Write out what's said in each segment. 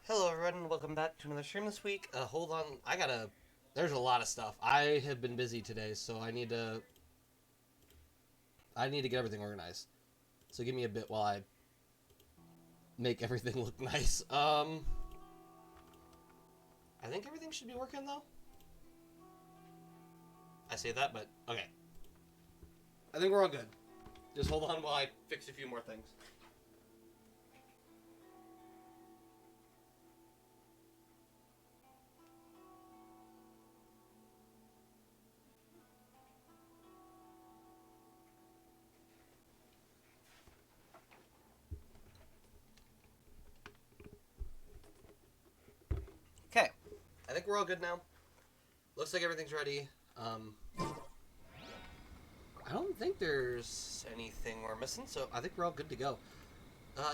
Hello everyone, welcome back to another stream this week. Hold on, there's a lot of stuff. I have been busy today, so I need to get everything organized. So give me a bit while I make everything look nice. I think everything should be working though. I say that, but okay. I think we're all good. Just hold on while I fix a few more things. Okay, I think we're all good now. Looks like everything's ready. I don't think there's anything we're missing, so I think we're all good to go.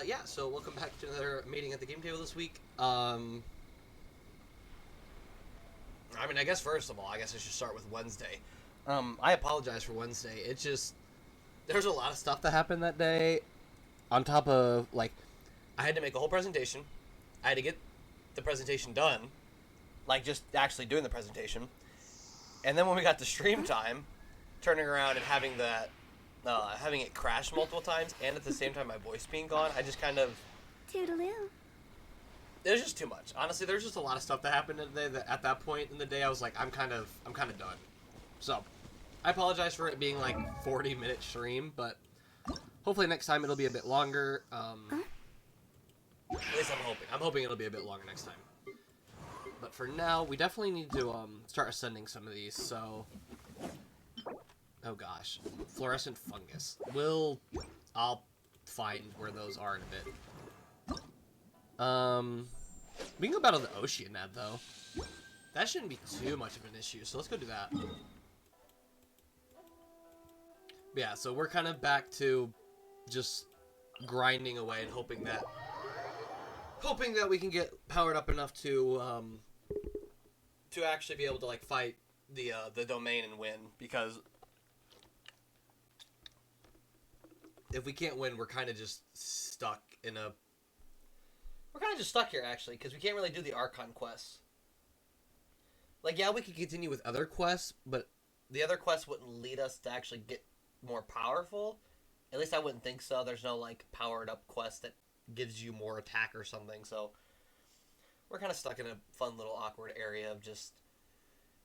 Yeah, so welcome back to another meeting at the game table this week. I mean, I guess first of all, I should start with Wednesday. I apologize for Wednesday. It's just, there's a lot of stuff that happened that day. On top of, like, I had to make a whole presentation. I had to get the presentation done. Like, just actually doing the presentation. And then when we got to stream time, turning around and having it crash multiple times, and at the same time my voice being gone, I just kind of... Toodaloo. It was just too much. Honestly, there's just a lot of stuff that happened today that at that point in the day I was like, I'm kind of done. So, I apologize for it being like 40-minute stream, but hopefully next time it'll be a bit longer. At least I'm hoping. I'm hoping it'll be a bit longer next time. But for now, we definitely need to start ascending some of these, so... Oh gosh. Fluorescent fungus. I'll find where those are in a bit. We can go battle the Oceanad, though. That shouldn't be too much of an issue, so let's go do that. But yeah, so we're kind of back to just grinding away and hoping that we can get powered up enough to actually be able to like fight the domain and win, because if we can't win, we're kind of just stuck in a... We're kind of just stuck here, actually, because we can't really do the Archon quests. Like, yeah, we could continue with other quests, but the other quests wouldn't lead us to actually get more powerful. At least I wouldn't think so. There's no, like, powered-up quest that gives you more attack or something, so... We're kind of stuck in a fun little awkward area of just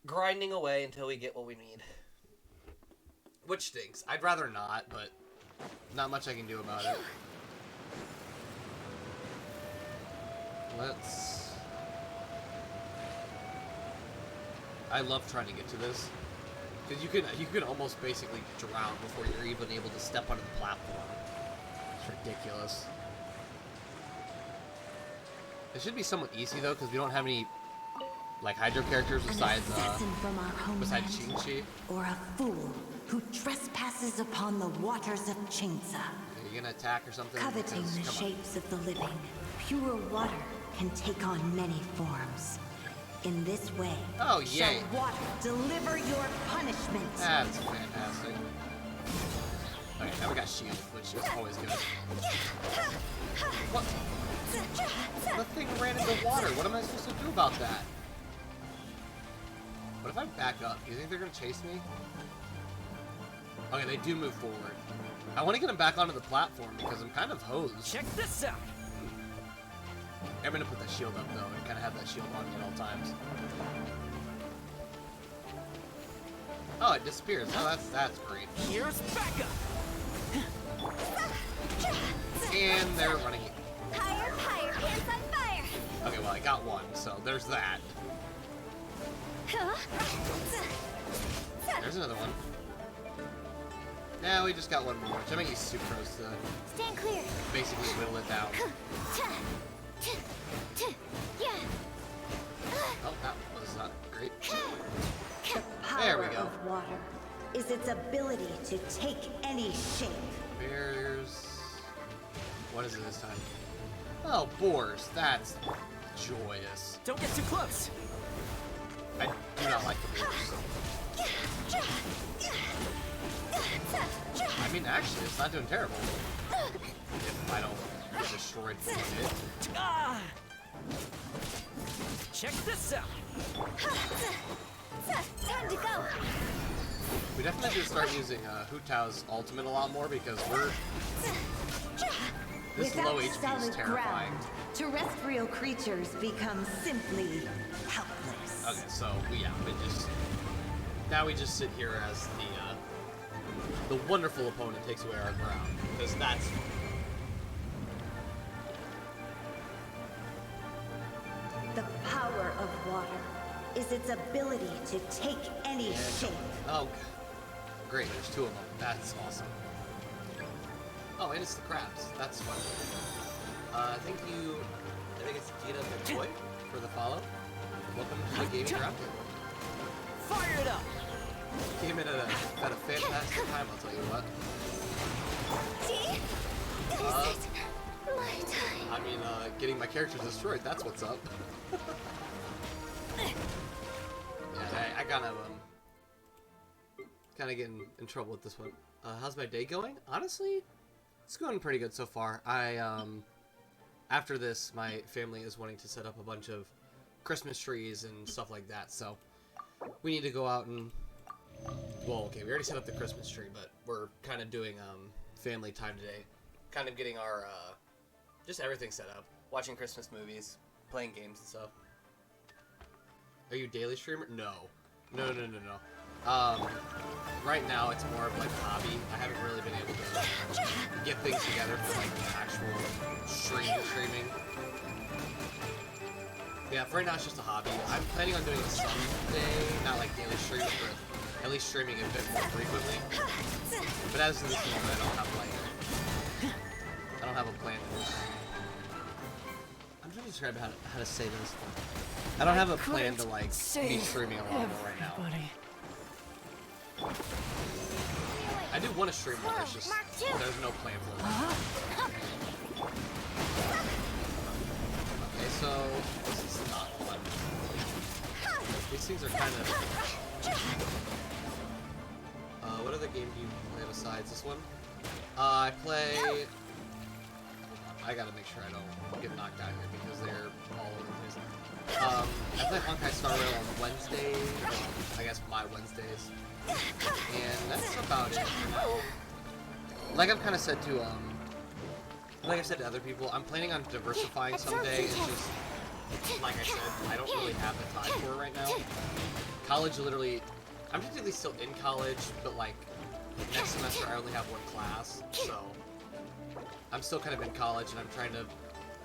grinding away until we get what we need. Which stinks. I'd rather not, but not much I can do about it. I love trying to get to this, because you can almost basically drown before you're even able to step onto the platform. It's ridiculous. It should be somewhat easy though, because we don't have any like Hydro characters besides Qingqi. Or a fool who trespasses upon the waters of Qingza. Are you gonna attack or something? Coveting the shapes of the living, pure water can take on many forms. In this way, shall water deliver your punishment. That's fantastic. Okay, now we got shield, which is always good. What? The thing ran into water. What am I supposed to do about that? What if I back up? Do you think they're gonna chase me? Okay, they do move forward. I want to get them back onto the platform because I'm kind of hosed. Check this out. I'm gonna put that shield up though, and kind of have that shield on me at all times. Oh, it disappears. Oh, that's great. Here's backup. And they're running. Higher, higher, hands on fire. Okay, well I got one, so there's that. There's another one. Now we just got one more, which I think he's super close to Stand clear. basically whittle it down. Oh, that was not great. The power There we go. of water is its ability to take any shape. Bears. What is it this time? Oh, boars. That's joyous. Don't get too close. I do not like the boars. I mean, actually, it's not doing terrible. If I don't get destroyed from a hit. Ah! Check this out. Time to go. We definitely should start using Hu Tao's ultimate a lot more because this low HP is solid terrifying. ground, terrestrial creatures become simply helpless. Okay, so we just sit here as the wonderful opponent takes away our ground because that's fun. The power of water is its ability to take any shape. Oh, great! There's two of them. That's awesome. Oh, and it's the crabs. That's fun. I think it's Gina McCoy for the follow. Welcome to the gaming round. Fire it up. Came in at a fantastic time, I'll tell you what. This is my time. I mean, getting my characters destroyed, that's what's up. Yeah, I kind of getting in trouble with this one. How's my day going? Honestly, it's going pretty good so far. After this, my family is wanting to set up a bunch of Christmas trees and stuff like that, so we need to go out and... Well, okay, we already set up the Christmas tree, but we're kind of doing family time today. Kind of getting our, just everything set up. Watching Christmas movies, playing games and stuff. Are you a daily streamer? No. No. Right now, it's more of like a hobby. I haven't really been able to get things together for like the actual streaming. Yeah, for right now, it's just a hobby. I'm planning on doing it someday, not like daily streaming, but at least streaming a bit more frequently. But as of this moment, I don't have a plan for this. I'm trying to describe how to say this. I don't have a plan to like be streaming a lot more right now. I do want to stream more, it's just there's no plan for it. Okay, so this is not fun. These things are kind of... what other game do you play besides this one? I play... I gotta make sure I don't get knocked out here because they're all over the place. I play Honkai Star Rail on Wednesdays, I guess my Wednesdays. And that's about it for now. Like I've kind of said to, like I've said to other people, I'm planning on diversifying someday. It's just, like I said, I don't really have the time for it right now. College literally, I'm technically still in college, but like, next semester I only have one class, so I'm still kind of in college and I'm trying to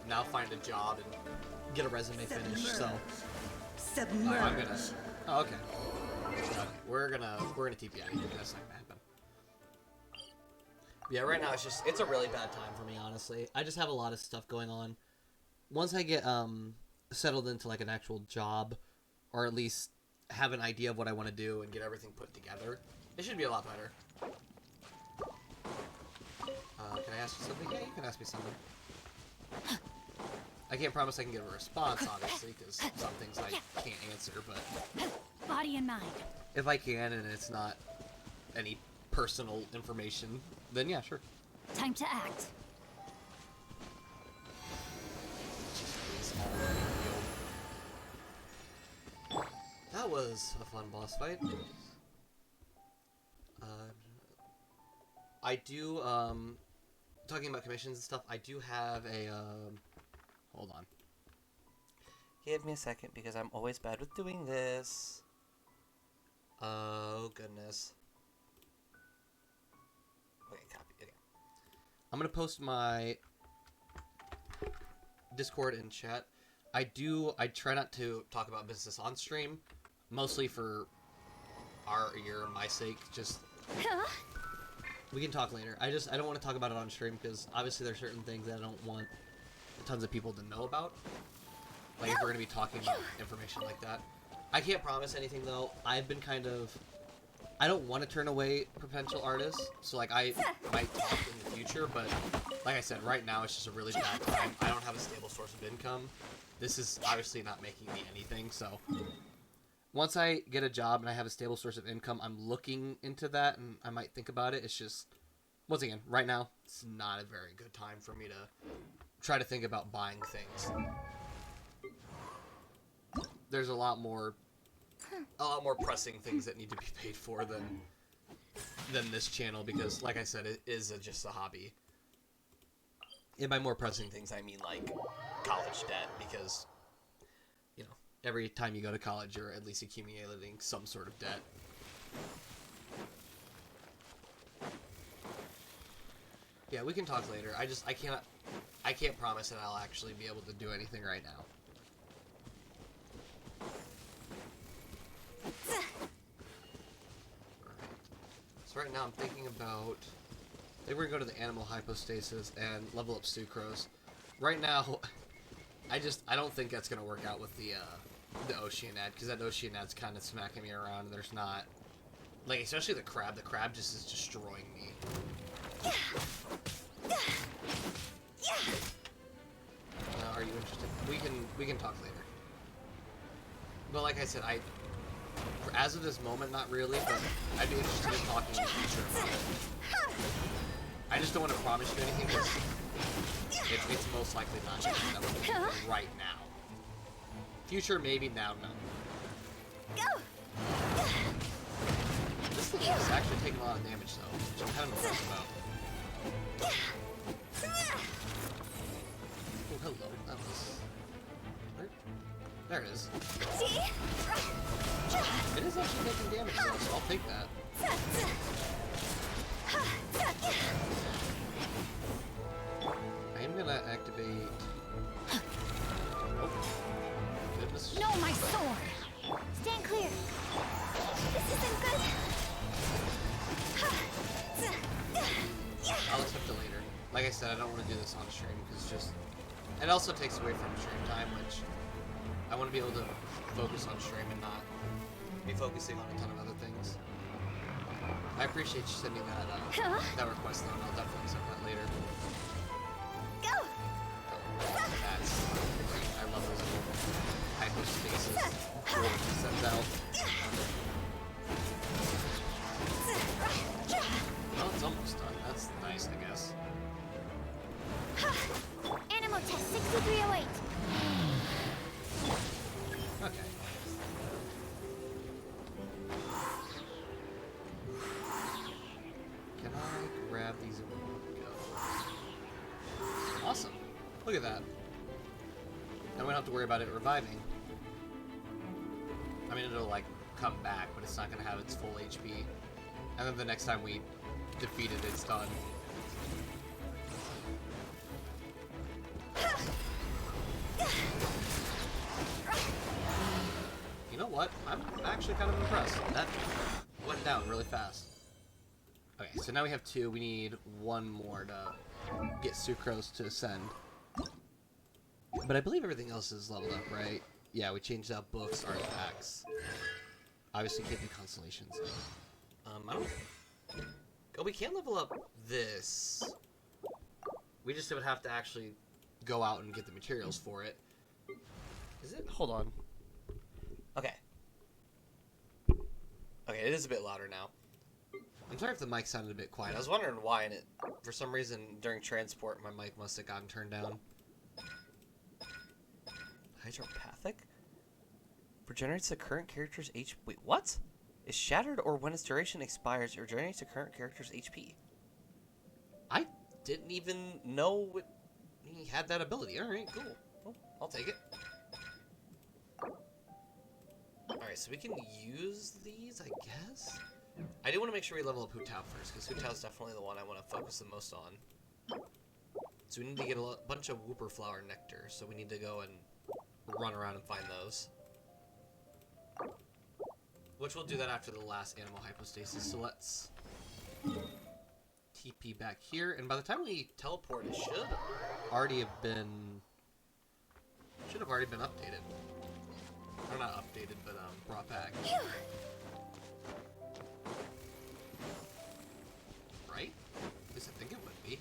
now find a job and get a resume finished, so. I'm gonna, oh, okay. We're gonna TP out of here, that's not gonna happen. Yeah, right now it's a really bad time for me, honestly. I just have a lot of stuff going on. Once I get settled into like an actual job, or at least have an idea of what I want to do and get everything put together, it should be a lot better. Can I ask you something? Yeah, you can ask me something. I can't promise I can get a response, obviously, because some things I can't answer, but... Body and mind. If I can, and it's not any personal information, then yeah, sure. Time to act. That was a fun boss fight. I do, talking about commissions and stuff, I do have a, hold on. Give me a second, because I'm always bad with doing this. Oh, goodness. Okay, copy. Okay. I'm gonna post my Discord and chat. I try not to talk about business on stream, mostly for my sake, just... We can talk later. I don't want to talk about it on stream, because obviously there's certain things that I don't want tons of people to know about. Like, if we're going to be talking about information like that. I can't promise anything, though. I've been kind of... I don't want to turn away potential artists, so, like, I might talk in the future, but, like I said, right now it's just a really bad time. I don't have a stable source of income. This is obviously not making me anything, so... Once I get a job and I have a stable source of income, I'm looking into that, and I might think about it. It's just... Once again, right now, it's not a very good time for me to try to think about buying things. there's a lot more pressing things that need to be paid for than this channel, because, like I said, it is just a hobby. And by more pressing things, I mean, like, college debt, because, you know, every time you go to college, you're at least accumulating some sort of debt. Yeah, we can talk later. I can't promise that I'll actually be able to do anything right now. So right now I'm thinking about... I think we're going to go to the animal hypostasis and level up sucrose. Right now, I don't think that's going to work out with the Oceanad, because that Oceanad's kind of smacking me around, and there's not... Like, especially the crab. The crab just is destroying me. Are you interested? We can talk later. But like I said, as of this moment, not really, but I'd be interested in talking in the future about it. I just don't want to promise you anything, because it's most likely not going to happen right now. Future, maybe. Now, no. This thing is actually taking a lot of damage, though, which I'm kind of impressed about. Oh, hello. That was... Where? There it is. It is actually taking damage, though, so I'll take that. I am gonna activate... Oh. Goodness. No, my sword! Stand clear! This isn't good! I'll accept it later. Like I said, I don't want to do this on stream, because just... It also takes away from stream time, which... I want to be able to focus on stream and not be focusing on a ton of other things. I appreciate you sending that request, though, and I'll definitely accept that later. Go! That's great. I love those little hypostasis orbs he sends out. Well, it's almost done. That's nice, I guess. Animal test 6308. Okay. Can I grab these and go? Awesome. Look at that. Now we don't have to worry about it reviving. I mean, it'll, like, come back, but it's not going to have its full HP. And then the next time we defeat it, it's done. You know what? I'm actually kind of impressed. That went down really fast. Okay, so now we have 2. We need 1 more to get Sucrose to ascend. But I believe everything else is leveled up, right? Yeah, we changed out books, artifacts. Obviously can't do constellations. I don't... Oh, we can level up this. We just would have to actually go out and get the materials for it. Is it? Hold on. Okay. Okay, it is a bit louder now. I'm sorry if the mic sounded a bit quiet. I was wondering why, and for some reason, during transport, my mic must have gotten turned down. Hydropathic? Regenerates the current character's HP. Wait, what? Is shattered, or when its duration expires, it regenerates the current character's HP. I didn't even know he had that ability. Alright, cool. Well, I'll take it. Alright, so we can use these, I guess? I do want to make sure we level up Hu Tao first, because Hu Tao is definitely the one I want to focus the most on. So we need to get a bunch of Whooper Flower Nectar, so we need to go and run around and find those. Which we'll do that after the last animal hypostasis, so let's TP back here, and by the time we teleport, it should already have been updated. Or not updated, but brought back. Right? At least I think it would be.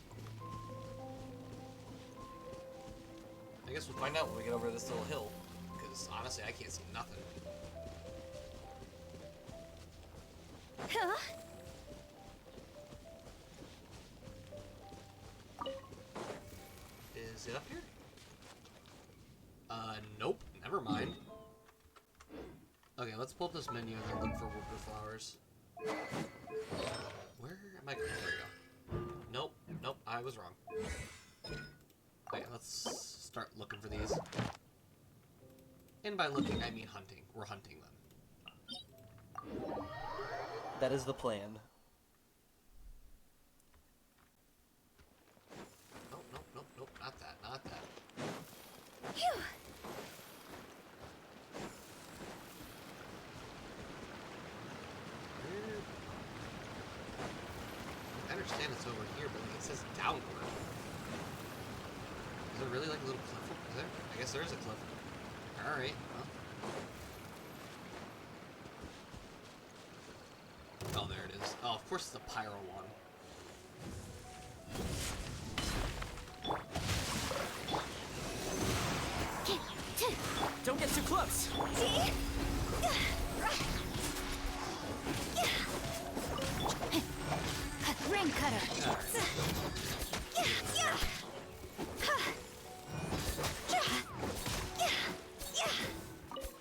I guess we'll find out when we get over this little hill, because honestly, I can't see nothing. Huh? Is it up here? Nope. Never mind. Okay, let's pull up this menu and then look for whooper flowers. Where am I going? There we go. Nope, nope, I was wrong. Okay, let's start looking for these. And by looking, I mean hunting. We're hunting them. That is the plan. Nope, nope, nope, nope, not that, not that. Phew. I understand it's over here, but like, it says downward. Is there really like a little cliff? Is there? I guess there is a cliff. Alright, well. Oh, there it is. Oh, of course it's the pyro one. Don't get too close. Ring cutter.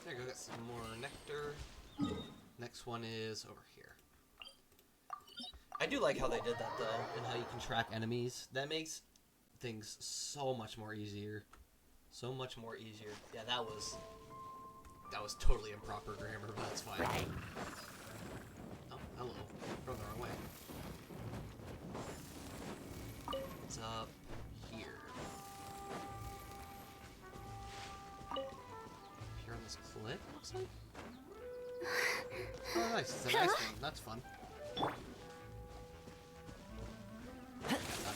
There you go, got some more nectar. Next one is over here. I do like how they did that though, and how you can track enemies. That makes things so much more easier. So much more easier. Yeah, that was totally improper grammar, but that's fine. Oh, hello. Going the wrong way. What's up here? Here on this cliff, looks like? Oh, nice. It's a nice one. That's fun.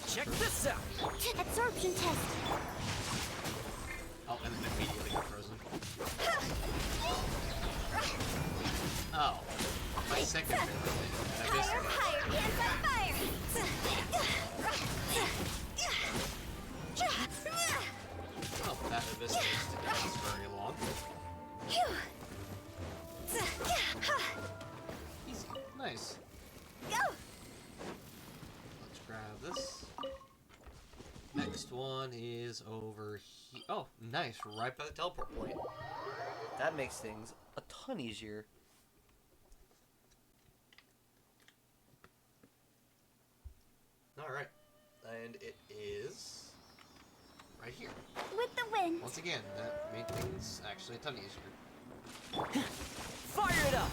Check this out. Absorption test. Oh, and then immediately got frozen. Oh, my second favorite thing. And I missed Higher, it. higher, hands on fire. Oh, that abyss didn't last very long. Easy. Nice. Go. Let's grab this. Next one is over here. Oh, nice. Right by the teleport point. That makes things a ton easier. Alright. And it is right here. With the wind. Once again, that made things actually a ton easier. Fire it up.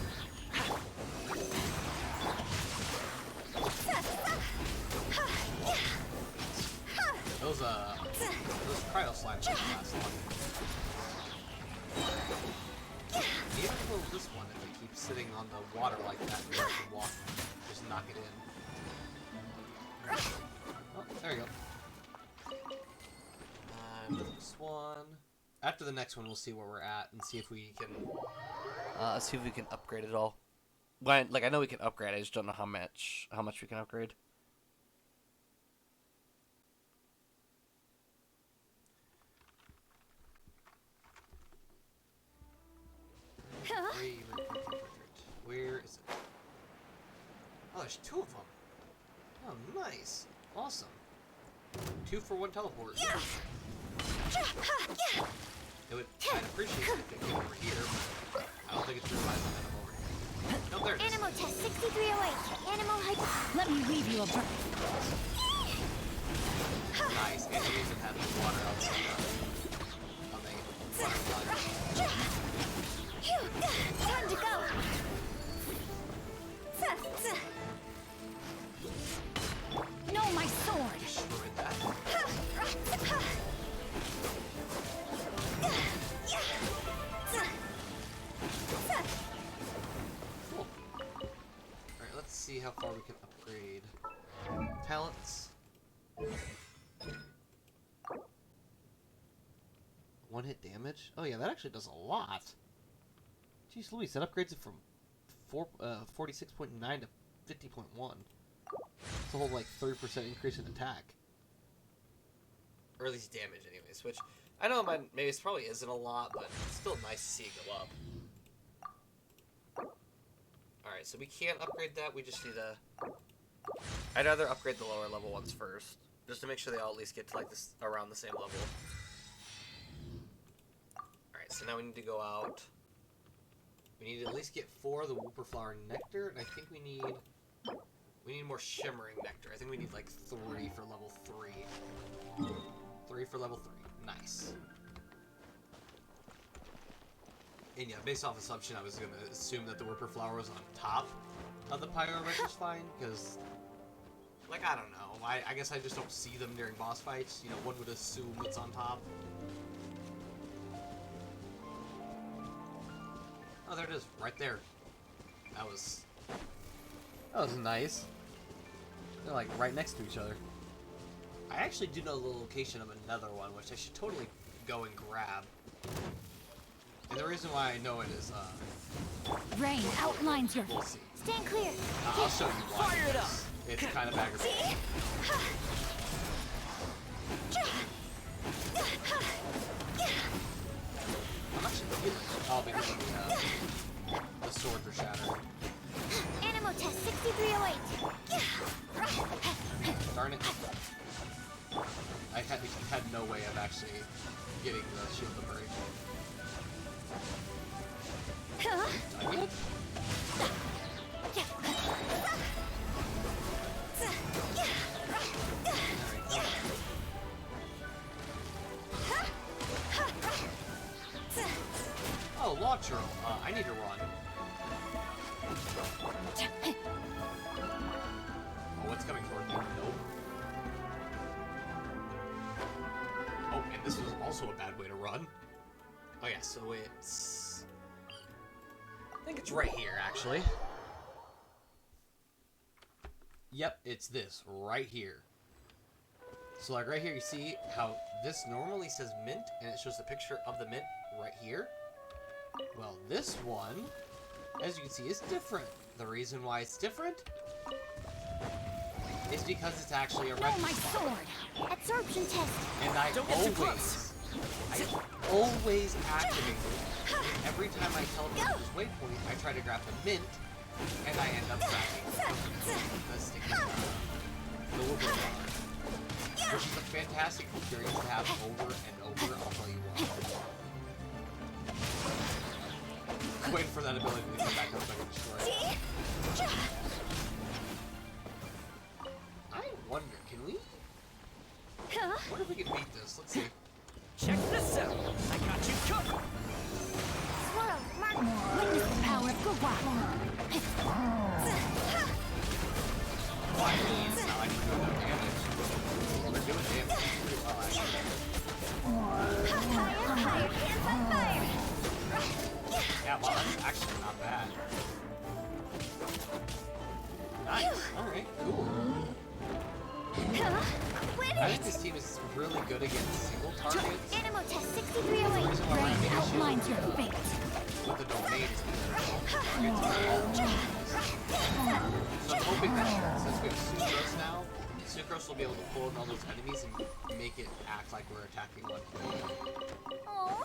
Those cryo slimes don't last long. Even though this one, if it keeps sitting on the water like that, you have to walk, just knock it in. Oh, there you go. This one. After the next one, we'll see where we're at and see if we can. See if we can upgrade it all. Well, like I know we can upgrade. I just don't know how much we can upgrade. Where is it? Oh, there's two of them. Oh, nice. Awesome. 2 for 1 teleport. I'd appreciate it if it came over here, but I don't think it's realizing that I'm over here. No, there it is. Animal test 6308. Animal hyper. Let me weave you a bird. Nice. And you even have the water out on the butterfly. Time to go. No, my sword. Destroy that. Cool. Alright, let's see how far we can upgrade. Talents. 1-hit damage? Oh yeah, that actually does a lot. Jeez Louise, that upgrades it from 46.9 to 50.1. It's a whole like 30% increase in attack. Or at least damage anyways, which I know maybe it probably isn't a lot, but it's still nice to see it go up. Alright, so we can't upgrade that, we just need to... I'd rather upgrade the lower level ones first, just to make sure they all at least get to like this around the same level. Alright, so now we need to go out We need to at least get 4 of the Whooper Flower Nectar, and I think we need more Shimmering Nectar. I think we need like 3 for level 3. 3 for level 3. Nice. And yeah, based off assumption, I was going to assume that the Whooper Flower was on top of the Pyroregious Vine, because, like, I don't know. I guess I just don't see them during boss fights. You know, one would assume it's on top. Oh, there it is, right there. That was nice. They're like right next to each other. I actually do know the location of another one, which I should totally go and grab. And the reason why I know it is, Rain outlines your. we'll see. Stand clear. I'll show you why. Fire it up. It's kind of aggravating. I'm actually feeling it. Oh, because of the swords are shattered. Animal test 6308. Darn it. I had no way of actually getting the shield to break. Done yet? Oh, log turtle. I need to run. Oh, what's coming toward me? Nope. Oh, and this was also a bad way to run. Oh yeah, so it's... I think it's right here, actually. Yep, it's this, right here. So like right here, you see how this normally says mint, and it shows the picture of the mint right here? Well, this one, as you can see, is different. The reason why it's different is because it's actually a red No, my spot. sword. Absorption test. And I always activate it. And every time I teleport this waypoint, I try to grab the mint, and I end up grabbing the sticky the Whooper Flower. Which is a fantastic experience to have over and over, I'll tell you what. Wait for that ability to come back up so I can destroy it. I wonder, can we? I wonder if we can beat this. Let's see. Check this out. I got you covered. Swirl, mark. Witness the power of Kazuha. Why me? It's not like we're doing no damage. We're doing damage pretty well, actually. Higher, higher, hands on fire. Yeah, well, that's actually not bad. Nice. Alright, cool. I think this team is really good against single targets. Animal test The 6308. reason why we're Rain having issues outlines your fate. with the domains targets are all so I'm hoping that since we have Sucrose now, Sucrose will be able to pull in all those enemies and make it act like we're attacking one. Oh,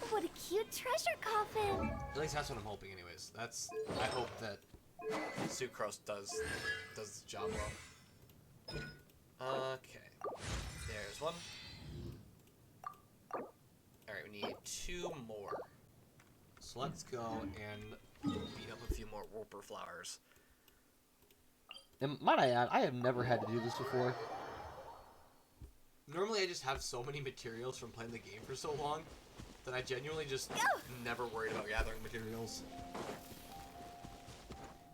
what a cute treasure coffin. At least that's what I'm hoping anyways. I hope that Sucrose does the job well. Okay. There's one. Alright, we need 2 more. So let's go and beat up a few more Whooper Flowers. And might I add, I have never had to do this before. Normally I just have so many materials from playing the game for so long that I genuinely just never worried about gathering materials.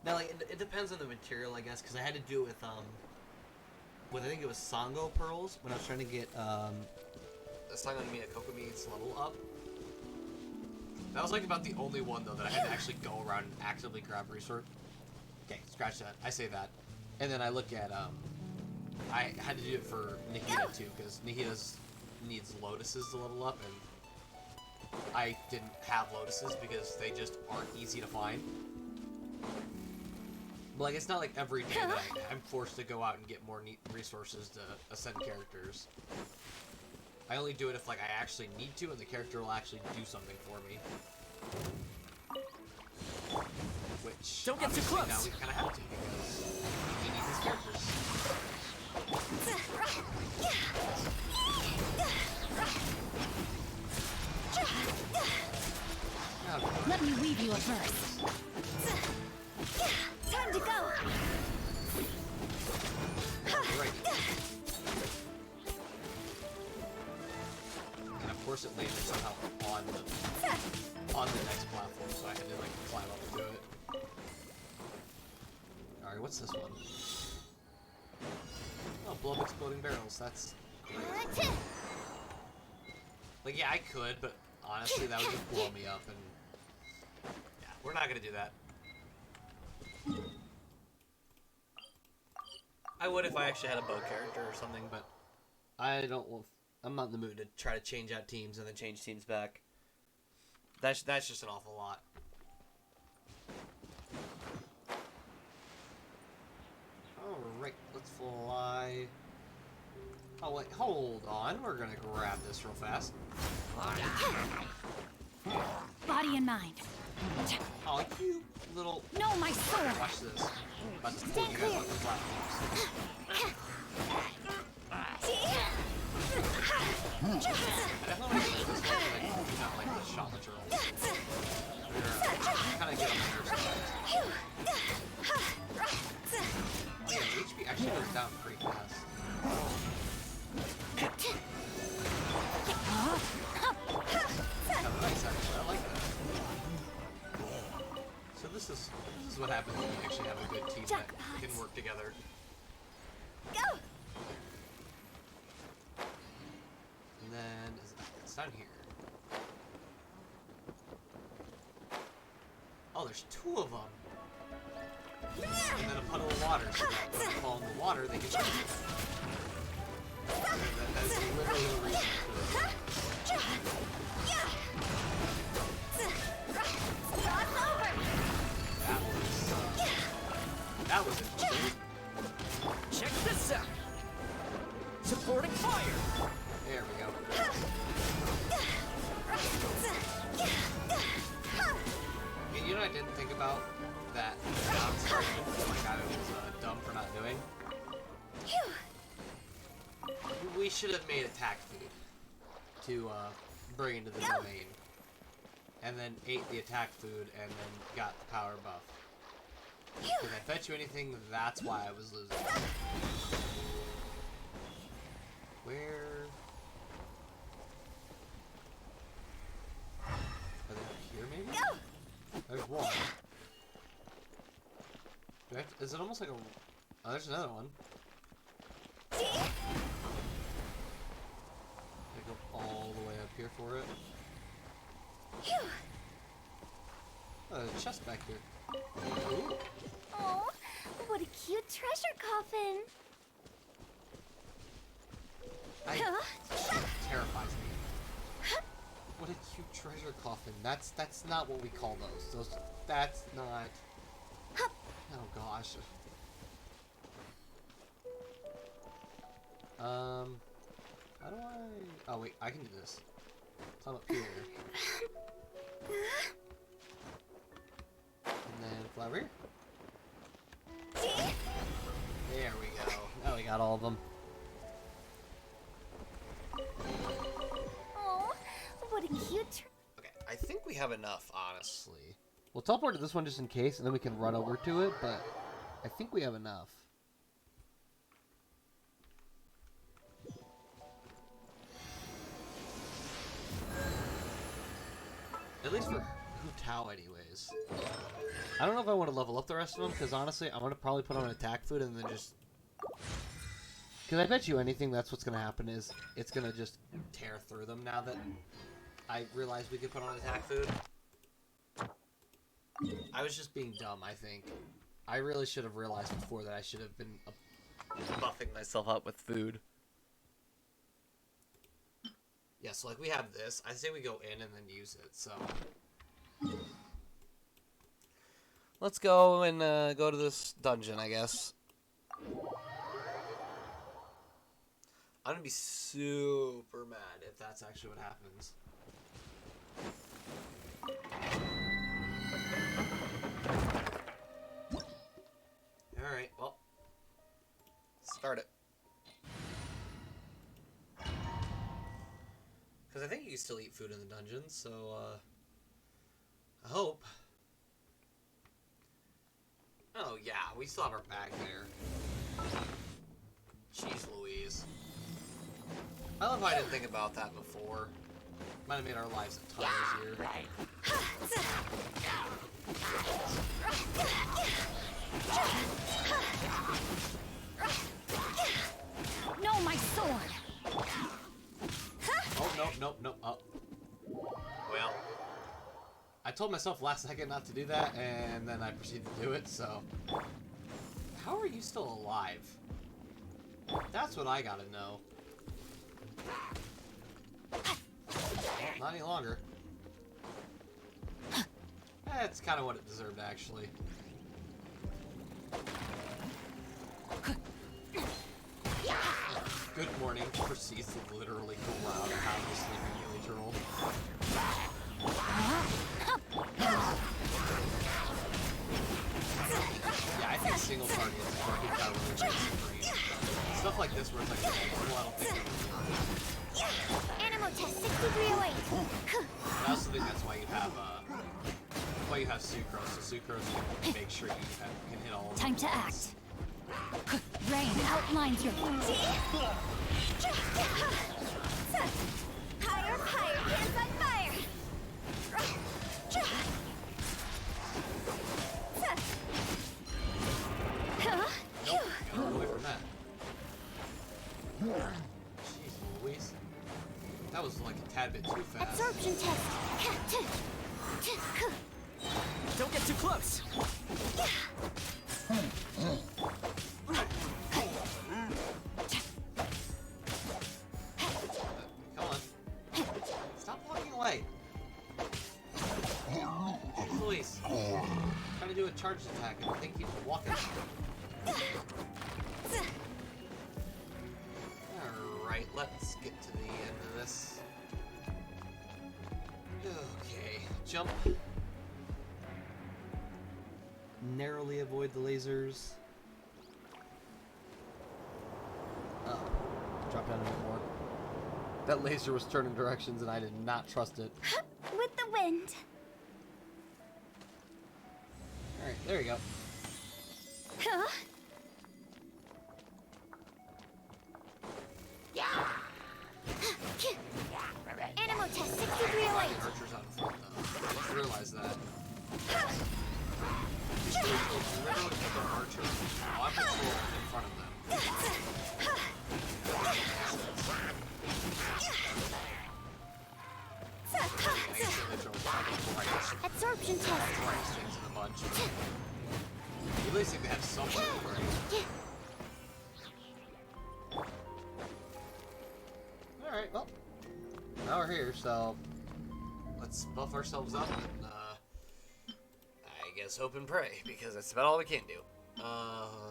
Now, like, it depends on the material, I guess, because I had to do it with I think it was Sango Pearls, when I was trying to get, a Sango Mia Kokomi's level up. That was, like, about the only one, though, that I had to actually go around and actively grab resource. Okay, scratch that. I say that. And then I look at, I had to do it for Nihida, too, because Nihida needs Lotuses to level up, and I didn't have Lotuses because they just aren't easy to find. But, like, it's not like every day that I'm forced to go out and get more resources to ascend characters. I only do it if, like, I actually need to, and the character will actually do something for me. Which, Don't get too obviously, close. now we kind of have to, because he needs his characters. Let me weave you you a verse. Time to go. Right. And of course it landed somehow on the next platform, so I had to like climb up and do it. Alright, what's this one? Oh, blow up exploding barrels. That's great. Like, yeah, I could, but honestly, that would just blow me up, and yeah, we're not gonna do that. I would if I actually had a bow character or something, but I don't. I'm not in the mood to try to change out teams and then change teams back. That's just an awful lot. Alright, let's fly. Oh wait, hold on. We're gonna grab this real fast. Body and mind. Oh, you little... No, my soul. Watch this. I'm about to pull you guys off the platforms. Definitely want to use this one, like, not like the shot literal. Kind of get on my nerves sometimes. Oh yeah, the HP actually goes down pretty fast. Kind of nice, actually. I like that. So this is what happens when you actually have a good team that can work together. Go. And then it's down here. Oh, there's two of them. And then a puddle of water, so that when they fall in the water, they can jump. That is literally the reason for this. That was interesting. Check this out. Supporting fire. There we go. And you know what I didn't think about? That obstruction, like I was dumb for not doing. We should have made attack food to bring into the domain. And then ate the attack food and then got the power buff. If I bet you anything, that's why I was losing. Where? Are they up here, maybe? There's one. Do I have to, is it almost like a... Oh, there's another one. I go all the way up here for it. Oh, there's a chest back here. Ooh. Oh, what a cute treasure coffin. It terrifies me. What a cute treasure coffin. That's not what we call those. That's not... Oh gosh. How do I... Oh wait, I can do this. Climb up here. And then fly over here. There we go. Now we got all of them. Oh, what a cute Okay, I think we have enough, honestly. We'll teleport to this one just in case, and then we can run over to it, but I think we have enough. At least for Hu Tao, anyways. I don't know if I want to level up the rest of them, because honestly, I'm going to probably put on attack food and then just... Because I bet you anything that's what's going to happen is it's going to just tear through them now that I realized we could put on attack food. I was just being dumb, I think. I really should have realized before that I should have been buffing myself up with food. Yeah, so like we have this. I say we go in and then use it, so... Let's go and go to this dungeon, I guess. I'm gonna be super mad if that's actually what happens. Alright, well. Start it. Because I think you can still eat food in the dungeon, so, I hope. we still have our back there. Jeez Louise. I love how I didn't think about that before. Might have made our lives a ton easier. No, my sword. Oh, no. Oh. Well. I told myself last second not to do that, and then I proceeded to do it, so... How are you still alive? That's what I gotta know. Not any longer. That's kind of what it deserved, actually. Good morning proceeds to literally growl out how the sleeping nearly Yeah, I think single target is where he got really great. Stuff like this where it's like, well, I don't think Animal test 6308. I also think that's why you have sucrose. So sucrose can make sure you can hit all of them. Time to act. Rain outlines your higher, hands on fire. Nope, gotta get away from that. Jeez Louise. That was like a tad bit too fast. Absorption test. Don't get too close. Come on. Stop walking away. Jeez Louise. Trying to do a charge attack and I think he's walking. Alright, let's get to the end of this. Okay, jump. Narrowly avoid the lasers. Drop down a bit more. That laser was turning directions and I did not trust it. With the wind. Alright, there you go. Animal test 6308. Archers out in front though. I just realized that. You literally put the archer on patrol in front of them. Absorption test. Things in a bunch. At least they have something right. Alright, well. Now we're here, so let's buff ourselves up and I guess hope and pray, because that's about all we can do.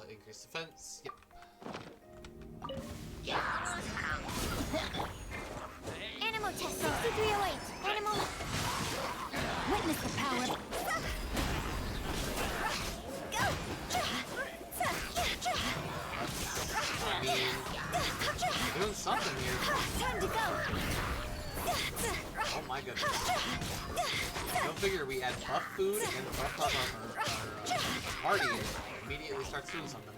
Increase defense. Yep. Animal test 6308. Animal. Witness the power. I mean, we're doing something here. Time to go. Oh my goodness. Go figure we add buff food and buff up our party and immediately starts doing something.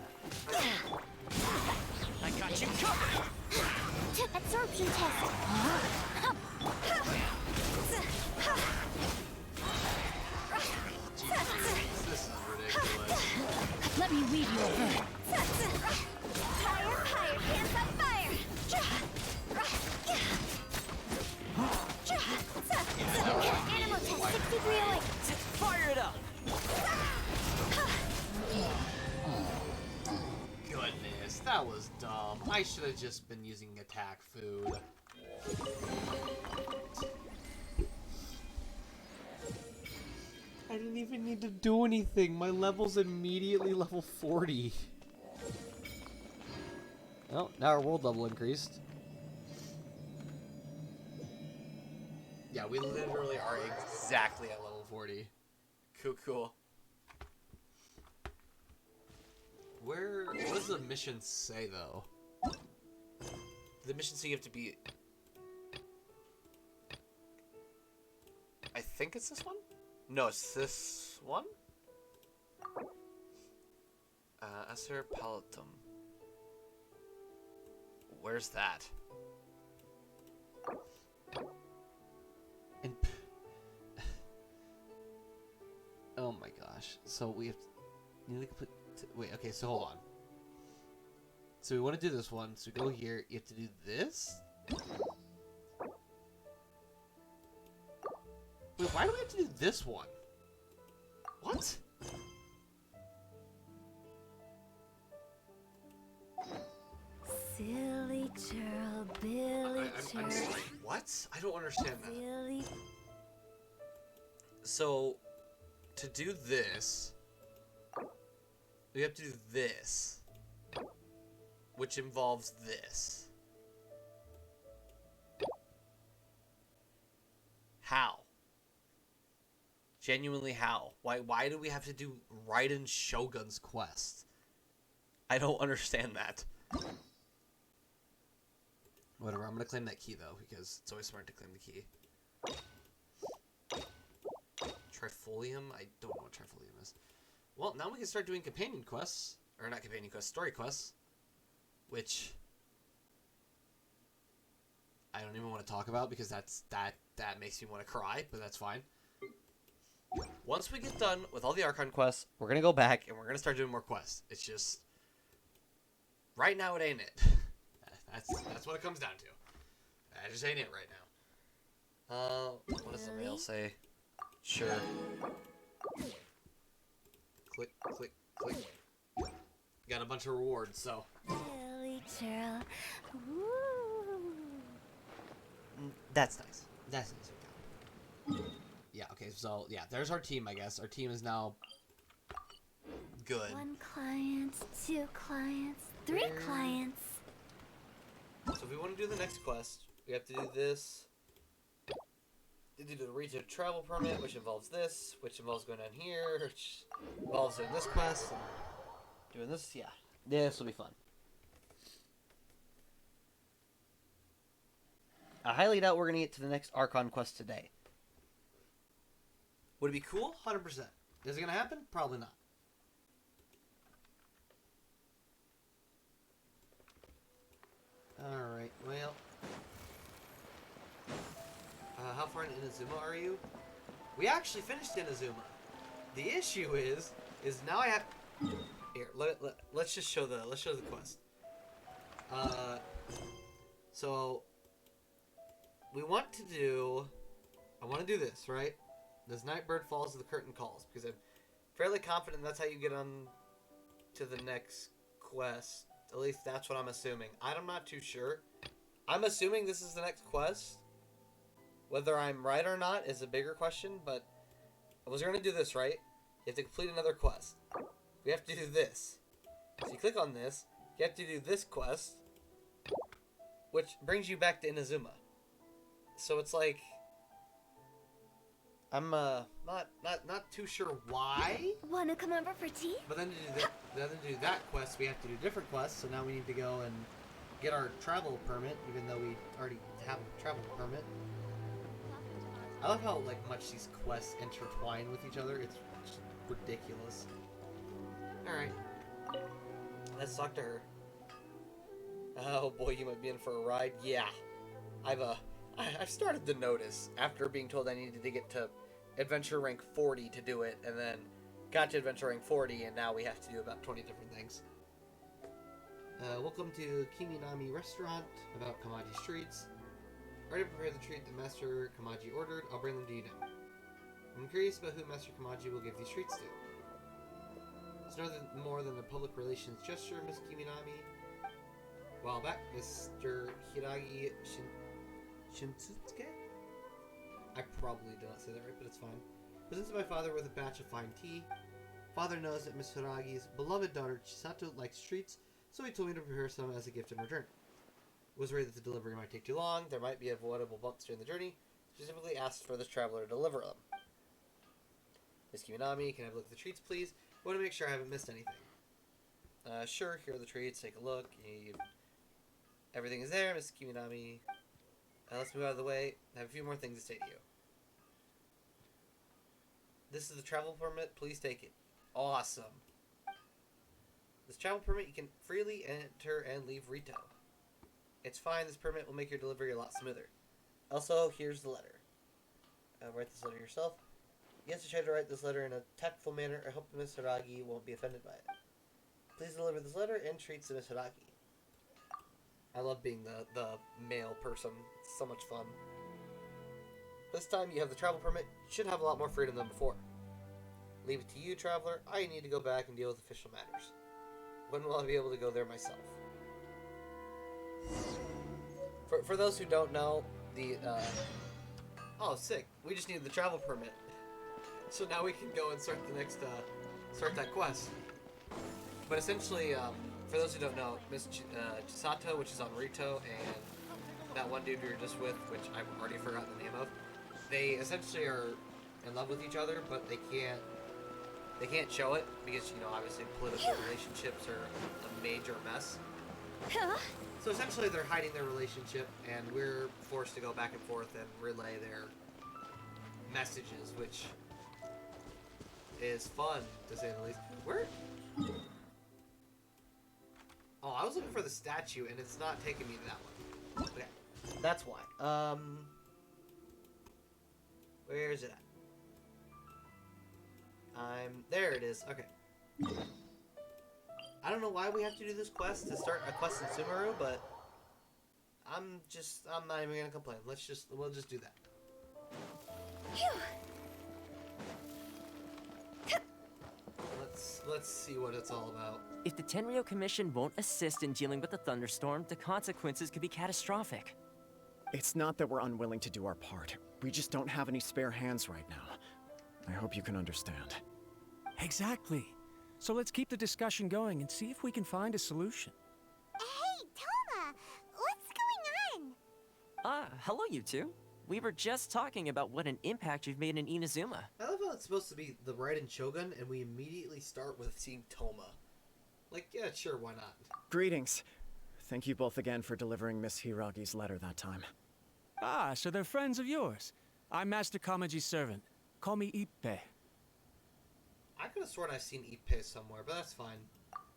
I got you covered. Absorption test. Jesus, this is ridiculous. Let me weave you over. Higher, hands on fire. Animal test 6308. Fire it up. Goodness, that was dumb. I should have just been using attack food. I didn't even need to do anything. My level's immediately level 40. Oh, now our world level increased. Yeah, we literally are exactly at level 40. Cool. What does the mission say, though? The mission say you have to be... I think it's this one? No, it's this one? Acer Palatum. Where's that? And oh my gosh! So we have to, wait. Okay, so hold on. So we want to do this one. So go here. You have to do this. Wait, why do we have to do this one? What? Silly churl, Billy churl. What? I don't understand that. Silly. So, to do this, we have to do this, which involves this. How? Genuinely, how? Why do we have to do Raiden Shogun's quest? I don't understand that. Whatever, I'm gonna claim that key though, because it's always smart to claim the key. Trifolium? I don't know what Trifolium is. Well, now we can start doing companion quests. Or not companion quests, story quests. Which I don't even want to talk about because that makes me want to cry, but that's fine. Once we get done with all the Archon quests, we're gonna go back and we're gonna start doing more quests. It's just right now it ain't it. That's what it comes down to. That just ain't it right now. What does the mail say? Sure. Click, click, click. Got a bunch of rewards, so. Silly churl. Woo. That's nice. That's nice. Yeah, okay, so, yeah, there's our team, I guess. Our team is now good. 1 client, 2 clients, 3 clients. So if we want to do the next quest, we have to do this. Do the region travel permit, which involves this, which involves going down here, which involves doing this quest, and doing this. Yeah, this will be fun. I highly doubt we're gonna get to the next Archon quest today. Would it be cool? 100%. Is it gonna happen? Probably not. Alright, well. How far in Inazuma are you? We actually finished Inazuma. The issue is now I have... Here, let's just show the quest. So we want to do... I want to do this, right? This Nightbird falls, the curtain calls, because I'm fairly confident that's how you get on to the next quest. At least that's what I'm assuming. I'm not too sure. I'm assuming this is the next quest. Whether I'm right or not is a bigger question, but I was going to do this, right? You have to complete another quest. We have to do this. So you click on this, you have to do this quest, which brings you back to Inazuma. So it's like... I'm not too sure why. Wanna come over for tea? But then to do that quest, we have to do different quests. So now we need to go and get our travel permit, even though we already have a travel permit. I love how much these quests intertwine with each other. It's just ridiculous. All right, let's talk to her. Oh boy, you might be in for a ride. Yeah, I've started to notice after being told I needed to get to adventure rank 40 to do it, and then got to adventure rank 40, and now we have to do about 20 different things. Welcome to Kiminami Restaurant, about Kamaji Streets. Already prepared the treat that Master Kamaji ordered. I'll bring them to you now. I'm curious about who Master Kamaji will give these treats to. It's nothing more than a public relations gesture, Miss Kiminami. A while back, Mr. Hiragi Shinsuke? I probably don't say that right, but it's fine. Presented my father with a batch of fine tea. Father knows that Miss Hiragi's beloved daughter Chisato likes treats, so he told me to prepare some as a gift in return. Was worried that the delivery might take too long. There might be avoidable bumps during the journey. Specifically asked for this traveler to deliver them. Miss Kiminami, can I have a look at the treats, please? I want to make sure I haven't missed anything. Sure, here are the treats. Take a look. Everything is there, Miss Kiminami. Let's move out of the way. I have a few more things to say to you. This is the travel permit. Please take it. Awesome. This travel permit, you can freely enter and leave Rito. It's fine, this permit will make your delivery a lot smoother. Also, here's the letter. Write this letter yourself. Yes, I tried to write this letter in a tactful manner. I hope Miss Haragi won't be offended by it. Please deliver this letter and treats to Miss Haragi. I love being the male person. It's so much fun. This time you have the travel permit. You should have a lot more freedom than before. Leave it to you, traveler. I need to go back and deal with official matters. When will I be able to go there myself? For those who don't know, the oh, sick. We just needed the travel permit. So now we can go and start the next start that quest. But essentially, for those who don't know, Miss Chisato, which is on Rito, and that one dude we were just with, which I've already forgotten the name of, they essentially are in love with each other, but they can't show it because, you know, obviously political relationships are a major mess. So essentially they're hiding their relationship, and we're forced to go back and forth and relay their messages, which is fun, to say the least. Where? Oh, I was looking for the statue, and it's not taking me to that one. Okay, that's why. Where is it at? There it is. Okay. I don't know why we have to do this quest to start a quest in Sumeru, but I'm not even gonna complain. We'll just do that. Let's see what it's all about. If the Tenryo Commission won't assist in dealing with the thunderstorm, the consequences could be catastrophic. It's not that we're unwilling to do our part. We just don't have any spare hands right now. I hope you can understand. Exactly. So let's keep the discussion going and see if we can find a solution. Hey, Toma! What's going on? Hello you two. We were just talking about what an impact you've made in Inazuma. I love how it's supposed to be the Raiden Shogun, and we immediately start with seeing Toma. Like, yeah, sure, why not? Greetings. Thank you both again for delivering Miss Hiragi's letter that time. Ah, so they're friends of yours. I'm Master Kamaji's servant. Call me Ippe. I could have sworn I've seen Ippe somewhere, but that's fine.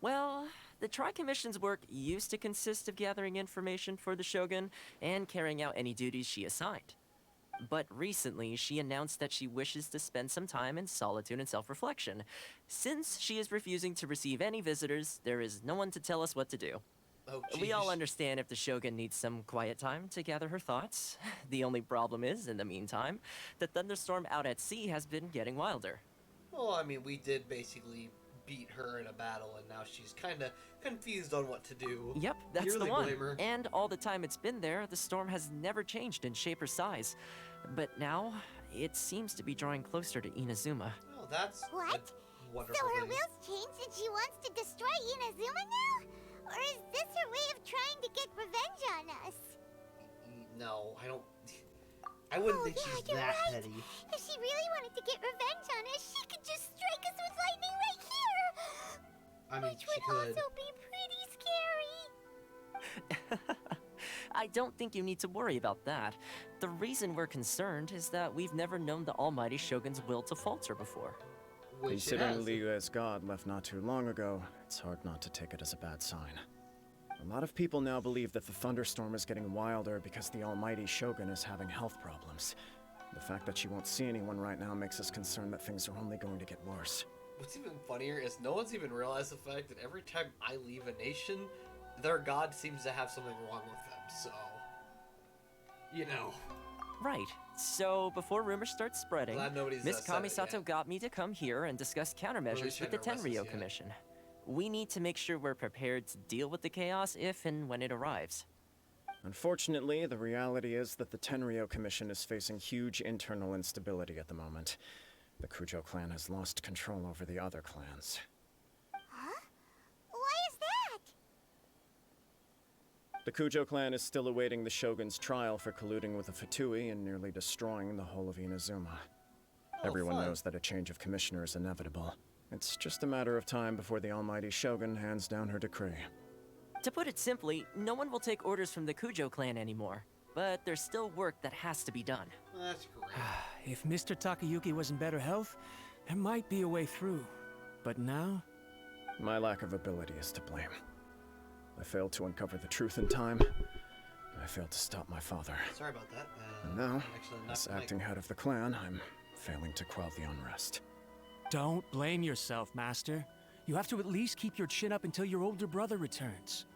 Well, the Tri-Commission's work used to consist of gathering information for the Shogun and carrying out any duties she assigned. But recently, she announced that she wishes to spend some time in solitude and self-reflection. Since she is refusing to receive any visitors, there is no one to tell us what to do. Oh, We all understand if the Shogun needs some quiet time to gather her thoughts. The only problem is, in the meantime, the thunderstorm out at sea has been getting wilder. Well, I mean, we did basically beat her in a battle, and now she's kind of confused on what to do. Yep, that's You really the one. blame her. And all the time it's been there, the storm has never changed in shape or size. But now, it seems to be drawing closer to Inazuma. Oh, that's What? a wonderful So her thing. will's changed and she wants to destroy Inazuma now? Or is this her way of trying to get revenge on us? No, I don't... I wouldn't think yeah, she's you're that right. petty. If she really wanted to get revenge on us, she could just strike us with lightning right here! I mean, Which she would could... also be pretty scary. I don't think you need to worry about that. The reason we're concerned is that we've never known the Almighty Shogun's will to falter before. Which it Considering has. Liu as god left not too long ago, it's hard not to take it as a bad sign. A lot of people now believe that the thunderstorm is getting wilder because the almighty Shogun is having health problems. The fact that she won't see anyone right now makes us concerned that things are only going to get worse. What's even funnier is no one's even realized the fact that every time I leave a nation, their god seems to have something wrong with them, so... You know. Right. So, before rumors start spreading, Glad nobody's, Miss said it Kamisato yet. got me to come here and discuss countermeasures with the trying to arrest us Tenryo yet. Commission. We need to make sure we're prepared to deal with the chaos if and when it arrives. Unfortunately, the reality is that the Tenryo Commission is facing huge internal instability at the moment. The Kujo clan has lost control over the other clans. Huh? Why is that? The Kujo clan is still awaiting the Shogun's trial for colluding with the Fatui and nearly destroying the whole of Inazuma. Everyone fun. knows that a change of commissioner is inevitable. It's just a matter of time before the almighty Shogun hands down her decree. To put it simply, no one will take orders from the Kujo clan anymore. But there's still work that has to be done. That's great. If Mr. Takayuki was in better health, there might be a way through. But now, My lack of ability is to blame. I failed to uncover the truth in time. I failed to stop my father. Sorry about that. And now, actually, as acting head of the clan, I'm failing to quell the unrest. Don't blame yourself, Master. You have to at least keep your chin up until your older brother returns.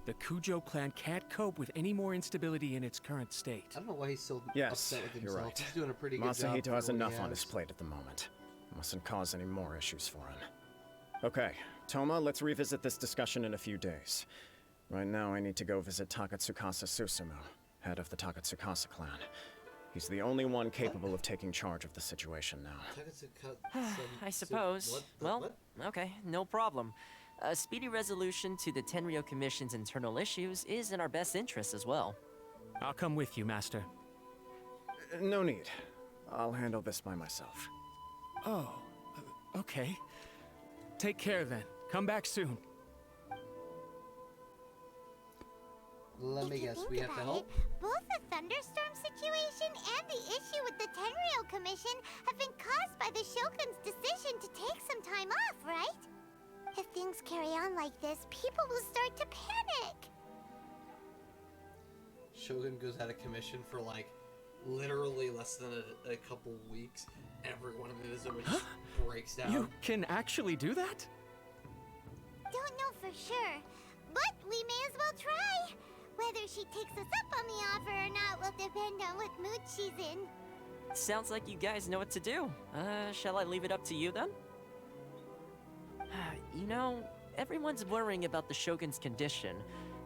The Kujo clan can't cope with any more instability in its current state. I don't know why he's so Yes, upset with you're himself. right. He's doing a pretty good job. Masahito has for what enough he on his has. plate at the moment. Mustn't cause any more issues for him. Okay, Toma, let's revisit this discussion in a few days. Right now, I need to go visit Takatsukasa Susumu, head of the Takatsukasa clan. He's the only one capable of taking charge of the situation now. I suppose. Well, okay, no problem. A speedy resolution to the Tenryo Commission's internal issues is in our best interest as well. I'll come with you, Master. No need. I'll handle this by myself. Oh, okay. Take care then. Come back soon. Let me If you guess, think we have to about help? it, both the thunderstorm situation and the issue with the Tenryo Commission have been caused by the Shogun's decision to take some time off, right? If things carry on like this, people will start to panic. Shogun goes out of commission for like literally less than a couple weeks. Everyone in Inazuma just breaks down. You can actually do that? Don't know for sure, but we may as well try. Whether she takes us up on the offer or not will depend on what mood she's in. Sounds like you guys know what to do. Shall I leave it up to you then? You know, everyone's worrying about the Shogun's condition,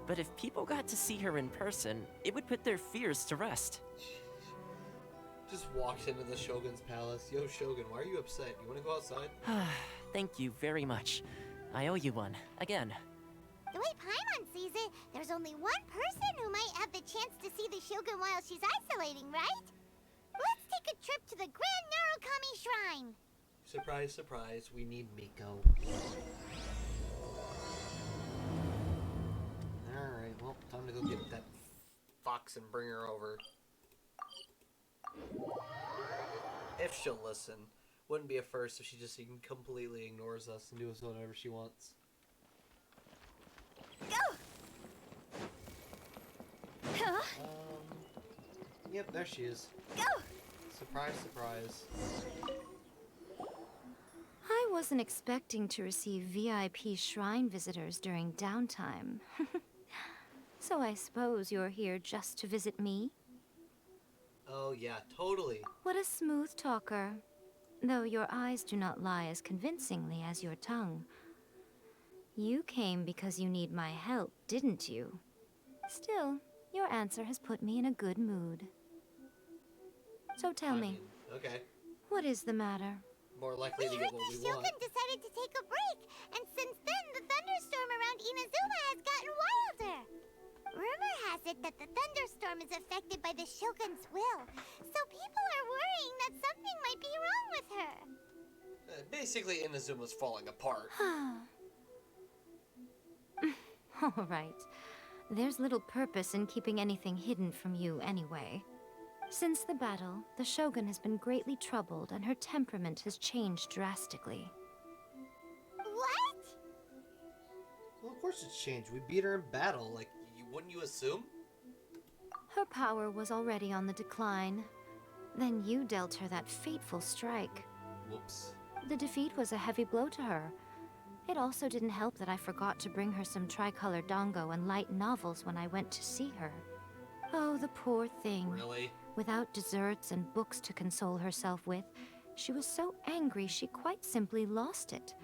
but if people got to see her in person, it would put their fears to rest. Just walks into the Shogun's palace. Yo, Shogun, why are you upset? You want to go outside? Thank you very much. I owe you one, again. The way Paimon sees it, there's only one person who might have the chance to see the Shogun while she's isolating, right? Let's take a trip to the Grand Narukami Shrine. Surprise, surprise, we need Miko. Alright, well, time to go get that fox and bring her over. If she'll listen. Wouldn't be a first if she just completely ignores us and does whatever she wants. Go! Huh? Yep, there she is. Go! Surprise, surprise. I wasn't expecting to receive VIP shrine visitors during downtime. So I suppose you're here just to visit me? Oh yeah, totally. What a smooth talker. Though your eyes do not lie as convincingly as your tongue. You came because you need my help, didn't you? Still, your answer has put me in a good mood. So tell me, Okay. what is the matter? More likely We to heard get what the we want. Shogun decided to take a break, and since then the thunderstorm around Inazuma has gotten wilder. Rumor has it that the thunderstorm is affected by the Shogun's will, so people are worrying that something might be wrong with her. Basically, Inazuma's falling apart. All right. There's little purpose in keeping anything hidden from you anyway. Since the battle, the Shogun has been greatly troubled and her temperament has changed drastically. What? Well, of course it's changed. We beat her in battle. Like, wouldn't you assume? Her power was already on the decline. Then you dealt her that fateful strike. Whoops. The defeat was a heavy blow to her. It also didn't help that I forgot to bring her some tricolor dango and light novels when I went to see her. Oh, the poor thing. Really? Without desserts and books to console herself with, she was so angry she quite simply lost it.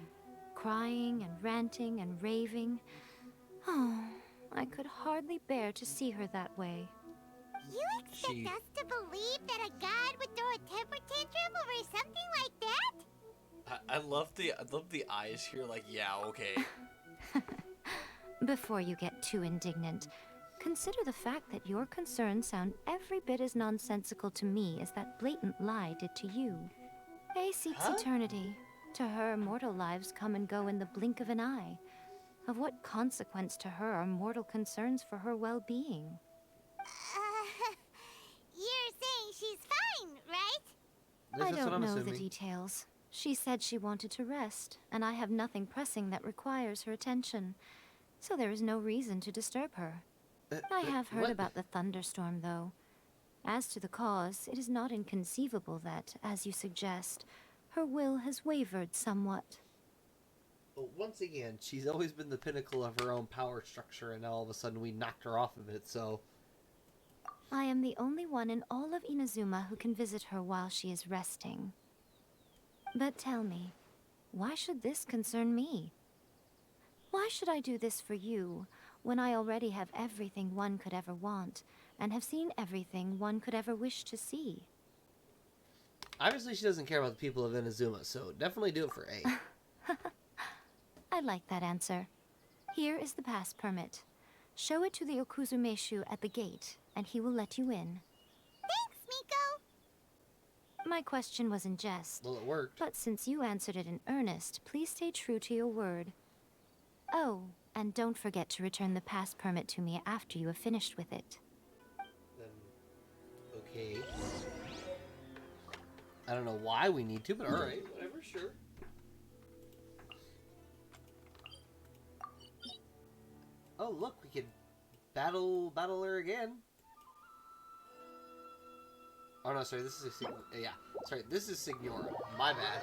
Crying and ranting and raving. Oh, I could hardly bear to see her that way. You expect us to believe that a god would throw a temper tantrum over something like that? I love the eyes here. Like, yeah, okay. Before you get too indignant, consider the fact that your concerns sound every bit as nonsensical to me as that blatant lie did to you. A seeks eternity. To her, mortal lives come and go in the blink of an eye. Of what consequence to her are mortal concerns for her well-being? You're saying she's fine, right? I don't know the details. She said she wanted to rest, and I have nothing pressing that requires her attention, so there is no reason to disturb her. I have heard what? about the thunderstorm, though. As to the cause, it is not inconceivable that, as you suggest, her will has wavered somewhat. Well, once again, she's always been the pinnacle of her own power structure, and now all of a sudden we knocked her off of it, so... I am the only one in all of Inazuma who can visit her while she is resting. But tell me, why should this concern me? Why should I do this for you, when I already have everything one could ever want, and have seen everything one could ever wish to see? Obviously she doesn't care about the people of Inazuma, so definitely do it for A. I like that answer. Here is the pass permit. Show it to the Okuzumeshu at the gate, and he will let you in. Thanks, Miko! My question was in jest. Well, it worked. But since you answered it in earnest, please stay true to your word. Oh, and don't forget to return the pass permit to me after you have finished with it. Then, okay. I don't know why we need to, but alright, whatever, sure. Oh, look, we can battle her again. Oh no, sorry, this is this is Signora. My bad.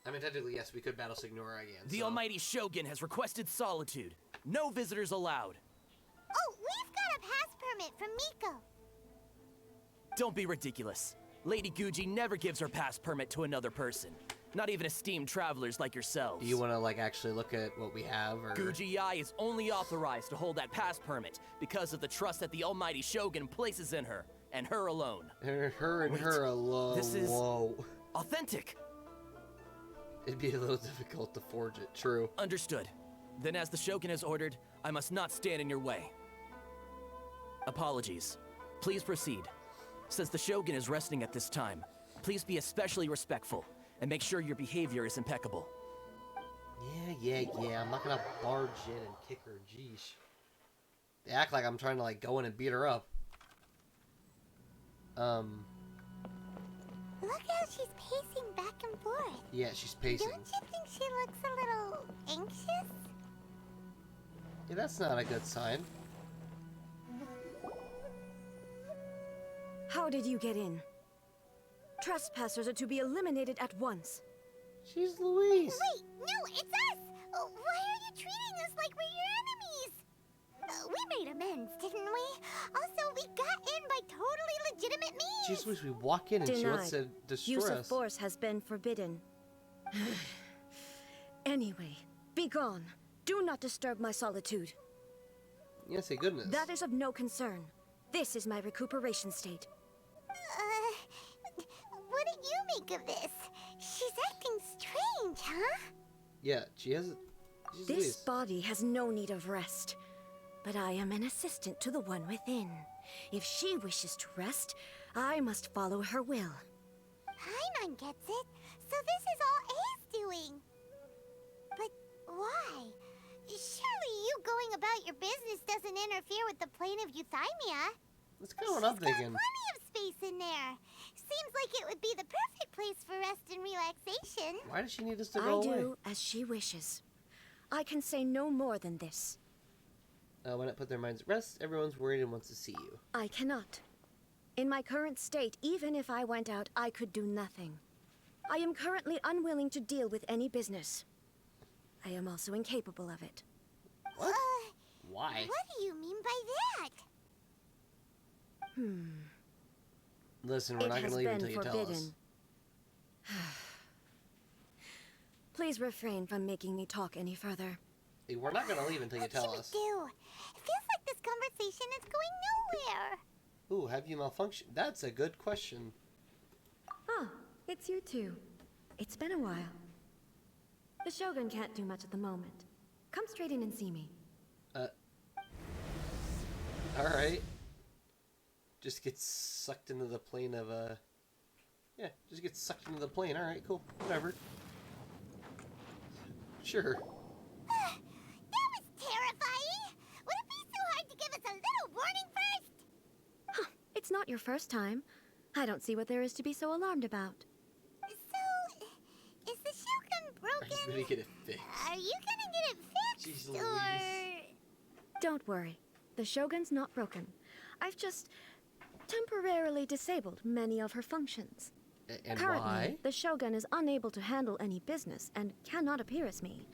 I mean, technically, yes, we could battle Signora again. The so. Almighty Shogun has requested solitude. No visitors allowed. Oh, we've got a pass permit from Miko. Don't be ridiculous. Lady Guji never gives her pass permit to another person. Not even esteemed travelers like yourselves. Do you want to, like, actually look at what we have, or...? Guji-ai is only authorized to hold that pass permit because of the trust that the Almighty Shogun places in her, and her alone. Her and Wait, her alone. this is- Whoa. Authentic! It'd be a little difficult to forge it, true. Understood. Then as the Shogun has ordered, I must not stand in your way. Apologies. Please proceed. Since the Shogun is resting at this time, please be especially respectful, and make sure your behavior is impeccable. Yeah. I'm not gonna barge in and kick her, jeesh. They act like I'm trying to, like, go in and beat her up. Look how she's pacing back and forth. Yeah, she's pacing. Don't you think she looks a little anxious? Yeah, that's not a good sign. How did you get in? Trespassers are to be eliminated at once. She's Louise. Wait, no, it's us! Oh, why are you treating us like we're your enemies? We made amends, didn't we? Also, we got in by totally legitimate means. She's supposed to walk in and she wants to Denied. destroy Use of us. force has been forbidden. Anyway, be gone. Do not disturb my solitude. Yes, say goodness. That is of no concern. This is my recuperation state. What do you make of this? She's acting strange, huh? Yeah, she's This Louise. body has no need of rest. But I am an assistant to the one within. If she wishes to rest, I must follow her will. Paimon gets it. So this is all A's doing. But why? Surely you going about your business doesn't interfere with the plane of Euthymia. That's kind of what I'm She's got thinking. plenty of space in there. Seems like it would be the perfect place for rest and relaxation. Why does she need us to I go away? do as she wishes. I can say no more than this. Why not put their minds at rest? Everyone's worried and wants to see you. I cannot. In my current state, even if I went out, I could do nothing. I am currently unwilling to deal with any business. I am also incapable of it. What? Why? What do you mean by that? Listen, we're It not has gonna leave been until you tell us. forbidden. Please refrain from making me talk any further. Hey, we're not gonna leave until you What tell should us. we do? It feels like this conversation is going nowhere. Ooh, have you malfunctioned? That's a good question. Ah, it's you two. It's been a while. The Shogun can't do much at the moment. Come straight in and see me. Alright. Just get sucked into the plane of, yeah, just get sucked into the plane. Alright, cool. Whatever. Sure. That was terrifying. Would it be so hard to give us a little warning first? It's not your first time. I don't see what there is to be so alarmed about. So, gonna get it fixed. Are you gonna get it fixed, Jeez Louise. Don't worry. The Shogun's not broken. I've just temporarily disabled many of her functions. And Currently, why? the Shogun is unable to handle any business and cannot appear as me.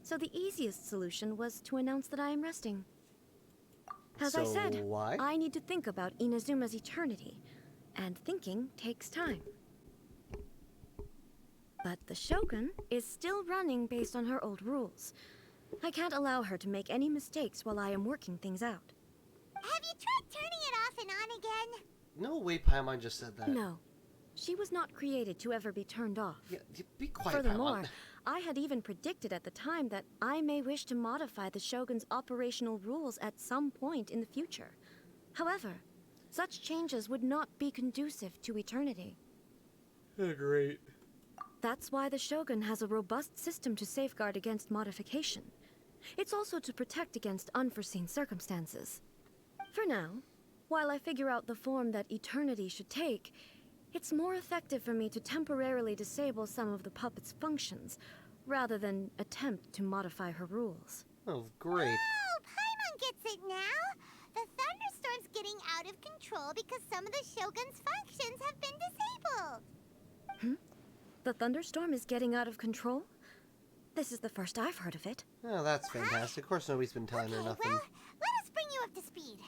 So the easiest solution was to announce that I am resting. As I So said, why? I need to think about Inazuma's eternity, and thinking takes time. But the Shogun is still running based on her old rules. I can't allow her to make any mistakes while I am working things out. Have you tried turning it off and on again? No way Paimon just said that. No, she was not created to ever be turned off. Yeah, be quiet, Furthermore, Paimon. I had even predicted at the time that I may wish to modify the Shogun's operational rules at some point in the future. However, such changes would not be conducive to eternity. Great. That's why the Shogun has a robust system to safeguard against modification. It's also to protect against unforeseen circumstances. For now, while I figure out the form that eternity should take, it's more effective for me to temporarily disable some of the puppet's functions, rather than attempt to modify her rules. Oh, great. Oh, Paimon gets it now. The thunderstorm's getting out of control because some of the Shogun's functions have been disabled. The thunderstorm is getting out of control? This is the first I've heard of it. Oh, that's fantastic. Of course nobody's been telling her Okay, nothing. well, let us bring you up to speed.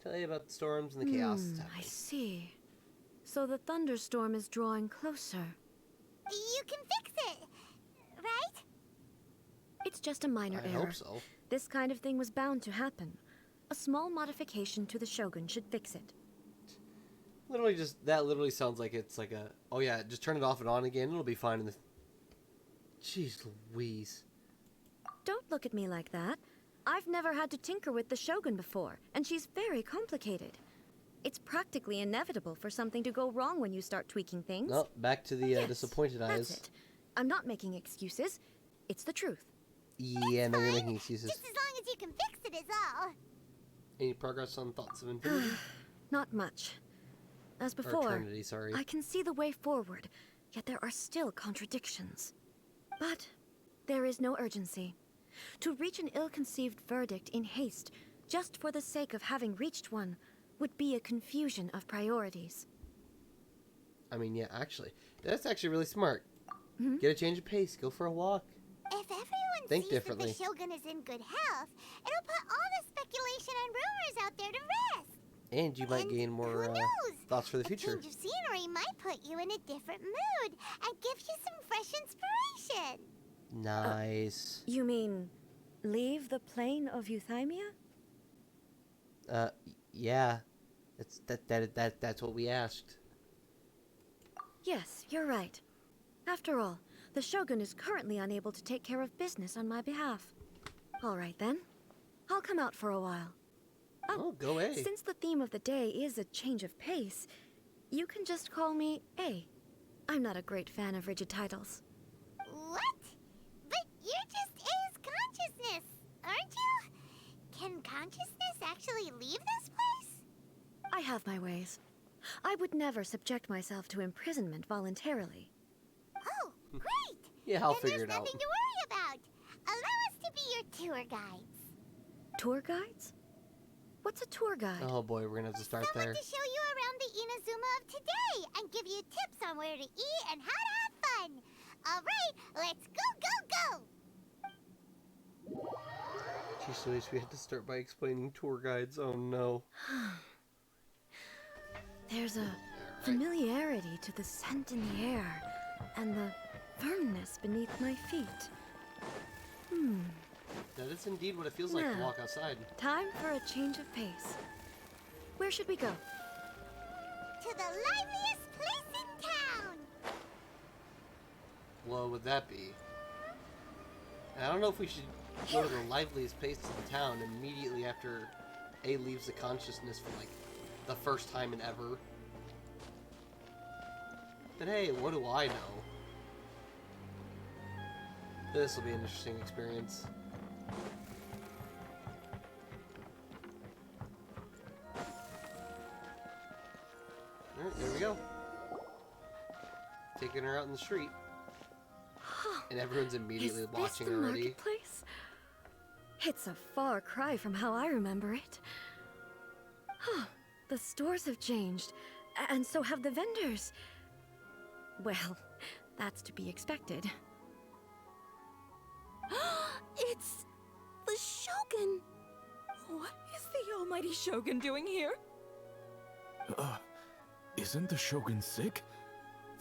Tell you about the storms and the chaos that's I happening. see. So the thunderstorm is drawing closer. You can fix it, right? It's just a minor I error. hope so. This kind of thing was bound to happen. A small modification to the Shogun should fix it. Literally that literally sounds like it's like a, oh yeah, just turn it off and on again, it'll be fine in the... Jeez Louise. Don't look at me like that. I've never had to tinker with the Shogun before, and she's very complicated. It's practically inevitable for something to go wrong when you start tweaking things. No, back to the Yes, disappointed that's eyes. it. I'm not making excuses. It's the truth. Yeah, no, you're Fine. making excuses. Just as long as you can fix it is all. Any progress on Thoughts of Infinity? Not much. As Or before, Eternity, sorry. I can see the way forward, yet there are still contradictions. But there is no urgency. To reach an ill-conceived verdict in haste, just for the sake of having reached one, would be a confusion of priorities. I mean, yeah, actually. That's actually really smart. Hmm? Get a change of pace, go for a walk. If everyone Think sees differently. that the Shogun is in good health, it'll put all the speculation and rumors out there to rest. And you might And gain more who knows? thoughts for the A future. change of scenery might put you in a different mood and give you some fresh inspiration. Nice. You mean, leave the plane of euthymia? Yeah. That's what we asked. Yes, you're right. After all, the Shogun is currently unable to take care of business on my behalf. All right then. I'll come out for a while. Oh, go away. Since the theme of the day is a change of pace, you can just call me A. I'm not a great fan of rigid titles. What? But you're just A's consciousness, aren't you? Can consciousness actually leave this place? I have my ways. I would never subject myself to imprisonment voluntarily. Oh, great! Yeah, I'll then figure there's it out. nothing to worry about. Allow us to be your tour guides. Tour guides? What's a tour guide? Oh boy, we're gonna have to start Someone there. to show you around the Inazuma of today and give you tips on where to eat and how to have fun. All right, let's go. Jeez Louise, we had to start by explaining tour guides. Oh no. There's a familiarity to the scent in the air and the firmness beneath my feet. That is indeed what it feels like to Now, walk outside. time for a change of pace. Where should we go? To the liveliest place in town. What would that be? I don't know if we should go to the liveliest place in the town immediately after A leaves the consciousness for like the first time in ever. But hey, what do I know? This will be an interesting experience. Alright, there we go. Taking her out in the street. And everyone's immediately Is watching this the already. marketplace? It's a far cry from how I remember it. Huh. The stores have changed, and so have the vendors. Well, that's to be expected. It's the Shogun! What is the almighty Shogun doing here? Isn't the Shogun sick?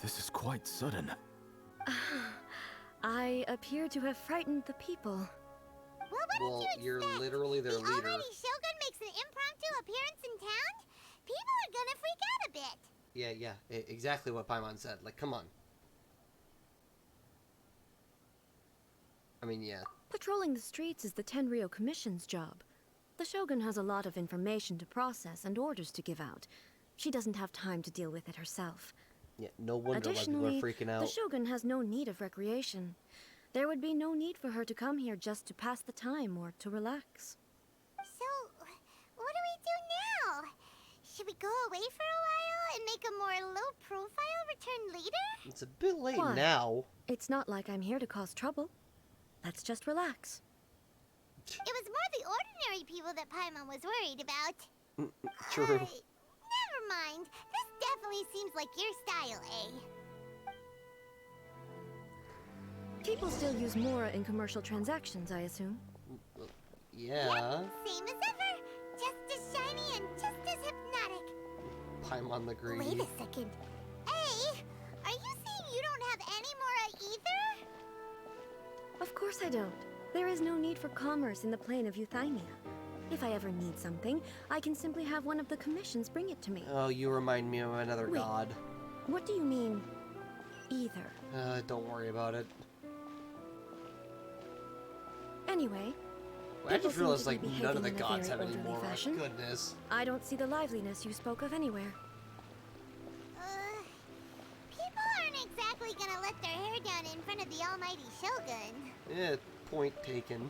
This is quite sudden. I appear to have frightened the people. Well, what Well, did you you're expect? literally their the leader. almighty Shogun makes an impromptu appearance in town? People are gonna freak out a bit. Yeah, exactly what Paimon said. Like, come on. I mean, yeah. Patrolling the streets is the Tenryou Commission's job. The Shogun has a lot of information to process and orders to give out. She doesn't have time to deal with it herself. Yeah, no wonder why people Additionally, are freaking out. the Shogun has no need of recreation. There would be no need for her to come here just to pass the time or to relax. So, what do we do now? Should we go away for a while and make a more low-profile return later? It's a bit late Why? now. It's not like I'm here to cause trouble. Let's just relax. It was more the ordinary people that Paimon was worried about. True. Never mind. This definitely seems like your style, eh? People still use Mora in commercial transactions, I assume. Yeah. Same as ever. Just as shiny and just as hypnotic. Paimon the Greedy. Wait a second. Hey, are you saying you don't have any Mora either? Of course I don't. There is no need for commerce in the plane of Euthymia. If I ever need something, I can simply have one of the commissions bring it to me. Oh, you remind me of another Wait. god. What do you mean, either? Don't worry about it. Anyway, I just seem realized, to be like, none behaving of the in a gods very have any orderly more. fashion. Goodness. I don't see the liveliness you spoke of anywhere. People aren't exactly gonna let their hair down in front of the almighty Shogun. Yeah, point taken.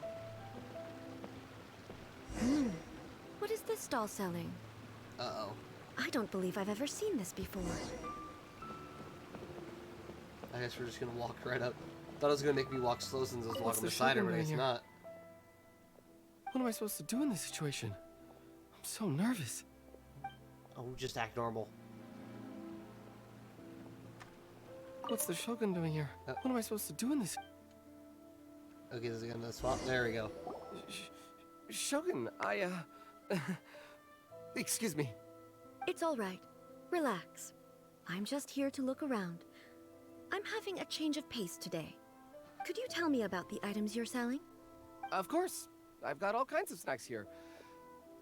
What is this stall selling? Uh-oh. I don't believe I've ever seen this before. I guess we're just gonna walk right up. Thought it was gonna make me walk slow since I was What's walking the beside her, Shogun but doing it's here? not. What am I supposed to do in this situation? I'm so nervous. Oh, just act normal. What's the Shogun doing here? What am I supposed to do in this? Okay, is it gonna swap? There we go. Shogun, excuse me. It's all right. Relax. I'm just here to look around. I'm having a change of pace today. Could you tell me about the items you're selling? Of course. I've got all kinds of snacks here.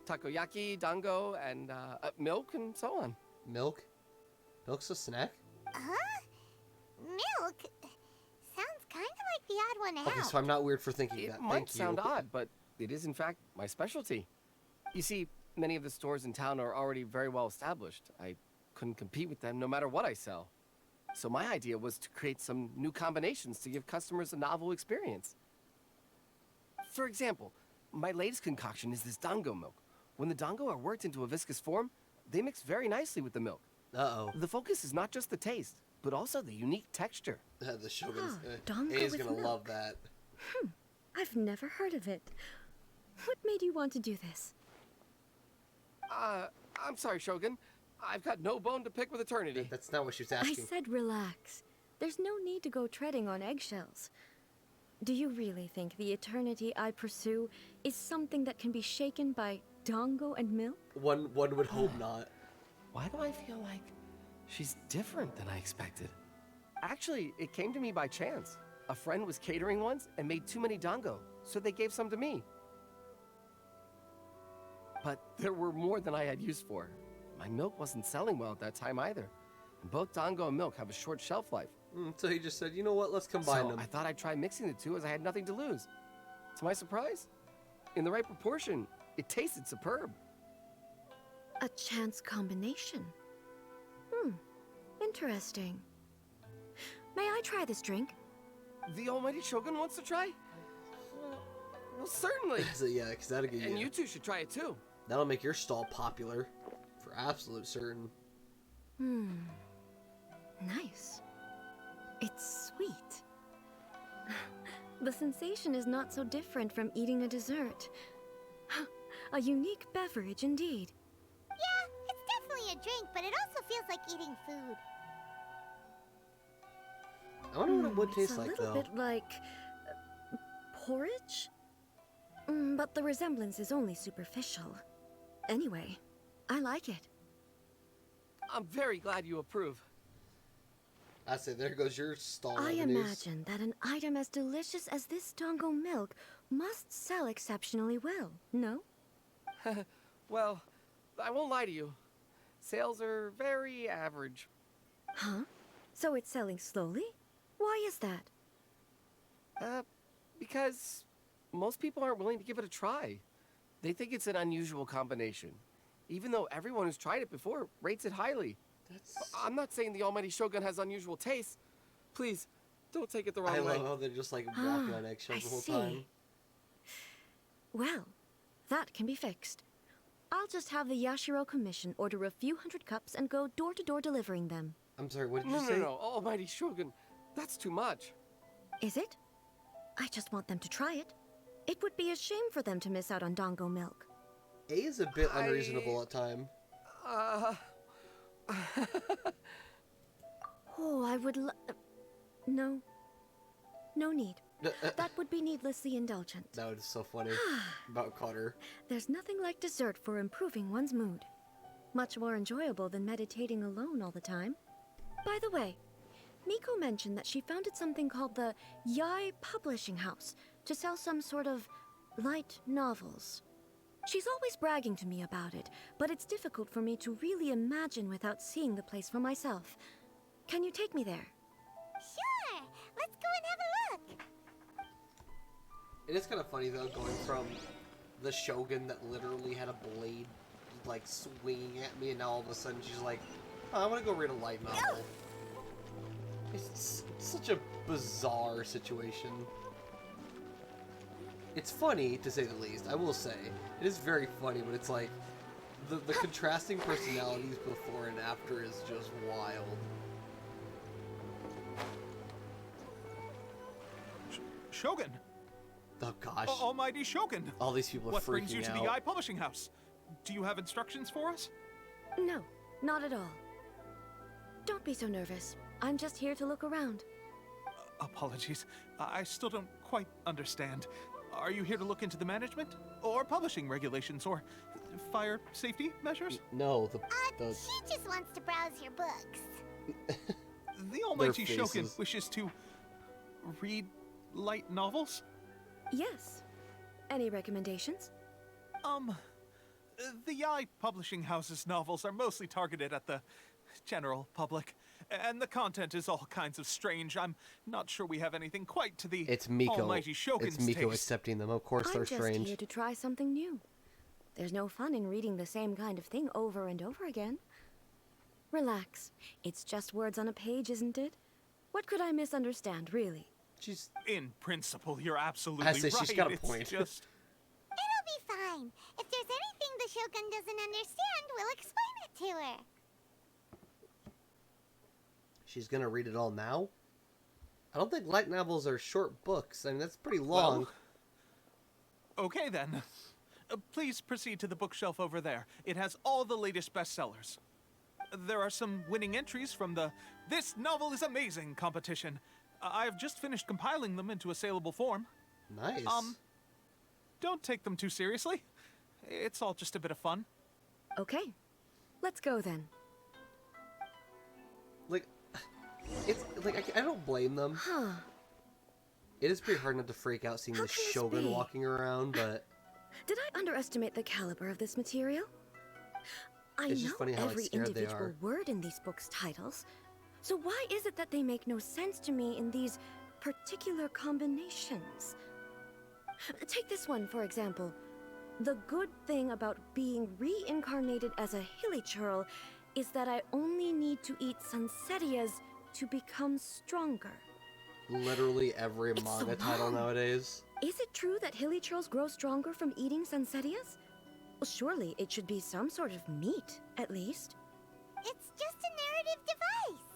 Takoyaki, dango, and milk, and so on. Milk? Milk's a snack? Huh? Milk? Sounds kind of like the odd one out. Okay, so I'm not weird for thinking It that. might Thank sound you. odd, but it is in fact my specialty. You see, many of the stores in town are already very well established. I couldn't compete with them no matter what I sell. So my idea was to create some new combinations to give customers a novel experience. For example, my latest concoction is this dango milk. When the dango are worked into a viscous form, they mix very nicely with the milk. Uh-oh. The focus is not just the taste, but also the unique texture. The Shogun's... dango A's with gonna milk. love that. I've never heard of it. What made you want to do this? I'm sorry, Shogun. I've got no bone to pick with eternity. That's not what she was I asking. said relax. There's no need to go treading on eggshells. Do you really think the eternity I pursue is something that can be shaken by dango and milk? One would hope not. Why do I feel like she's different than I expected? Actually, it came to me by chance. A friend was catering once and made too many dango, so they gave some to me. But there were more than I had use for. My milk wasn't selling well at that time either. And both dango and milk have a short shelf life. So he just said, you know what, let's combine So them. I thought I'd try mixing the two as I had nothing to lose. To my surprise, in the right proportion, it tasted superb. A chance combination. Interesting. May I try this drink? The almighty Shogun wants to try? Well, certainly. So yeah, because that'll get And you. you two should try it too. That'll make your stall popular. For absolute certain. Nice. It's sweet. The sensation is not so different from eating a dessert. A unique beverage indeed. Yeah, it's definitely a drink, but it also feels like eating food. I wonder what it would taste It's a like, little though. bit like porridge? But the resemblance is only superficial. Anyway, I like it. I'm very glad you approve. I say, there goes your stall I revenues. imagine that an item as delicious as this Dongo milk must sell exceptionally well, no? Well, I won't lie to you. Sales are very average. Huh? So it's selling slowly? Why is that? Because most people aren't willing to give it a try. They think it's an unusual combination. Even though everyone who's tried it before rates it highly. I'm not saying the Almighty Shogun has unusual tastes. Please, don't take it the wrong I way. love how they're just like walking on eggshells the whole time. Well, that can be fixed. I'll just have the Yashiro Commission order a few hundred cups and go door-to-door delivering them. I'm sorry, what did you No, say? no, no, Almighty Shogun. That's too much. Is it? I just want them to try it. It would be a shame for them to miss out on Dongo milk. A is a bit unreasonable at time. Oh, I would no. No need. That would be needlessly indulgent. That was so funny about Carter. There's nothing like dessert for improving one's mood. Much more enjoyable than meditating alone all the time. By the way, Miko mentioned that she founded something called the Yai Publishing House to sell some sort of light novels. She's always bragging to me about it, but it's difficult for me to really imagine without seeing the place for myself. Can you take me there? Sure! Let's go and have a look! It is kind of funny, though, going from the Shogun that literally had a blade, like, swinging at me, and now all of a sudden she's like, oh, I want to go read a light novel. It's such a bizarre situation. It's funny, to say the least, I will say. It is very funny, but it's like, the contrasting personalities before and after is just wild. Shogun! Oh gosh. Almighty Shogun! All these people are What freaking brings you to the out. Eye Publishing House? Do you have instructions for us? No, not at all. Don't be so nervous. I'm just here to look around. Apologies. I still don't quite understand. Are you here to look into the management? Or publishing regulations? Or fire safety measures? No, She just wants to browse your books. The Almighty Their Shogun faces. wishes to read light novels? Yes. Any recommendations? The Yai Publishing House's novels are mostly targeted at the general public, and the content is all kinds of strange. I'm not sure we have anything quite to the It's Miko. Almighty Shogun's It's Miko taste. accepting them. Of course they're I'm just strange. here to try something new. There's no fun in reading the same kind of thing over and over again. Relax. It's just words on a page, isn't it? What could I misunderstand, really? She's in principle, you're absolutely I say right. she's got a It's point. just It'll be fine. If there's anything the Shogun doesn't understand, we'll explain it to her. She's gonna read it all now? I don't think light novels are short books. I mean, that's pretty long. well, okay then. Please proceed to the bookshelf over there. It has all the latest bestsellers. There are some winning entries from the This Novel is Amazing competition. I've just finished compiling them into a saleable form. Nice. Don't take them too seriously. It's all just a bit of fun. Okay. Let's go then. Like, it's like I don't blame them. Huh. It is pretty hard not to freak out seeing How the can this Shogun be? walking around, but Did I underestimate the caliber of this material? I It's just know funny how, like, every scared they individual are. word in these books' titles. So why is it that they make no sense to me in these particular combinations? Take this one, for example. The good thing about being reincarnated as a hilly churl is that I only need to eat sunsettias to become stronger. literally every It's so manga title long. nowadays. Is it true that hilly churls grow stronger from eating sunsettias? Well, surely it should be some sort of meat, at least. It's just a narrative device.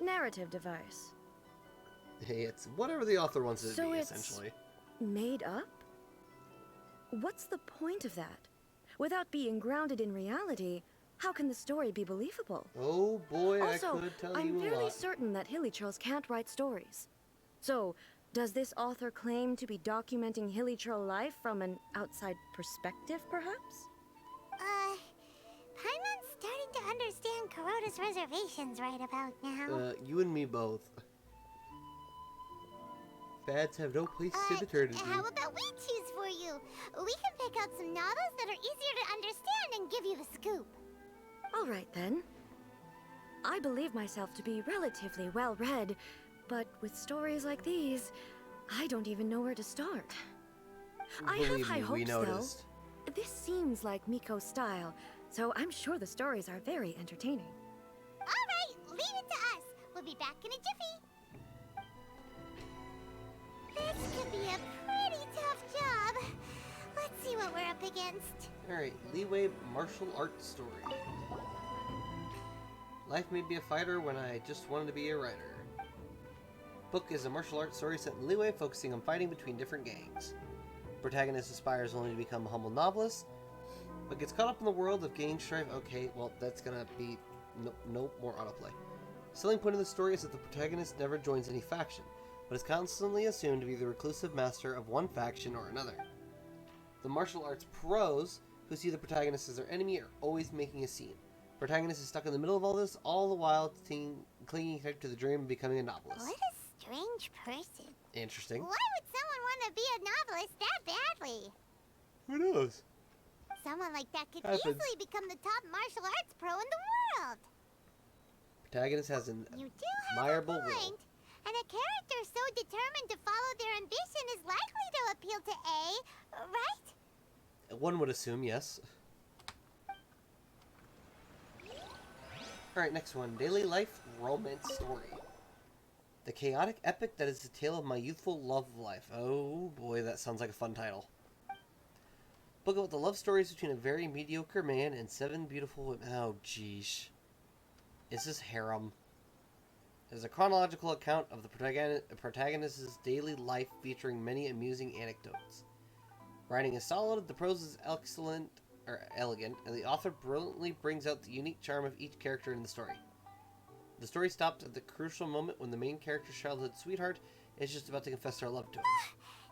Narrative device. Hey, it's whatever the author wants it to So be, it's essentially. made up? What's the point of that? Without being grounded in reality, how can the story be believable? Oh boy, Also, I could tell I'm you a fairly lot. certain that Hilichurls can't write stories. So, does this author claim to be documenting Hilichurl life from an outside perspective, perhaps? Paimon's starting to understand Kuroda's reservations right about now. You and me both. Fads have no place in eternity. How about we choose for you? We can pick out some novels that are easier to understand and give you the scoop. All right, then. I believe myself to be relatively well-read, but with stories like these, I don't even know where to start. I have Believe high me, hopes, we noticed. though. This seems like Miko's style, so I'm sure the stories are very entertaining. All right, leave it to us. We'll be back in a jiffy. This could be a pretty tough job. Let's see what we're up against. Alright, Leeway martial arts story. Life made me a fighter when I just wanted to be a writer. Book is a martial arts story set in Leeway, focusing on fighting between different gangs. Protagonist aspires only to become a humble novelist, but gets caught up in the world of gang strife. Okay, well, that's gonna be no more autoplay. Selling point of the story is that the protagonist never joins any faction, but is constantly assumed to be the reclusive master of one faction or another. The martial arts pros, who see the protagonist as their enemy, are always making a scene. Protagonist is stuck in the middle of all this, all the while clinging to the dream of becoming a novelist. What a strange person. Interesting. Why would someone want to be a novelist that badly? Who knows? Someone like that could Happens. easily become the top martial arts pro in the world. Protagonist has an You do have admirable a point. will. And a character so determined to follow their ambition is likely to appeal to A, right? One would assume, yes. Alright, next one. Daily life romance story. The chaotic epic that is the tale of my youthful love life. Oh boy, that sounds like a fun title. Book about the love stories between a very mediocre man and 7 beautiful women. Oh, jeesh. Is this harem? It is a chronological account of the protagonist's daily life featuring many amusing anecdotes. Writing is solid, the prose is excellent, or elegant, and the author brilliantly brings out the unique charm of each character in the story. The story stops at the crucial moment when the main character's childhood sweetheart is just about to confess her love to him.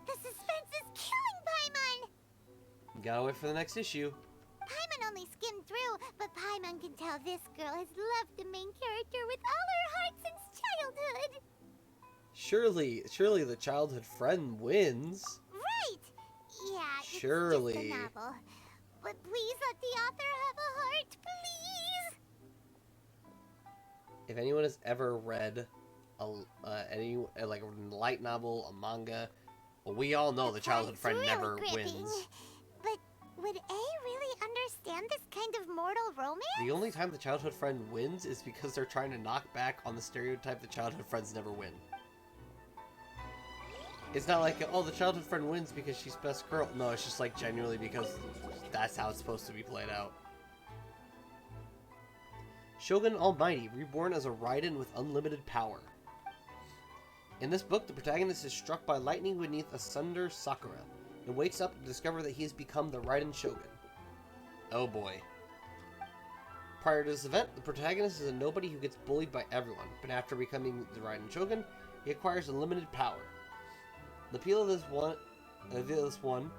The suspense is killing Paimon! You gotta wait for the next issue. Paimon only skimmed through, but Paimon can tell this girl has loved the main character with all her heart since childhood. Surely the childhood friend wins. Right! Yeah, Surely. It's just a novel. But please let the author have a heart, please! If anyone has ever read any like a light novel, a manga, well, we all know the childhood friend really never gripping. wins. But would A really understand this kind of mortal romance? The only time the childhood friend wins is because they're trying to knock back on the stereotype that childhood friends never win. It's not like, oh, the childhood friend wins because she's best girl. No, it's just like genuinely because that's how it's supposed to be played out. Shogun Almighty, reborn as a Raiden with unlimited power. In this book, the protagonist is struck by lightning beneath a Sunder Sakura, and wakes up to discover that he has become the Raiden Shogun. Oh boy. Prior to this event, the protagonist is a nobody who gets bullied by everyone, but after becoming the Raiden Shogun, he acquires unlimited power. The appeal of this one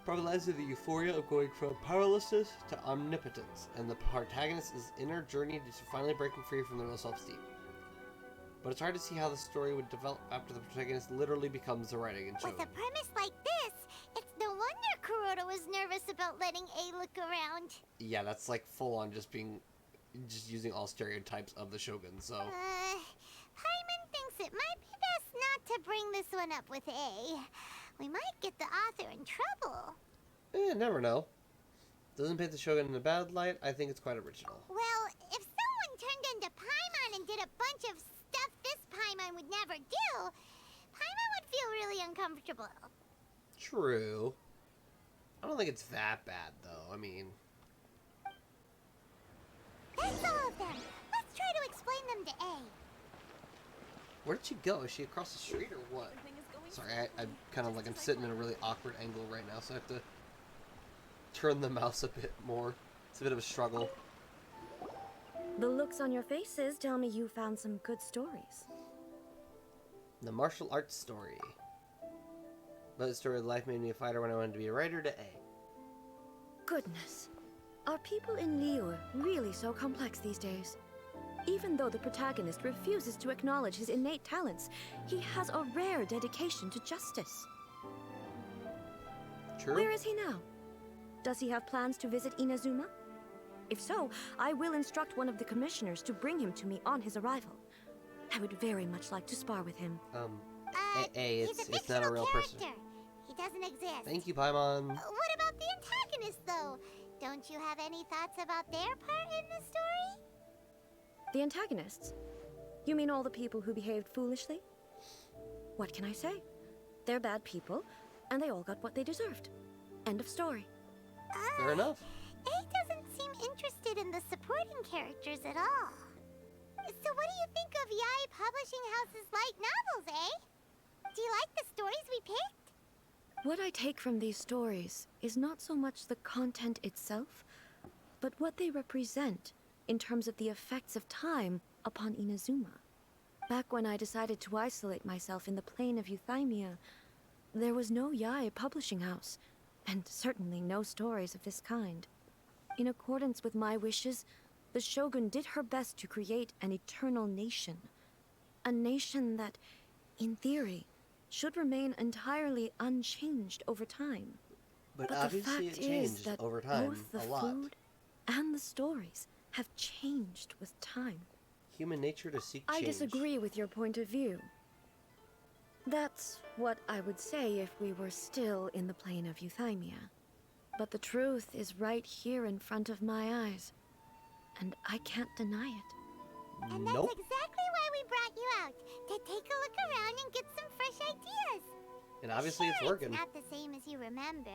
probably lies in the euphoria of going from powerlessness to omnipotence, and the protagonist's inner journey to finally breaking free from their low self-esteem. But it's hard to see how the story would develop after the protagonist literally becomes the Raiden Shogun. With a premise like this, it's no wonder Kuroda was nervous about letting A look around. Yeah, that's like full on just using all stereotypes of the Shogun, so. Paimon thinks it might be best not to bring this one up with A. We might get the author in trouble. Never know. Doesn't paint the Shogun in a bad light. I think it's quite original. Well, if someone turned into Paimon and did a bunch of stuff this Paimon would never do, Paimon would feel really uncomfortable. True. I don't think it's that bad, though. I mean... That's all of them. Let's try to explain them to A. Where did she go? Is she across the street or what? Sorry, I'm kind of like, I'm sitting in a really awkward angle right now, so I have to turn the mouse a bit more. It's a bit of a struggle. The looks on your faces tell me you found some good stories. The martial arts story. But the story of life made me a fighter when I wanted to be a writer to A. Goodness. Are people in Liyue really so complex these days? Even though the protagonist refuses to acknowledge his innate talents, he has a rare dedication to justice. True. Where is he now? Does he have plans to visit Inazuma? If so, I will instruct one of the commissioners to bring him to me on his arrival. I would very much like to spar with him. It's not a real person. He doesn't exist. Thank you, Paimon. What about the antagonist, though? Don't you have any thoughts about their part in the story? The antagonists? You mean all the people who behaved foolishly? What can I say? They're bad people, and they all got what they deserved. End of story. Fair enough. A doesn't seem interested in the supporting characters at all. So what do you think of Yae Publishing House's light novels, eh? Do you like the stories we picked? What I take from these stories is not so much the content itself, but what they represent in terms of the effects of time upon Inazuma. Back when I decided to isolate myself in the plane of Euthymia, there was no Yae Publishing House, and certainly no stories of this kind. In accordance with my wishes, the Shogun did her best to create an eternal nation. A nation that, in theory, should remain entirely unchanged over time. But the obviously fact it changed is that over time both the a lot. food and the stories have changed with time. Human nature to seek I change. disagree with your point of view. That's what I would say if we were still in the plane of Euthymia. But the truth is right here in front of my eyes, and I can't deny it. And that's exactly why we brought you out, to take a look around and get some fresh ideas. And obviously it's Sure, working. It's not the same as you remember,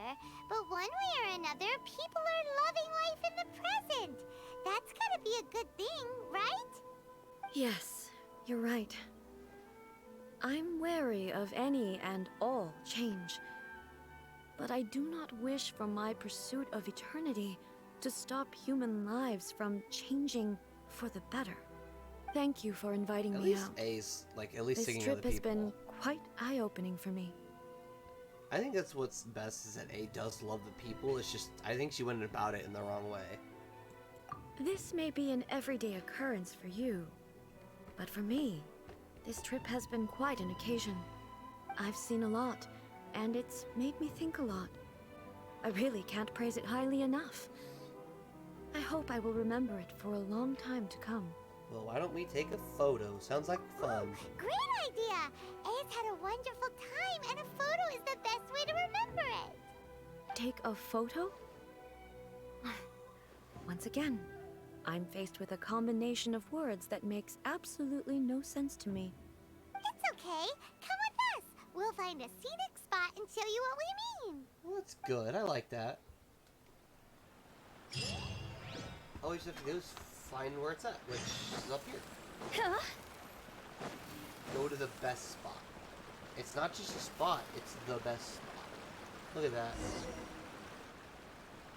but one way or another, people are loving life in the present. That's gotta be a good thing, right? Yes, you're right. I'm wary of any and all change. But I do not wish for my pursuit of eternity to stop human lives from changing for the better. Thank you for inviting At me least out. A's, like, at least This singing trip other has people. been quite eye-opening for me. I think that's what's best is that A does love the people. It's just, I think she went about it in the wrong way. This may be an everyday occurrence for you, but for me, this trip has been quite an occasion. I've seen a lot, and it's made me think a lot. I really can't praise it highly enough. I hope I will remember it for a long time to come. Well, why don't we take a photo? Sounds like fun. Great idea! A's had a wonderful time, and a photo is the best way to remember it. Take a photo? Once again, I'm faced with a combination of words that makes absolutely no sense to me. It's okay. Come with us. We'll find a scenic spot and show you what we mean. Well, that's good. I like that. All you just have to do is find where it's at, which is up here. Huh? Go to the best spot. It's not just a spot, it's the best spot. Look at that.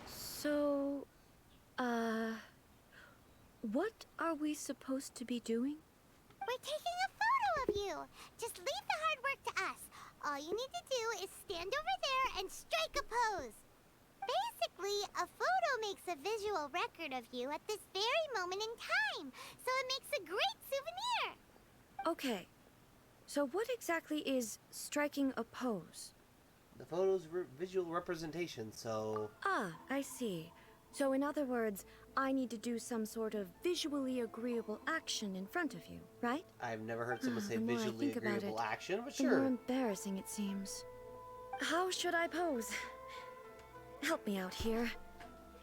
So, what are we supposed to be doing? We're taking a photo of you. Just leave the hard work to us. All you need to do is stand over there and strike a pose. Basically, a photo makes a visual record of you at this very moment in time, so it makes a great souvenir. Okay, so what exactly is striking a pose? The photo's visual representation, so... Ah, I see. So in other words, I need to do some sort of visually agreeable action in front of you, right? I've never heard someone say The more I visually think about agreeable it, action, but the more sure. embarrassing it seems. How should I pose? Help me out here.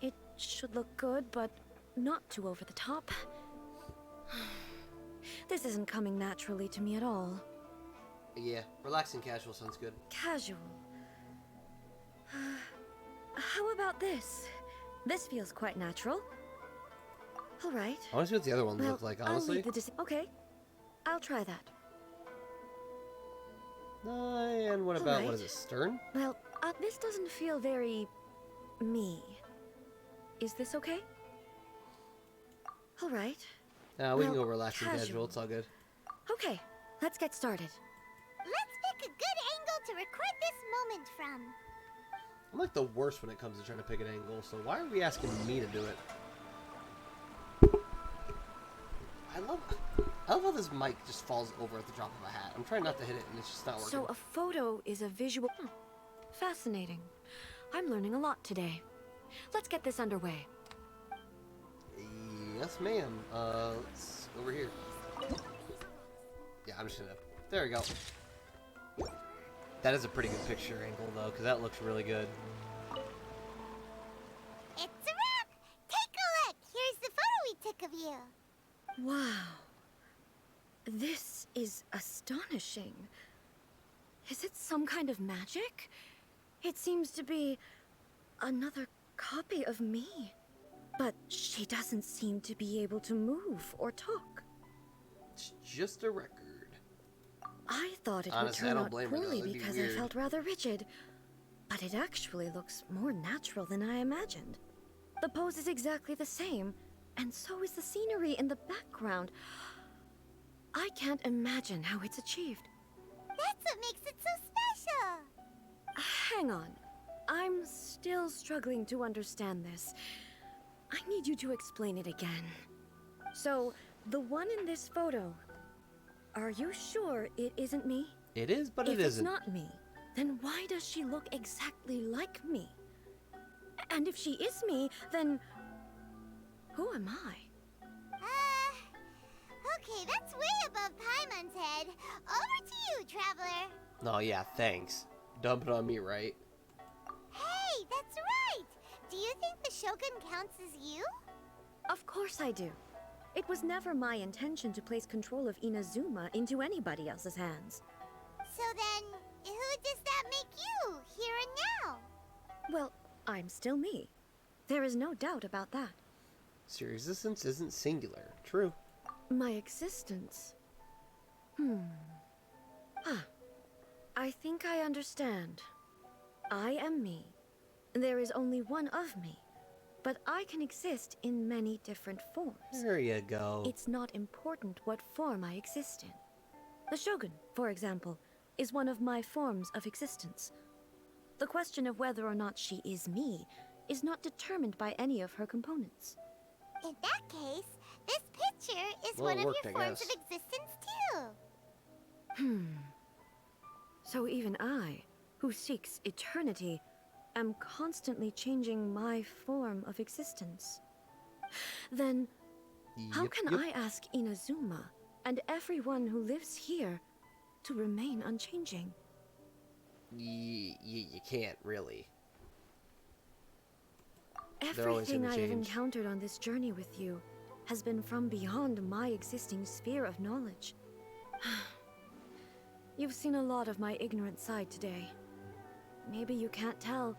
It should look good, but not too over the top. This isn't coming naturally to me at all. Yeah, relaxing casual sounds good. Casual. How about this? This feels quite natural. All right. I want to see what the other one Well, looked like, I'll honestly. leave the okay, I'll try that. And what about, what is it, stern? Well, this doesn't feel very... me. Is this okay? Alright. We can go relaxing casual. casual, it's all good. Okay, let's get started. Let's pick a good angle to record this moment from. I'm like the worst when it comes to trying to pick an angle, so why are we asking me to do it? I love how this mic just falls over at the drop of a hat. I'm trying not to hit it, and it's just not working. So a photo is a visual... Fascinating. I'm learning a lot today. Let's get this underway. Yes, ma'am. It's over here. Yeah, I'm just gonna... There we go. That is a pretty good picture angle, though, because that looks really good. It's a wrap! Take a look! Here's the photo we took of you. Wow. This is astonishing. Is it some kind of magic? It seems to be another copy of me. But she doesn't seem to be able to move or talk. It's just a record. I thought it Honestly, would I turn don't out blame her, though. poorly It'd be because I weird. felt rather rigid. But it actually looks more natural than I imagined. The pose is exactly the same, and so is the scenery in the background. I can't imagine how it's achieved. That's what makes it so special. Hang on. I'm still struggling to understand this. I need you to explain it again. So, the one in this photo, are you sure it isn't me? It is, but If it it's isn't. not me, then why does she look exactly like me? And if she is me, then who am I? Okay, that's way above Paimon's head. Over to you, Traveler. Oh, yeah, thanks. Dump it on me, right? Hey, that's right! Do you think the Shogun counts as you? Of course I do. It was never my intention to place control of Inazuma into anybody else's hands. So then, who does that make you, here and now? Well, I'm still me. There is no doubt about that. So your existence isn't singular. True. My existence? I think I understand. I am me. There is only one of me. But I can exist in many different forms. There you go. It's not important what form I exist in. The Shogun, for example, is one of my forms of existence. The question of whether or not she is me is not determined by any of her components. In that case, this picture is Well, one it of worked, your I forms guess. of existence too. So even I, who seeks eternity, am constantly changing my form of existence. Then, how can I ask Inazuma and everyone who lives here to remain unchanging? You can't, really. They're always Everything gonna I have change. encountered on this journey with you has been from beyond my existing sphere of knowledge. You've seen a lot of my ignorant side today. Maybe you can't tell,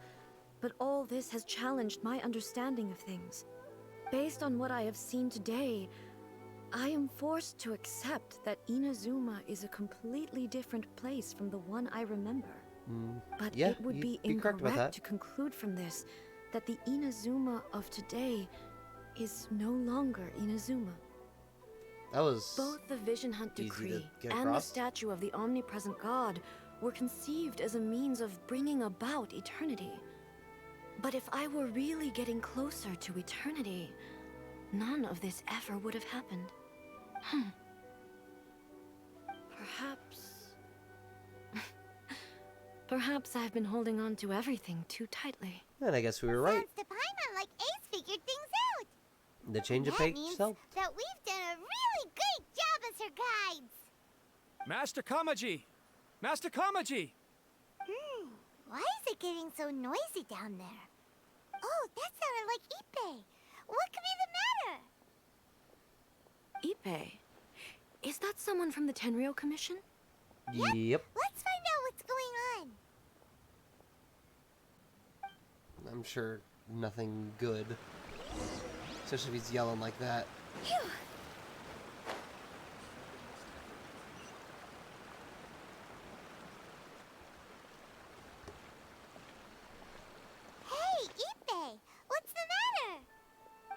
but all this has challenged my understanding of things. Based on what I have seen today, I am forced to accept that Inazuma is a completely different place from the one I remember. But Yeah, it would you'd be be correct about incorrect that. to conclude from this that the Inazuma of today is no longer Inazuma. That was Both the Vision Hunt easy to Decree get and the across. statue of the omnipresent God were conceived as a means of bringing about eternity. But if I were really getting closer to eternity, none of this ever would have happened. Perhaps I've been holding on to everything too tightly. And I guess we were right. Sounds to Paimon like Ace figured things out. The change of That fate means helped. that we've done a really great job as her guides. Master Kamaji! Master Kamaji! Why is it getting so noisy down there? Oh, that sounded like Ippei. What could be the matter? Ippei? Is that someone from the Tenryou Commission? Yep. Let's find out what's going on. I'm sure nothing good. Especially if he's yelling like that. Phew.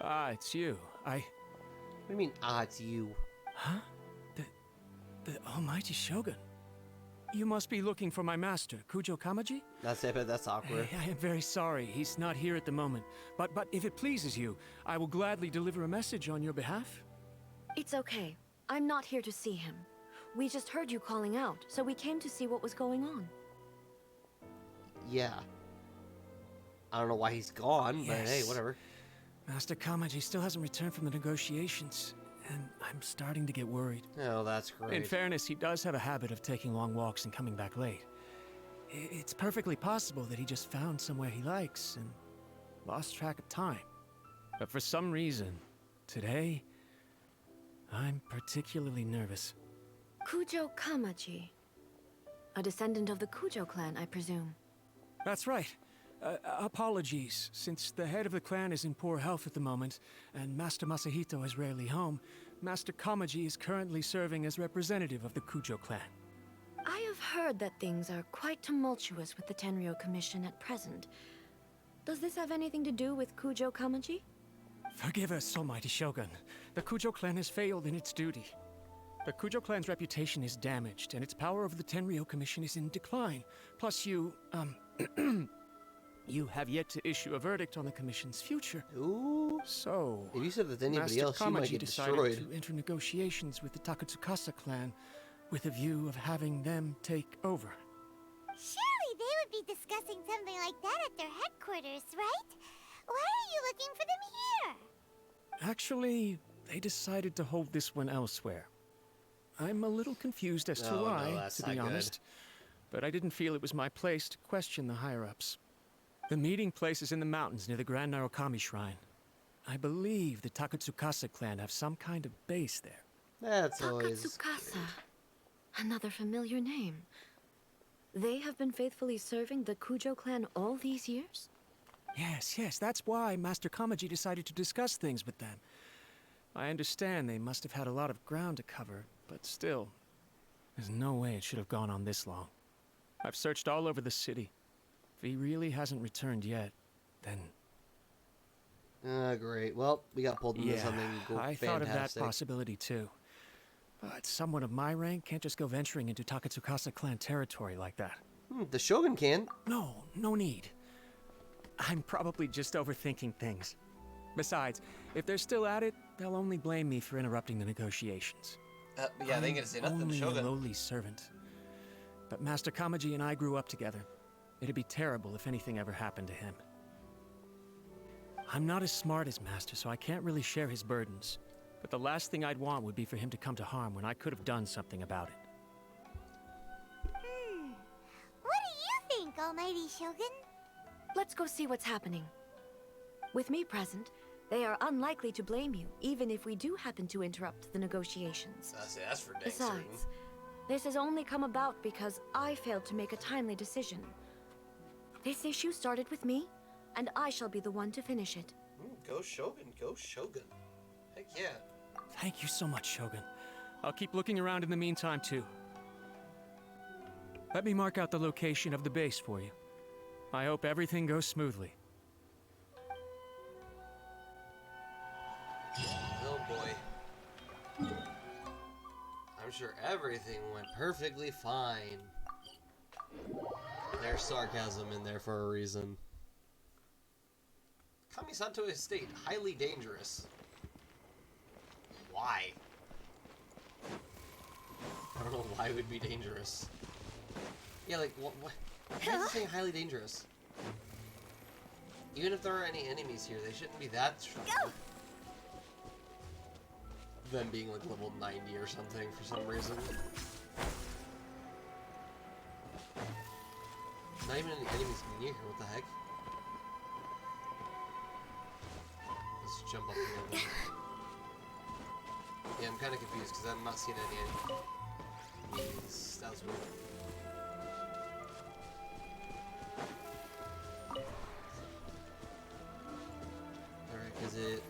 Ah, it's you. What do you mean, it's you? Huh? The Almighty Shogun. You must be looking for my master, Kujo Kamaji? That's it, but that's awkward. I am very sorry. He's not here at the moment. But if it pleases you, I will gladly deliver a message on your behalf. It's okay. I'm not here to see him. We just heard you calling out, so we came to see what was going on. Yeah. I don't know why he's gone, but hey, Yes. whatever. Master Kamaji still hasn't returned from the negotiations, and I'm starting to get worried. Oh, that's great. In fairness, he does have a habit of taking long walks and coming back late. It's perfectly possible that he just found somewhere he likes and lost track of time. But for some reason, today, I'm particularly nervous. Kujo Kamaji. A descendant of the Kujo clan, I presume. That's right. Apologies, since the head of the clan is in poor health at the moment, and Master Masahito is rarely home, Master Kamaji is currently serving as representative of the Kujo clan. I have heard that things are quite tumultuous with the Tenryo Commission at present. Does this have anything to do with Kujo Kamaji? Forgive us, Almighty Shogun. The Kujo clan has failed in its duty. The Kujo clan's reputation is damaged, and its power over the Tenryo Commission is in decline. Plus you, you have yet to issue a verdict on the Commission's future. Ooh. So, If you said that to anybody Master else, you might Kamaji get decided destroyed. to enter negotiations with the Takatsukasa clan with a view of having them take over. Surely they would be discussing something like that at their headquarters, right? Why are you looking for them here? Actually, they decided to hold this one elsewhere. I'm a little confused as to Oh, no, why, that's to not be good. honest. But I didn't feel it was my place to question the higher-ups. The meeting place is in the mountains near the Grand Narukami Shrine. I believe the Takatsukasa clan have some kind of base there. That's always... Takatsukasa. Another familiar name. They have been faithfully serving the Kujo clan all these years? Yes, that's why Master Kamaji decided to discuss things with them. I understand they must have had a lot of ground to cover, but still, there's no way it should have gone on this long. I've searched all over the city. If he really hasn't returned yet, then... great. Well, we got pulled into yeah, something I fantastic. thought of that possibility too. But someone of my rank can't just go venturing into Takatsukasa clan territory like that. The Shogun can. No need. I'm probably just overthinking things. Besides, if they're still at it, they'll only blame me for interrupting the negotiations. Yeah, they ain't gonna say nothing to only a Shogun. lowly servant. But Master Kamaji and I grew up together. It'd be terrible if anything ever happened to him. I'm not as smart as Master, so I can't really share his burdens. But the last thing I'd want would be for him to come to harm when I could have done something about it. What do you think, Almighty Shogun? Let's go see what's happening. With me present, they are unlikely to blame you, even if we do happen to interrupt the negotiations. That's for dang certain. Besides, this has only come about because I failed to make a timely decision. This issue started with me, and I shall be the one to finish it. Go Shogun, go Shogun. Heck yeah. Thank you so much, Shogun. I'll keep looking around in the meantime, too. Let me mark out the location of the base for you. I hope everything goes smoothly. Oh boy. I'm sure everything went perfectly fine. There's sarcasm in there for a reason. Kamisato Estate, highly dangerous. Why? I don't know why it would be dangerous. Yeah, like, what? Why is it saying highly dangerous? Even if there are any enemies here, they shouldn't be that strong. Them being like level 90 or something for some reason. Not even any enemies near here, what the heck? Let's jump up here. Yeah, I'm kind of confused because I'm not seeing any enemies. That was weird. Alright, is it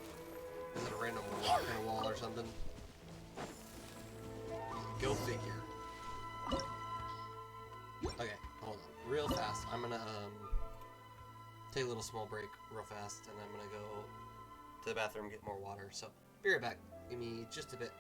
a random rock in a wall or something? Go figure. Okay, hold on. Real fast. I'm gonna take a little small break real fast and I'm gonna go to the bathroom, get more water. So, be right back. Give me just a bit.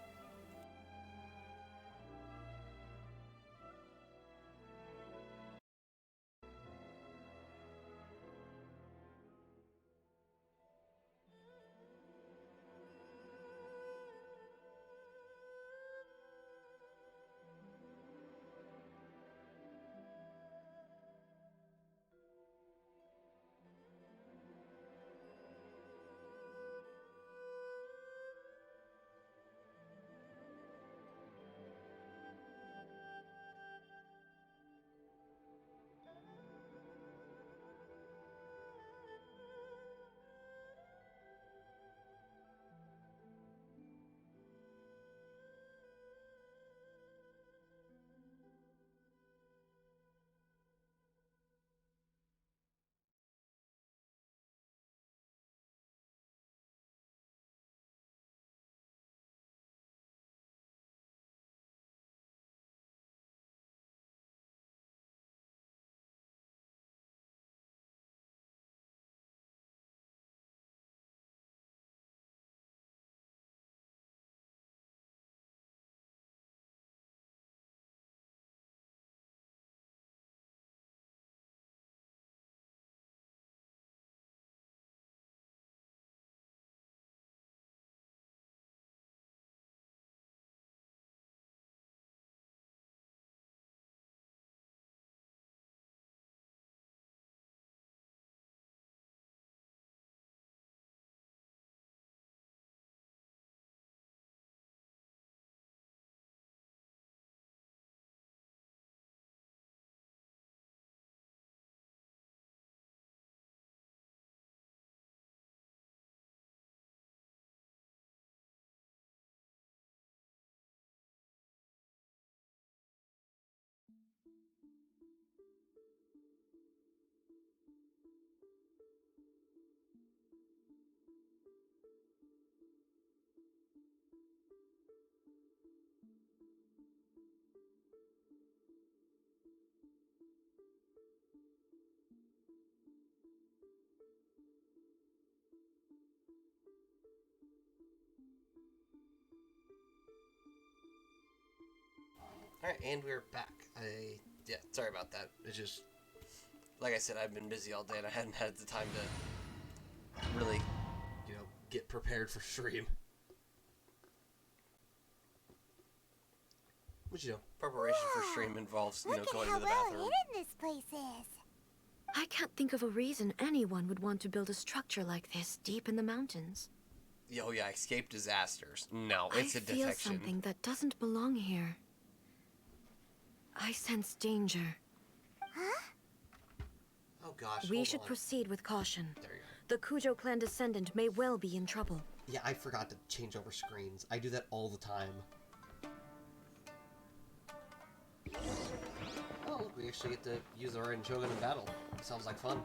Alright, and we're back. Yeah, sorry about that. It's just, like I said, I've been busy all day and I hadn't had the time to really, get prepared for stream. Which, preparation for stream involves, going to the bathroom. Look at how well hidden this place is. I can't think of a reason anyone would want to build a structure like this deep in the mountains. Oh yeah, escape disasters. No, it's a detection. I feel something that doesn't belong here. I sense danger. Huh? Oh gosh, We should proceed with caution. There you go. The Kujo clan descendant may well be in trouble. Yeah, I forgot to change over screens. I do that all the time. Oh, look, we actually get to use our Shogun in battle. Sounds like fun.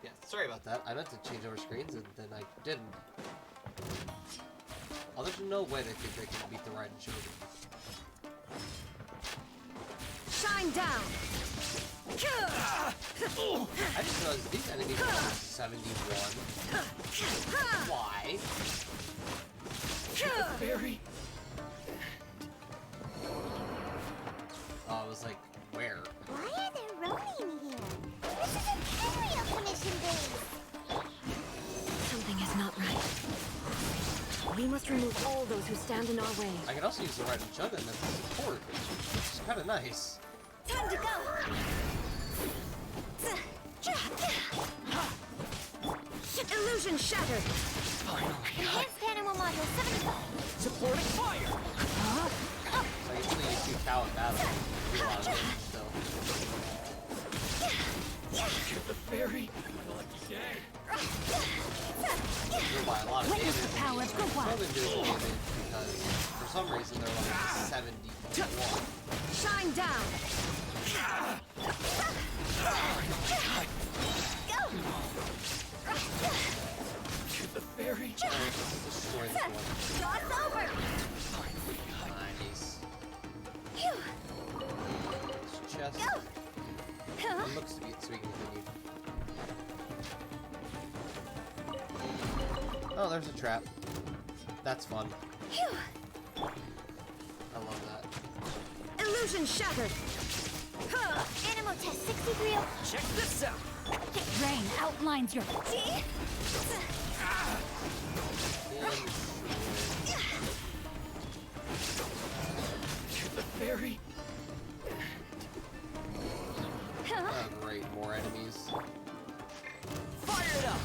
Yeah, sorry about that. I meant to change over screens, and then I didn't. Oh, there's no way they think they can beat the Raiden Shogun. Shine down! I just realized these enemies are 71. Why? Fairy. I was like, where? Why are there Ronin here? This is a carry-up mission base. Something is not right. We must remove all those who stand in our way. I can also use the Raiden Shogun as a support, which is kind of nice. Time to go. Illusion shattered. Enhanced animal module 75. Supporting fire. So I usually use two cow in battle. Do a lot of damage still. Get the fairy. You're by a lot of damage. Witness the power of Kazuha. Shogun do damage because for some reason they're like 71. Shine down. Get the fairy. Destroy this one. Cross over. Nice. Phew. This chest. It looks to be so we can continue. Oh, there's a trap. That's fun. Phew. I love that. Illusion shattered. Animal test 63. Check this out. Rain outlines your... The fairy. Oh, great, more enemies. Fire it up.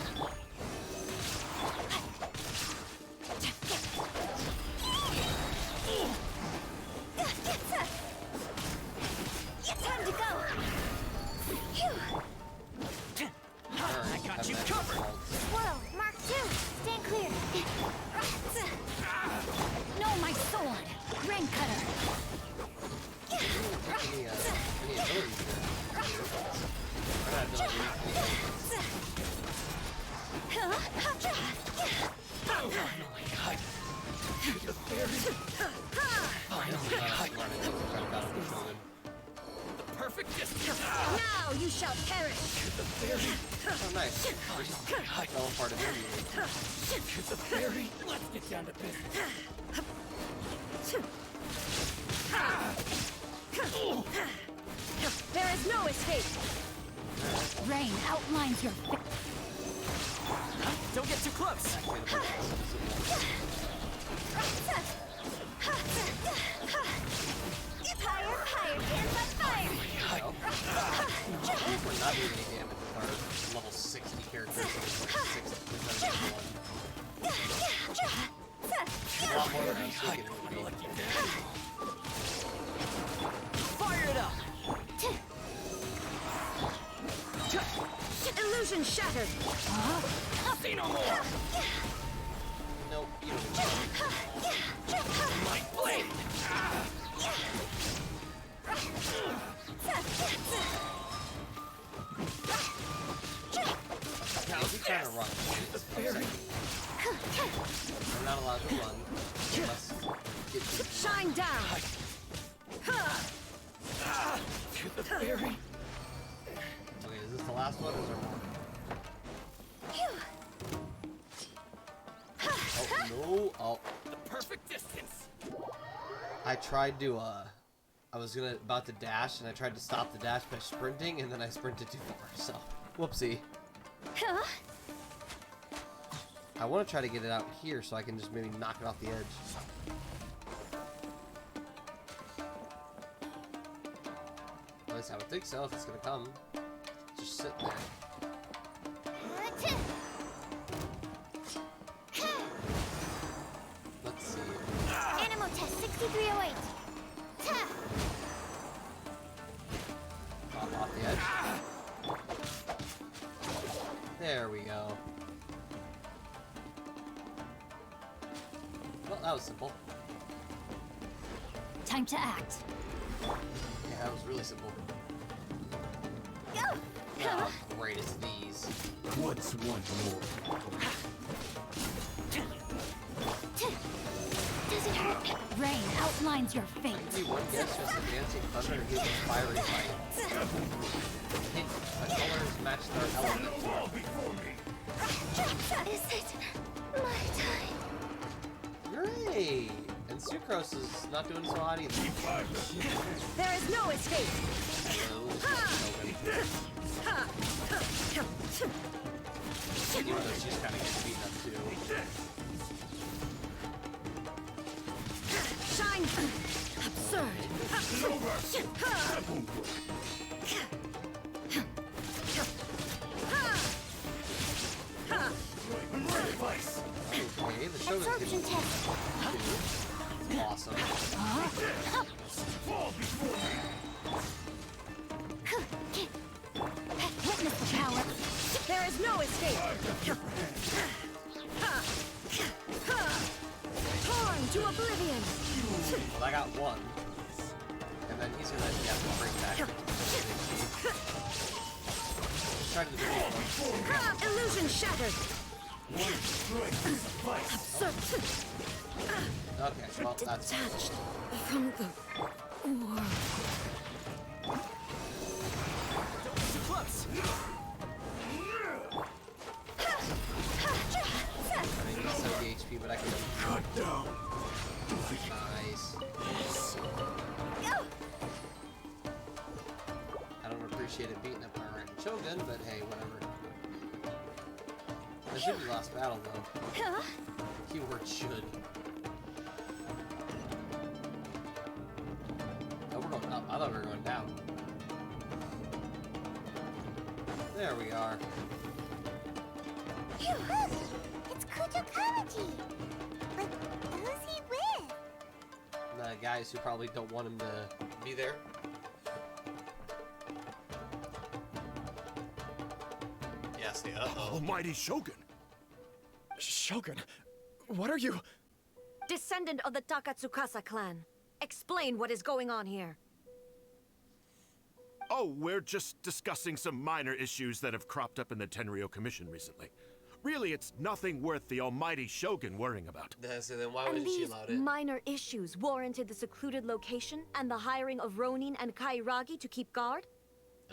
Time to go. Phew. I got you covered. Swirl, Mark 2. Stand clear. No, my sword! Rain cutter! Any abilities there? We're not doing The perfect distance. Now you shall perish. Oh, nice. Fell apart immediately. The fairy. Let's get down to business. There is no escape. Rain outlines your... Don't get too close. Fire, fire, dance on fire. We're not doing any damage with our level 60 characters. A lot more than I was thinking it would be. Fire it up. Illusion shattered. Say no more. Nope, you don't need My blade. How's he trying to run? The fairy. We're not allowed to run. We must get to Shine down. To the fairy. Okay, is this the last one or is there more? Oh, no. Oh. The perfect distance. I tried to, I was about to dash, and I tried to stop the dash by sprinting, and then I sprinted too far, so, whoopsie. I want to try to get it out here so I can just maybe knock it off the edge. At least I would think so, if it's gonna come. Just sit there. Let's see. Animal test 6308. Off the edge. There we go. Well, that was simple. Time to act. Yeah, that was really simple. Go. How great is these? What's one more? Does it hurt? Rain outlines your fate. Maybe one gets just a dancing thunder and gives a fiery fight. The colors match their element. Is it my time? Great! And Sucrose is not doing so hot either. There is no escape. Even though she's kind of getting beaten up too. Shine. Absurd. Okay, the Shogun's Absorption getting test. awesome. Witness the power. There is no escape. Torn to oblivion. Well, I got one. And then he's gonna have to bring back. He's trying to do Illusion shattered. Absurd. Okay, well, that's Detached from the world. Don't get too close. That should be last battle, though. Keyword should. Oh, we're going up. I thought we were going down. There we are. Phew, it's Kujo Kamaji! But who's he with? The guys who probably don't want him to be there. Yes, the uh-oh. Almighty Shogun! Shogun, what are you? Descendant of the Takatsukasa clan. Explain what is going on here. Oh, we're just discussing some minor issues that have cropped up in the Tenryo Commission recently. Really, it's nothing worth the almighty Shogun worrying about. So then why And wasn't she these allowed in? minor issues warranted the secluded location and the hiring of Ronin and Kairagi to keep guard?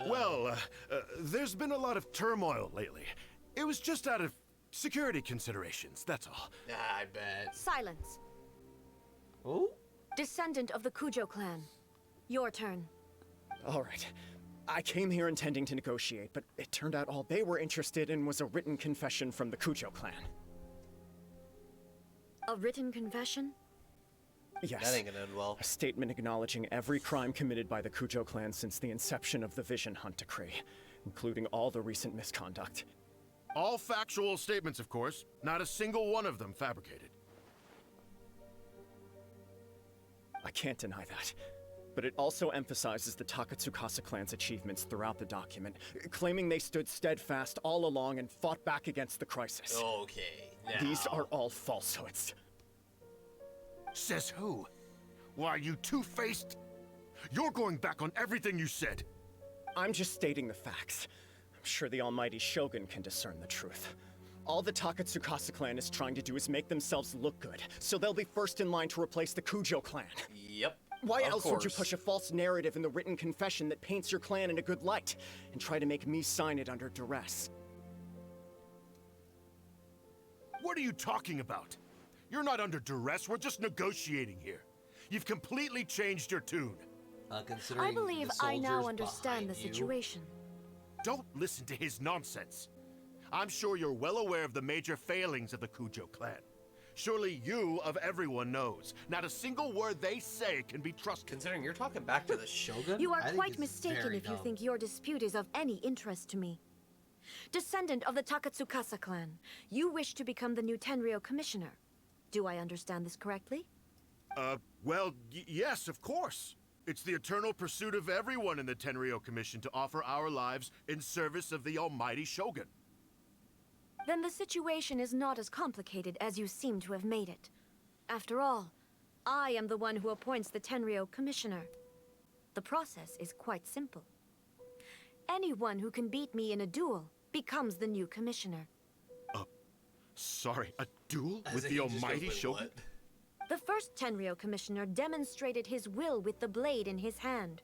Well, there's been a lot of turmoil lately. It was just out of security considerations, that's all. I bet. Silence. Who? Descendant of the Kujo clan. Your turn. All right. I came here intending to negotiate, but it turned out all they were interested in was a written confession from the Kujo clan. A written confession? Yes. That ain't gonna end well. A statement acknowledging every crime committed by the Kujo clan since the inception of the Vision Hunt Decree, including all the recent misconduct. All factual statements, of course. Not a single one of them fabricated. I can't deny that. But it also emphasizes the Takatsukasa clan's achievements throughout the document, claiming they stood steadfast all along and fought back against the crisis. Okay, now. These are all falsehoods. Says who? Why, you two-faced? You're going back on everything you said. I'm just stating the facts. I'm sure the almighty Shogun can discern the truth. All the Takatsukasa clan is trying to do is make themselves look good, so they'll be first in line to replace the Kujo clan. Yep. Why else would you course. push a false narrative in the written confession that paints your clan in a good light, and try to make me sign it under duress? What are you talking about? You're not under duress, we're just negotiating here. You've completely changed your tune. Considering I believe the I now soldiers understand the behind you. situation. Don't listen to his nonsense. I'm sure you're well aware of the major failings of the Kujo clan. Surely you, of everyone, knows. Not a single word they say can be trusted. Considering you're talking back to the Shogun? You are I think quite it's mistaken very if you dumb. think your dispute is of any interest to me. Descendant of the Takatsukasa clan, you wish to become the new Tenryo commissioner. Do I understand this correctly? Well, yes, of course. It's the eternal pursuit of everyone in the Tenryo Commission to offer our lives in service of the almighty Shogun. Then the situation is not as complicated as you seem to have made it. After all, I am the one who appoints the Tenryo commissioner. The process is quite simple. Anyone who can beat me in a duel becomes the new commissioner. Sorry, a duel As with if the he just goes, almighty "Wait, Shogun? what?" The first Tenryo commissioner demonstrated his will with the blade in his hand.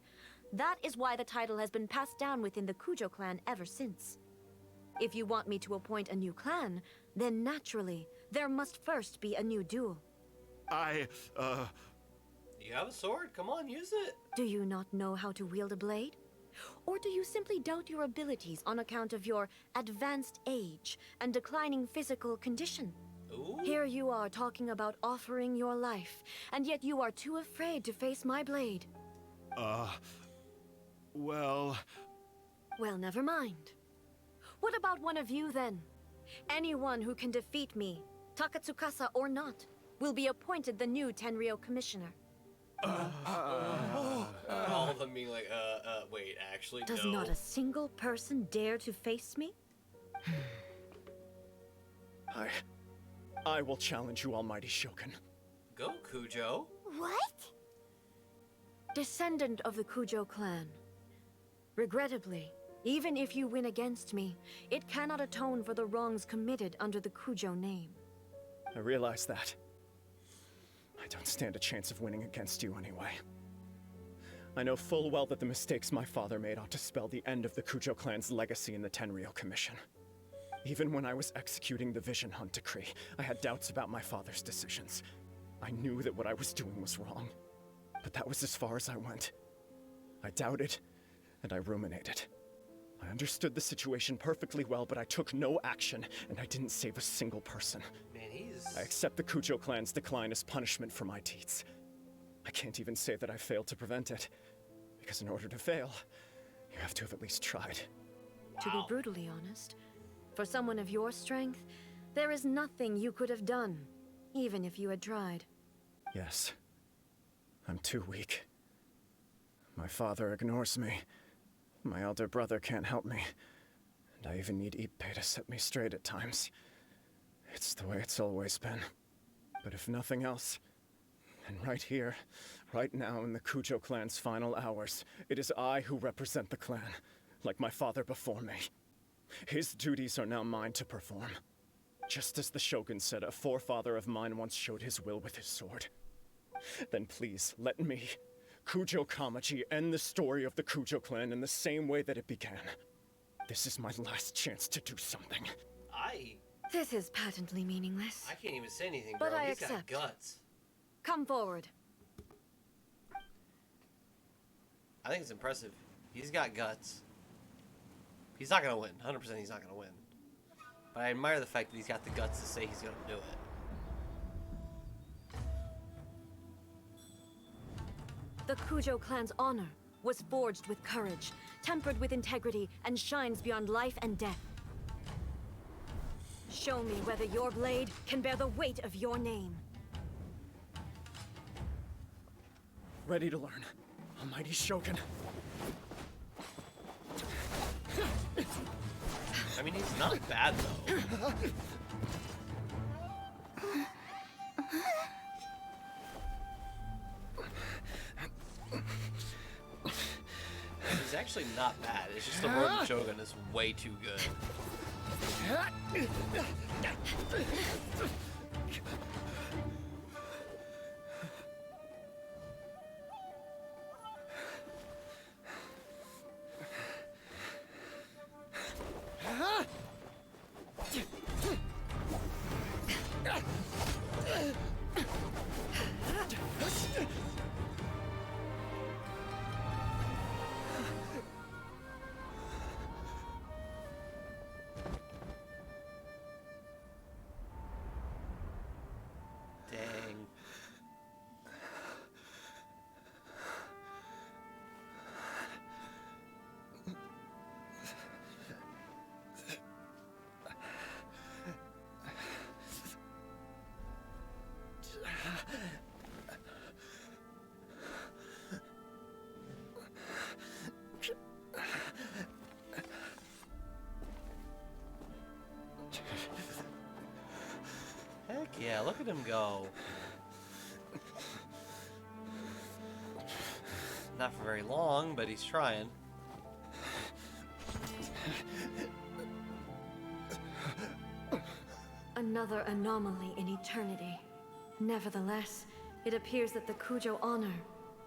That is why the title has been passed down within the Kujo clan ever since. If you want me to appoint a new clan, then naturally, there must first be a new duel. You have a sword? Come on, use it. Do you not know how to wield a blade? Or do you simply doubt your abilities on account of your advanced age and declining physical condition? Ooh. Here you are talking about offering your life, and yet you are too afraid to face my blade. Well... Well, never mind. What about one of you, then? Anyone who can defeat me, Takatsukasa or not, will be appointed the new Tenryo commissioner. All of them being like, wait, actually, Does no. not a single person dare to face me? I will challenge you, almighty Shogun. Go, Kujo. What? Descendant of the Kujo clan. Regrettably, even if you win against me, it cannot atone for the wrongs committed under the Kujo name. I realize that. I don't stand a chance of winning against you anyway. I know full well that the mistakes my father made ought to spell the end of the Kujo clan's legacy in the Tenryo Commission. Even when I was executing the Vision Hunt Decree, I had doubts about my father's decisions. I knew that what I was doing was wrong, but that was as far as I went. I doubted, and I ruminated. I understood the situation perfectly well, but I took no action, and I didn't save a single person. Man, he's... I accept the Kujo clan's decline as punishment for my deeds. I can't even say that I failed to prevent it, because in order to fail, you have to have at least tried. Wow. To be brutally honest, for someone of your strength, there is nothing you could have done, even if you had tried. Yes. I'm too weak. My father ignores me. My elder brother can't help me. And I even need Ippei to set me straight at times. It's the way it's always been. But if nothing else, then right here, right now in the Kujo clan's final hours, it is I who represent the clan, like my father before me. His duties are now mine to perform. Just as the Shogun said a forefather of mine once showed his will with his sword. Then please, let me, Kujo Kamaji, end the story of the Kujo clan in the same way that it began. This is my last chance to do something. This is patently meaningless. I can't even say anything, bro. But I He's accept. got guts. Come forward. I think it's impressive. He's got guts. He's not gonna win. 100% he's not gonna win. But I admire the fact that he's got the guts to say he's gonna do it. The Kujo clan's honor was forged with courage, tempered with integrity, and shines beyond life and death. Show me whether your blade can bear the weight of your name. Ready to learn. Almighty Shogun. I mean, he's not bad, though. He's actually not bad. It's just the word Shogun is way too good. Dang. Heck yeah, look at him go. Not for very long, but he's trying. Another anomaly in eternity. Nevertheless, it appears that the Kujo honor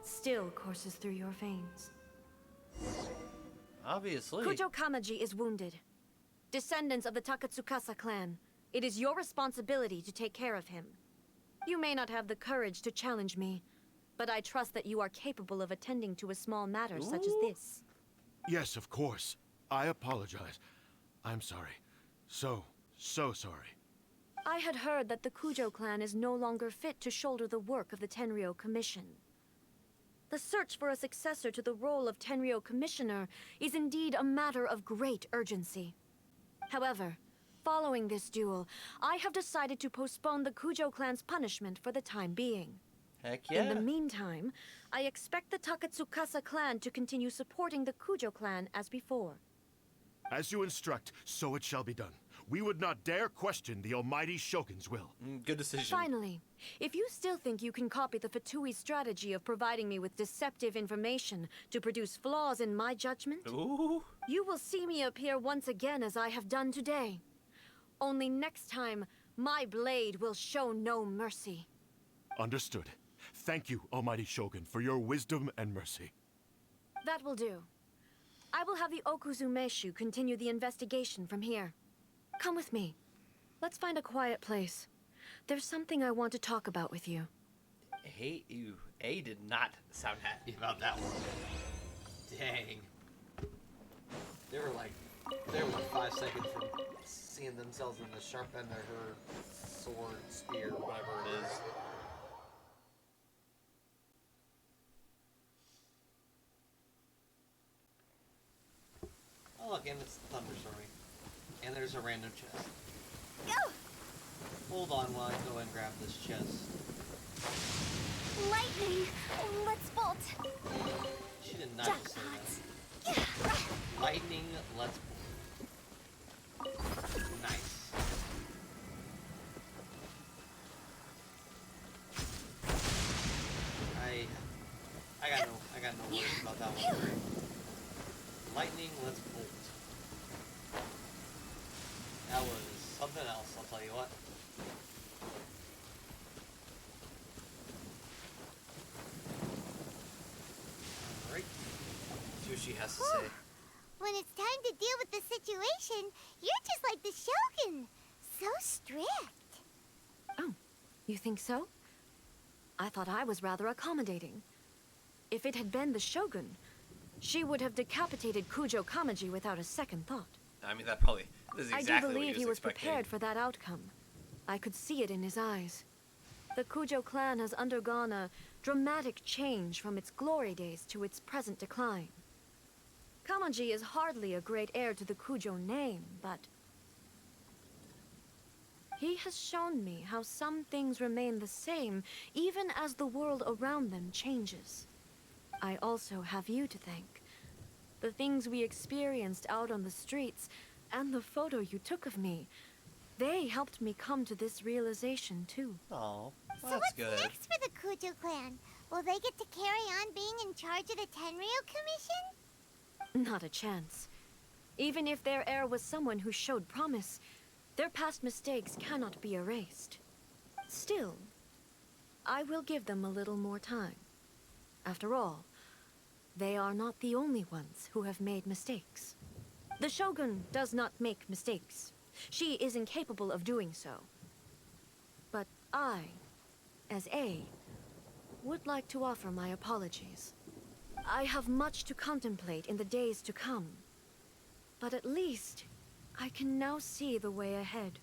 still courses through your veins. Obviously. Kujo Kamaji is wounded. Descendants of the Takatsukasa clan, it is your responsibility to take care of him. You may not have the courage to challenge me, but I trust that you are capable of attending to a small matter such as this. Yes, of course. I apologize. I'm sorry. So sorry. I had heard that the Kujo clan is no longer fit to shoulder the work of the Tenryou Commission. The search for a successor to the role of Tenryou Commissioner is indeed a matter of great urgency. However, following this duel, I have decided to postpone the Kujo clan's punishment for the time being. Heck yeah. In the meantime, I expect the Takatsukasa clan to continue supporting the Kujo clan as before. As you instruct, so it shall be done. We would not dare question the almighty Shogun's will. Good decision. Finally, if you still think you can copy the Fatui strategy of providing me with deceptive information to produce flaws in my judgment, you will see me appear once again as I have done today. Only next time, my blade will show no mercy. Understood. Thank you, almighty Shogun, for your wisdom and mercy. That will do. I will have the Okuzumeshu continue the investigation from here. Come with me. Let's find a quiet place. There's something I want to talk about with you. Hey, you. A did not sound happy about that one. Dang. They were like 5 seconds from seeing themselves in the sharp end of her sword, spear, whatever it is. Oh look, and it's thunderstorming. And there's a random chest. Go! Hold on while I go and grab this chest. Lightning! Let's bolt! She did not just say that. Lightning, let's bolt. Nice. I got no worries about that one. Lightning, let's bolt. That was something else, I'll tell you what. Alright. See what she has to say. When it's time to deal with the situation, you're just like the Shogun. So strict. Oh, you think so? I thought I was rather accommodating. If it had been the Shogun, she would have decapitated Kujo Kamaji without a second thought. I mean, that probably this is I exactly do believe what he was expecting. prepared for that outcome. I could see it in his eyes. The Kujo clan has undergone a dramatic change from its glory days to its present decline. Kamaji is hardly a great heir to the Kujo name, but he has shown me how some things remain the same even as the world around them changes. I also have you to thank. The things we experienced out on the streets, and the photo you took of me, they helped me come to this realization too. Oh, So what's next for the Kujo clan? Will they get to carry on being in charge of the Tenryu Commission? Not a chance. Even if their heir was someone who showed promise, their past mistakes cannot be erased. Still, I will give them a little more time. After all, they are not the only ones who have made mistakes. The Shogun does not make mistakes. She is incapable of doing so. But I, as A, would like to offer my apologies. I have much to contemplate in the days to come. But at least, I can now see the way ahead.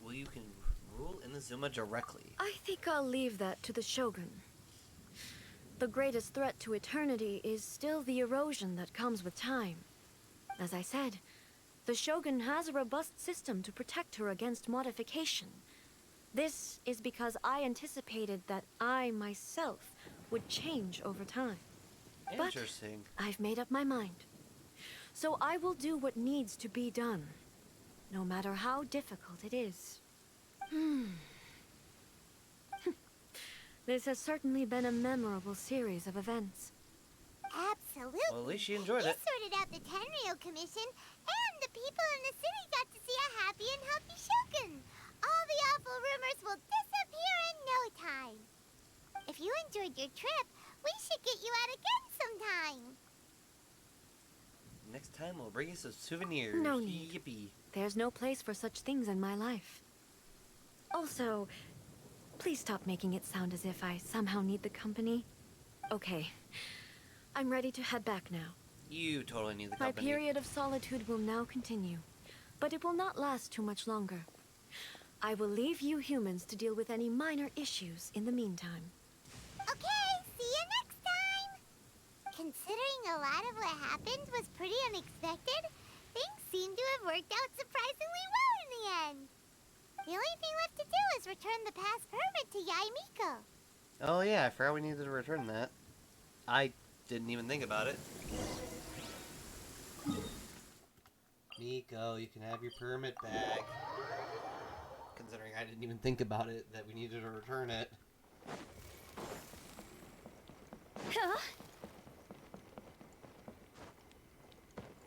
Well, you can rule Inazuma directly. I think I'll leave that to the Shogun. The greatest threat to eternity is still the erosion that comes with time. As I said, the Shogun has a robust system to protect her against modification. This is because I anticipated that I myself would change over time. Interesting. But I've made up my mind. So I will do what needs to be done, no matter how difficult it is. This has certainly been a memorable series of events. Absolutely. Well, at least she enjoyed You it. sorted out the Tenryu Commission, and the people in the city got to see a happy and healthy Shogun. All the awful rumors will disappear in no time. If you enjoyed your trip, we should get you out again sometime. Next time we'll bring you some souvenirs. No need. Yippee. There's no place for such things in my life. Also, please stop making it sound as if I somehow need the company. Okay, I'm ready to head back now. You totally need the My company. period of solitude will now continue, but it will not last too much longer. I will leave you humans to deal with any minor issues in the meantime. Okay, see you next time! Considering a lot of what happened was pretty unexpected, things seem to have worked out surprisingly well in the end. The only thing left to do is return the past permit to Yaimiko. Oh yeah, I forgot we needed to return that. I didn't even think about it. Miko, you can have your permit back. Considering I didn't even think about it, that we needed to return it. Huh?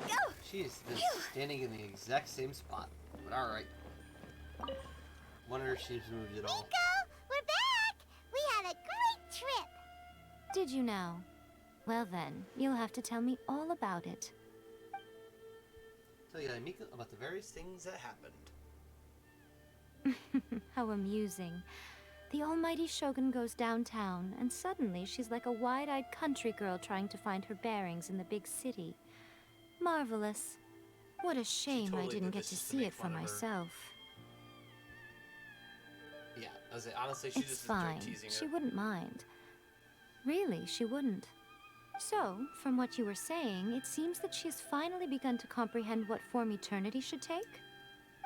Go! She's been standing in the exact same spot. But alright. Wonder if she's moved at all. Miko, we're back! We had a great trip! Did you now? Well then, you'll have to tell me all about it. Tell you, Miko, about the various things that happened. How amusing. The almighty Shogun goes downtown, and suddenly she's like a wide-eyed country girl trying to find her bearings in the big city. Marvelous. What a shame I totally didn't did get this to just to see make it for fun of her. myself. Yeah, I was like, honestly, she It's just fine. enjoyed teasing her. She wouldn't mind. Really, she wouldn't. So, from what you were saying, it seems that she has finally begun to comprehend what form eternity should take.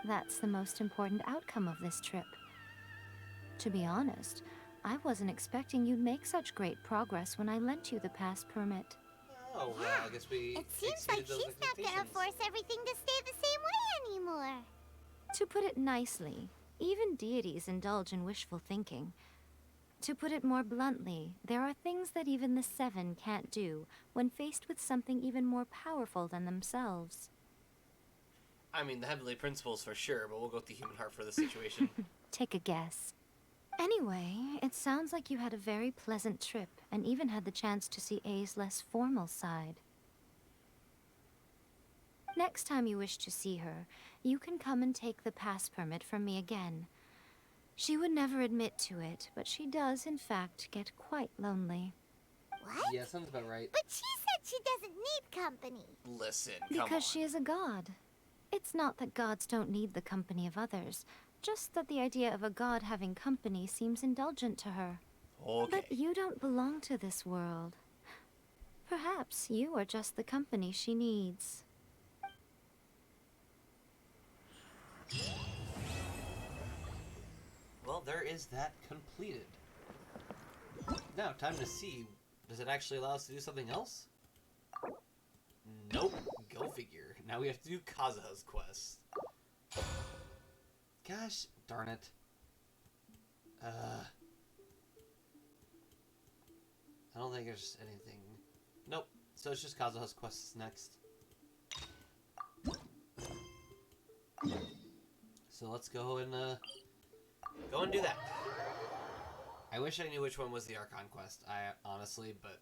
That's the most important outcome of this trip. To be honest, I wasn't expecting you'd make such great progress when I lent you the pass permit. Oh, well, I guess we It seems like exceeded those she's not gonna expectations. force everything to stay the same way anymore. To put it nicely, even deities indulge in wishful thinking. To put it more bluntly, there are things that even the Seven can't do when faced with something even more powerful than themselves. I mean, the heavenly principles for sure, but we'll go with the human heart for the situation. Take a guess. Anyway, it sounds like you had a very pleasant trip and even had the chance to see A's less formal side. Next time you wish to see her, you can come and take the pass permit from me again. She would never admit to it, but she does, in fact, get quite lonely. What? Yeah, sounds about right. But she said she doesn't need company. Listen, come on. Because she is a god. It's not that gods don't need the company of others, just that the idea of a god having company seems indulgent to her. Okay. But you don't belong to this world. Perhaps you are just the company she needs. Well, there is that completed. Now, time to see. Does it actually allow us to do something else? Nope. Go figure. Now we have to do Kazuha's quest. Gosh darn it. I don't think there's anything. Nope. So it's just Kazuha's quest next. So let's go and do that. I wish I knew which one was the Archon quest, honestly, but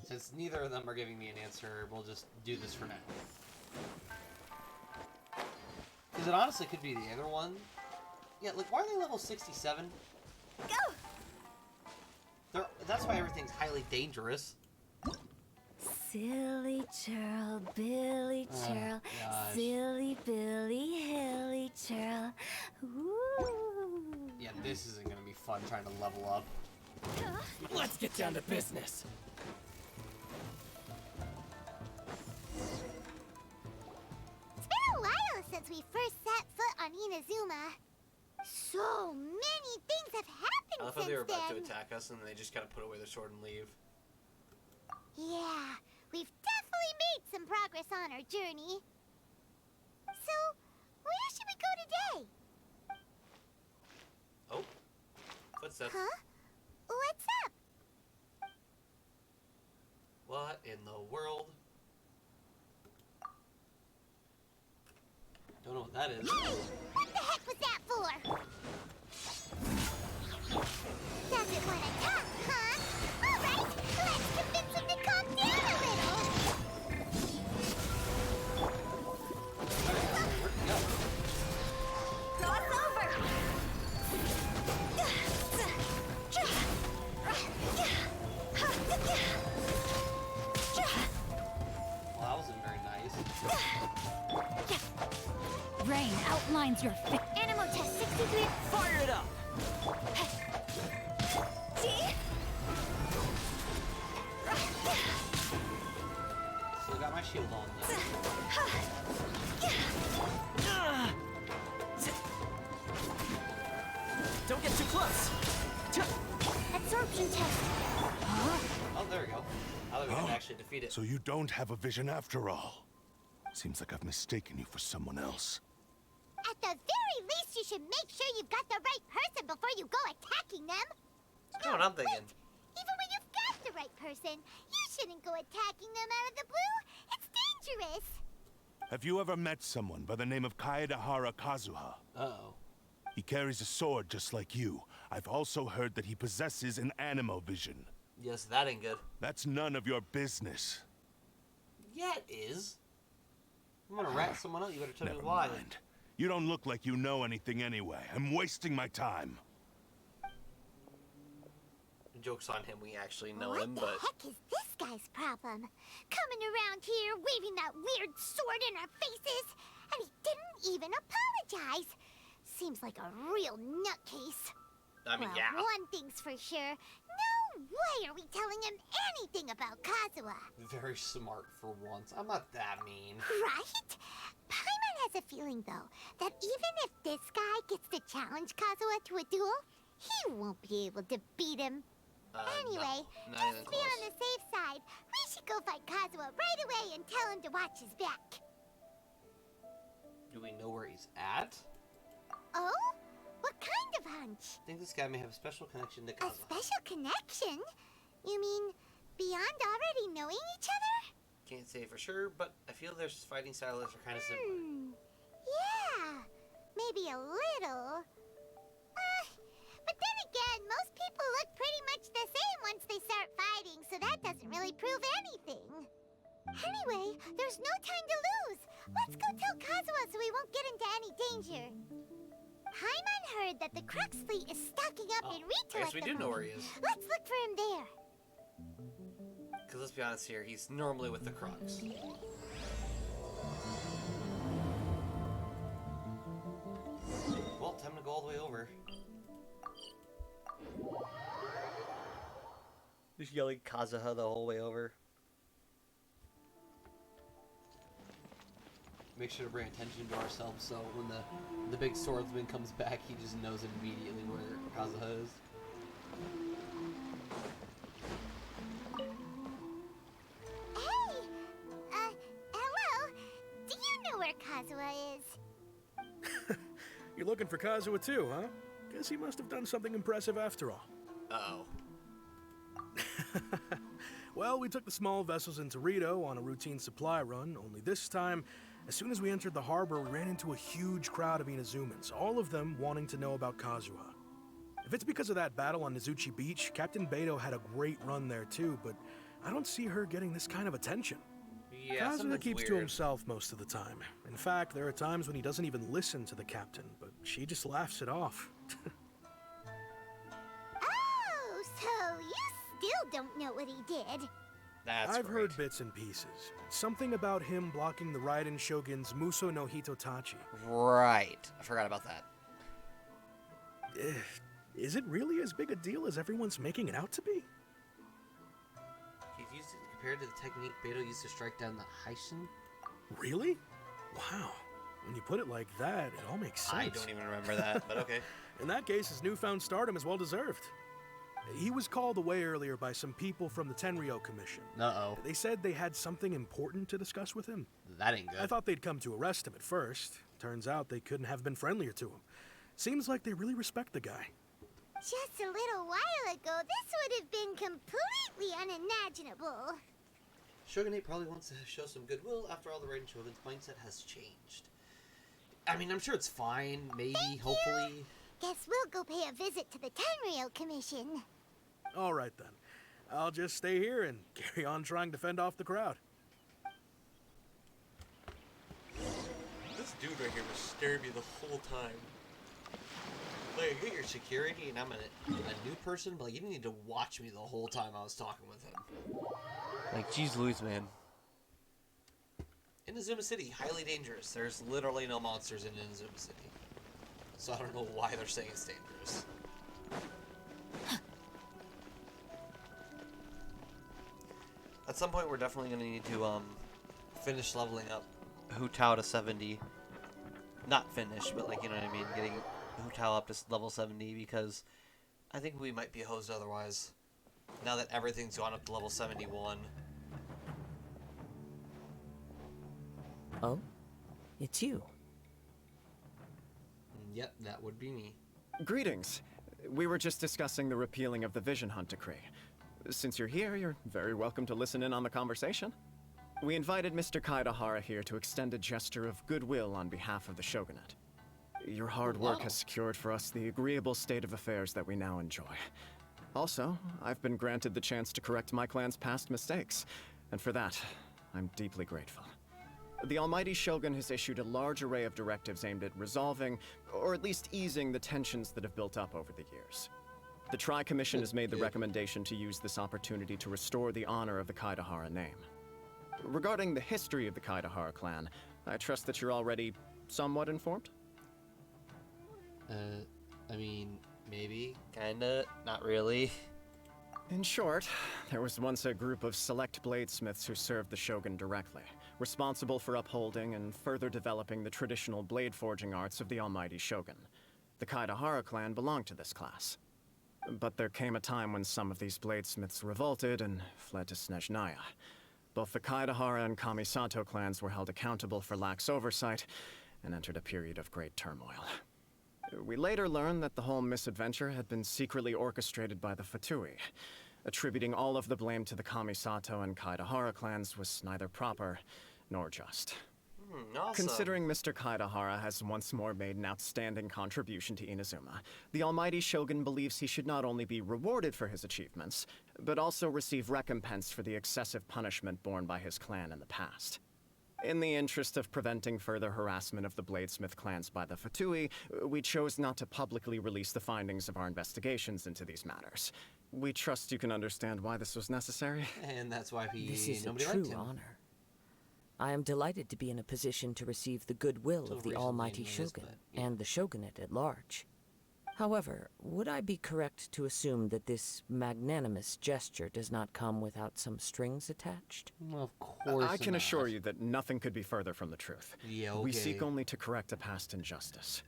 since neither of them are giving me an answer, we'll just do this for now. Because it honestly could be the other one. Yeah, like, why are they level 67? Go! That's why everything's highly dangerous. Silly churl, Billy churl, gosh. silly Billy, hilly churl. Woo! Yeah, this isn't gonna be fun trying to level up. Let's get down to business. It's been a while since we first set foot on Inazuma. So many things have happened I thought since they were about to then. attack us and they just gotta put away their sword and leave. Yeah, we've definitely made some progress on our journey. So, where should we go today? Oh. Footsteps. Huh? What's up? What in the world? Don't know what that is. Hey! What the heck was that for? Doesn't want to talk, huh? Alright, let's convince him to calm down a little. Where'd it go? Cross over! Well, that wasn't very nice. Rain outlines your Animal test 63. Fire it up! Still got my shield on though. Don't get too close. Absorption test. Oh, there we go. I thought we could actually defeat it. So you don't have a vision after all. Seems like I've mistaken you for someone else. At the very least, you should make sure you've got the right person before you go attacking them. That's what I'm thinking. Wait, even when you've got the right person, you shouldn't go attacking them out of the blue. It's dangerous. Have you ever met someone by the name of Kaedahara Kazuha? Uh-oh. He carries a sword just like you. I've also heard that he possesses an animal vision. Yes, that ain't good. That's none of your business. Yeah, it is. I'm gonna rat someone out. You better tell me Never why. mind. You don't look like you know anything anyway. I'm wasting my time. Joke's on him, we actually know what him, the but... heck is this guy's problem? Coming around here, waving that weird sword in our faces, and he didn't even apologize. Seems like a real nutcase. I mean, well, yeah. one thing's for sure. No way are we telling him anything about Kazuha. Very smart for once. I'm not that mean. Right? Paimon has a feeling, though, that even if this guy gets to challenge Kazuha to a duel, he won't be able to beat him. Anyway, no, not just even to be close. on the safe side, we should go find Kazuha right away and tell him to watch his back. Do we know where he's at? Oh? What kind of hunch? I think this guy may have a special connection to A Kazuha. special connection? You mean beyond already knowing each other? Can't say for sure, but I feel their fighting styles are kind of similar. Yeah, maybe a little. But then again, most people look pretty much the same once they start fighting, so that doesn't really prove anything. Anyway, there's no time to lose. Let's go tell Kazuha so we won't get into any danger. Paimon heard that the Crux fleet is stocking up in Rito. I guess we do know where he is. Let's look for him there. Because let's be honest here, he's normally with the Crux. Well, time to go all the way over. Just yelling Kazuha the whole way over. Make sure to bring attention to ourselves so when the big swordsman comes back, he just knows immediately where Kazuha is. Hey! Hello? Do you know where Kazuha is? You're looking for Kazuha too, huh? Guess he must have done something impressive after all. Uh-oh. Well, we took the small vessels into Rito on a routine supply run, only this time, as soon as we entered the harbor, we ran into a huge crowd of Inazumans, all of them wanting to know about Kazuha. If it's because of that battle on Nizuchi Beach, Captain Beto had a great run there too, but I don't see her getting this kind of attention. Yeah, Kazuha keeps to weird. himself most of the time. In fact, there are times when he doesn't even listen to the captain, but she just laughs it off. Oh, so you still don't know what he did? I've heard bits and pieces. Something about him blocking the Raiden Shogun's Muso no Hitotachi. Right. I forgot about that. Is it really as big a deal as everyone's making it out to be? He's used it compared to the technique Beto used to strike down the Heisen? Really? Wow. When you put it like that, it all makes sense. I don't even remember that, but okay. In that case, his newfound stardom is well deserved. He was called away earlier by some people from the Tenryo Commission. Uh-oh. They said they had something important to discuss with him. That ain't good. I thought they'd come to arrest him at first. Turns out they couldn't have been friendlier to him. Seems like they really respect the guy. Just a little while ago, this would have been completely unimaginable. Shogunate probably wants to show some goodwill after all the Raiden Shogun's mindset has changed. I mean, I'm sure it's fine, maybe, hopefully. Guess we'll go pay a visit to the Tenryo Commission. All right then. I'll just stay here and carry on trying to fend off the crowd. This dude right here was staring me the whole time. Like, I get your security and I'm a new person, but like, you didn't need to watch me the whole time I was talking with him. Like, geez Louise, man. Inazuma City, highly dangerous. There's literally no monsters in Inazuma City. So I don't know why they're saying it's dangerous. At some point, we're definitely going to need to finish leveling up Hu Tao to 70. Not finish, but like, you know what I mean? Getting Hu Tao up to level 70 because I think we might be hosed otherwise. Now that everything's gone up to level 71. Oh? It's you. Yep, that would be me. Greetings. We were just discussing the repealing of the Vision Hunt Decree. Since you're here, you're very welcome to listen in on the conversation. We invited Mr. Kaidahara here to extend a gesture of goodwill on behalf of the Shogunate. Your hard work has secured for us the agreeable state of affairs that we now enjoy. Also, I've been granted the chance to correct my clan's past mistakes, and for that, I'm deeply grateful. The Almighty Shogun has issued a large array of directives aimed at resolving, or at least easing, the tensions that have built up over the years. The Tri-Commission has made the recommendation to use this opportunity to restore the honor of the Kaidahara name. Regarding the history of the Kaidahara clan, I trust that you're already somewhat informed? I mean, maybe, kinda, not really. In short, there was once a group of select bladesmiths who served the shogun directly, responsible for upholding and further developing the traditional blade forging arts of the almighty shogun. The Kaidahara clan belonged to this class. But there came a time when some of these bladesmiths revolted and fled to Snezhnaya. Both the Kaidahara and Kamisato clans were held accountable for lax oversight and entered a period of great turmoil. We later learned that the whole misadventure had been secretly orchestrated by the Fatui. Attributing all of the blame to the Kamisato and Kaidahara clans was neither proper nor just. Awesome. Considering Mr. Kaidahara has once more made an outstanding contribution to Inazuma, the almighty shogun believes he should not only be rewarded for his achievements, but also receive recompense for the excessive punishment borne by his clan in the past. In the interest of preventing further harassment of the bladesmith clans by the Fatui, we chose not to publicly release the findings of our investigations into these matters. We trust you can understand why this was necessary. And that's why This is a nobody true liked him. honor. I am delighted to be in a position to receive the goodwill of the recently almighty it is, shogun but, yeah. and the shogunate at large. However, would I be correct to assume that this magnanimous gesture does not come without some strings attached? Well, of course I can not. assure you that nothing could be further from the truth. Yeah, We okay. seek only to correct a past injustice.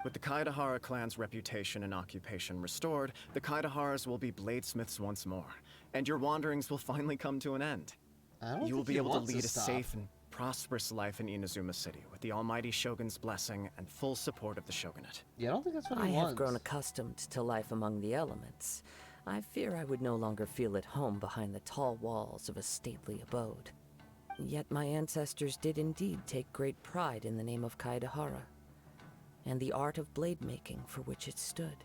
With the Kaidahara clan's reputation and occupation restored, the Kaidaharas will be bladesmiths once more, and your wanderings will finally come to an end. I don't You will think be he able to wants lead a stop. safe and prosperous life in Inazuma City, with the almighty shogun's blessing and full support of the shogunate. Yeah, I don't think that's what I he have wants. grown accustomed to life among the elements. I fear I would no longer feel at home behind the tall walls of a stately abode. Yet my ancestors did indeed take great pride in the name of Kaidahara, and the art of blade making for which it stood.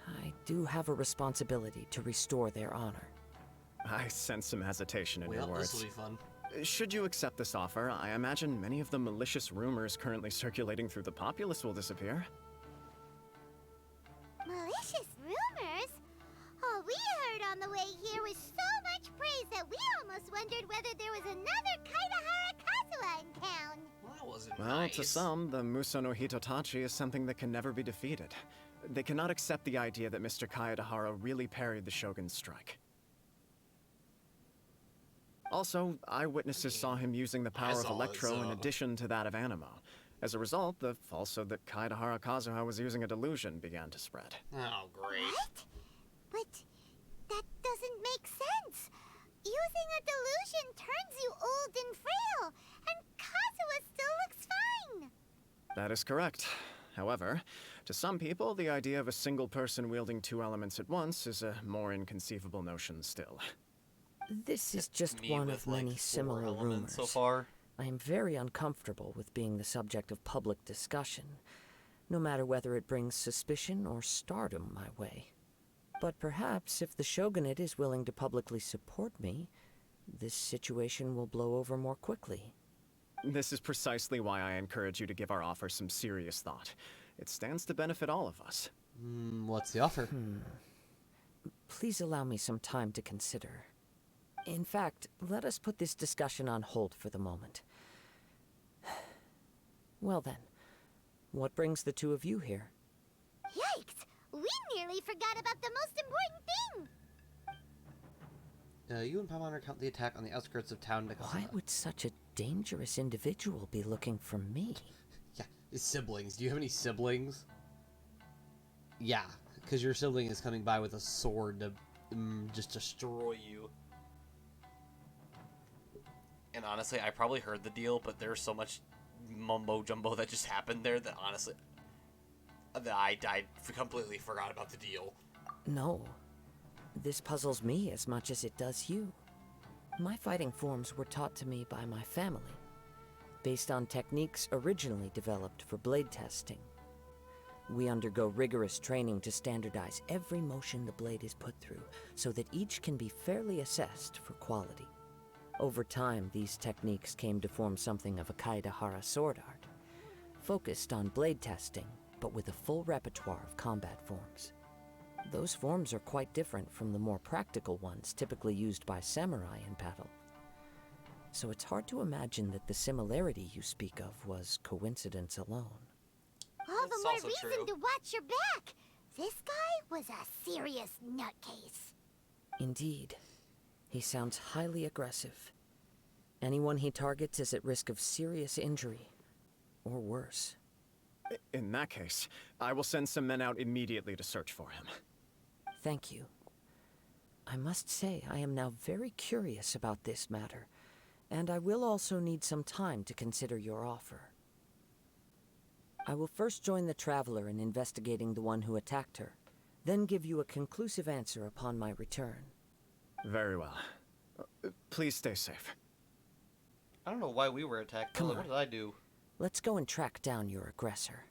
I do have a responsibility to restore their honor. I sense some hesitation in your Well, words. this will be fun. Should you accept this offer, I imagine many of the malicious rumors currently circulating through the populace will disappear. Malicious rumors? All we heard on the way here was so much praise that we almost wondered whether there was another Kaidahara Kazuha in town. Well, that wasn't Well, nice. to some, the Muso no Hitotachi is something that can never be defeated. They cannot accept the idea that Mr. Kaedahara really parried the Shogun's strike. Also, eyewitnesses saw him using the power of saw it, Electro in so- addition to that of Animo. As a result, the falsehood that Kaedahara Kazuha was using a delusion began to spread. Oh, great. What? But that doesn't make sense. Using a delusion turns you old and frail, and Kazuha still looks fine. That is correct. However, to some people, the idea of a single person wielding two elements at once is a more inconceivable notion still. This is just Me one with, of many like, 4 similar elements rumors. so far. I am very uncomfortable with being the subject of public discussion, no matter whether it brings suspicion or stardom my way. But perhaps if the shogunate is willing to publicly support me, this situation will blow over more quickly. This is precisely why I encourage you to give our offer some serious thought. It stands to benefit all of us. What's the offer? Please allow me some time to consider. In fact, let us put this discussion on hold for the moment. Well then, what brings the two of you here? Yikes! We nearly forgot about the most important thing! You and Paimon count the attack on the outskirts of town. Why would such a dangerous individual be looking for me? Yeah, his siblings. Do you have any siblings? Yeah, because your sibling is coming by with a sword to just destroy you. And honestly, I probably heard the deal, but there's so much mumbo jumbo that just happened there that honestly, that I completely forgot about the deal. No. This puzzles me as much as it does you. My fighting forms were taught to me by my family, based on techniques originally developed for blade testing. We undergo rigorous training to standardize every motion the blade is put through, so that each can be fairly assessed for quality. Over time, these techniques came to form something of a Kaedahara sword art, focused on blade testing but with a full repertoire of combat forms. Those forms are quite different from the more practical ones typically used by samurai in battle. So it's hard to imagine that the similarity you speak of was coincidence alone. All the That's more also reason true. to watch your back. This guy was a serious nutcase. Indeed. He sounds highly aggressive. Anyone he targets is at risk of serious injury, or worse. In that case, I will send some men out immediately to search for him. Thank you. I must say I am now very curious about this matter, and I will also need some time to consider your offer. I will first join the Traveler in investigating the one who attacked her, then give you a conclusive answer upon my return. Very well. Please stay safe. I don't know why we were attacked. Come What on. did I do? Let's go and track down your aggressor.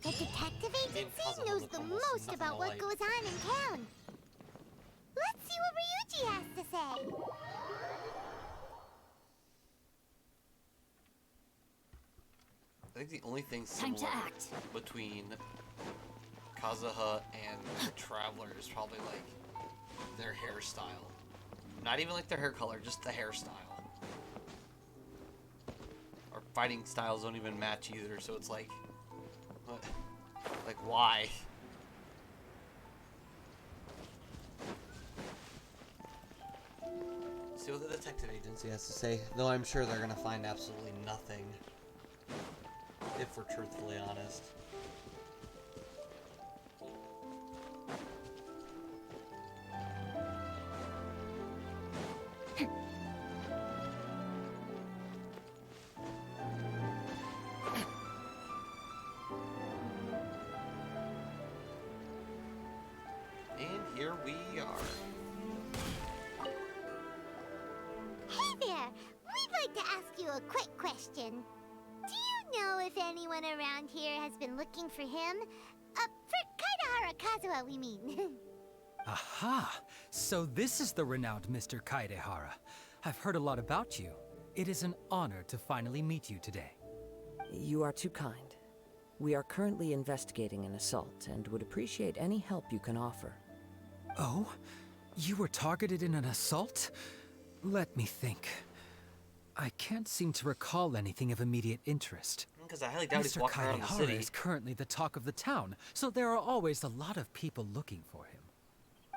The detective agency Kazuha knows look the almost most nothing about what alike. goes on in town. Let's see what Ryuji has to say. I think the only thing Time similar to act. between Kazuha and Traveler is probably like their hairstyle. Not even like their hair color, just the hairstyle. Our fighting styles don't even match either, so it's like, what? Like why? See what the detective agency has to say. Though I'm sure they're gonna find absolutely nothing. If we're truthfully honest. And here we are. Hey there! We'd like to ask you a quick question. Do you know if anyone around here has been looking for him? For Kaidahara Kazuha, we mean. Aha! So this is the renowned Mr. Kaidehara. I've heard a lot about you. It is an honor to finally meet you today. You are too kind. We are currently investigating an assault and would appreciate any help you can offer. Oh? You were targeted in an assault? Let me think. I can't seem to recall anything of immediate interest. Because I highly doubt he's Mr. walking around the Kaidehara city. is currently the talk of the town, so there are always a lot of people looking for him.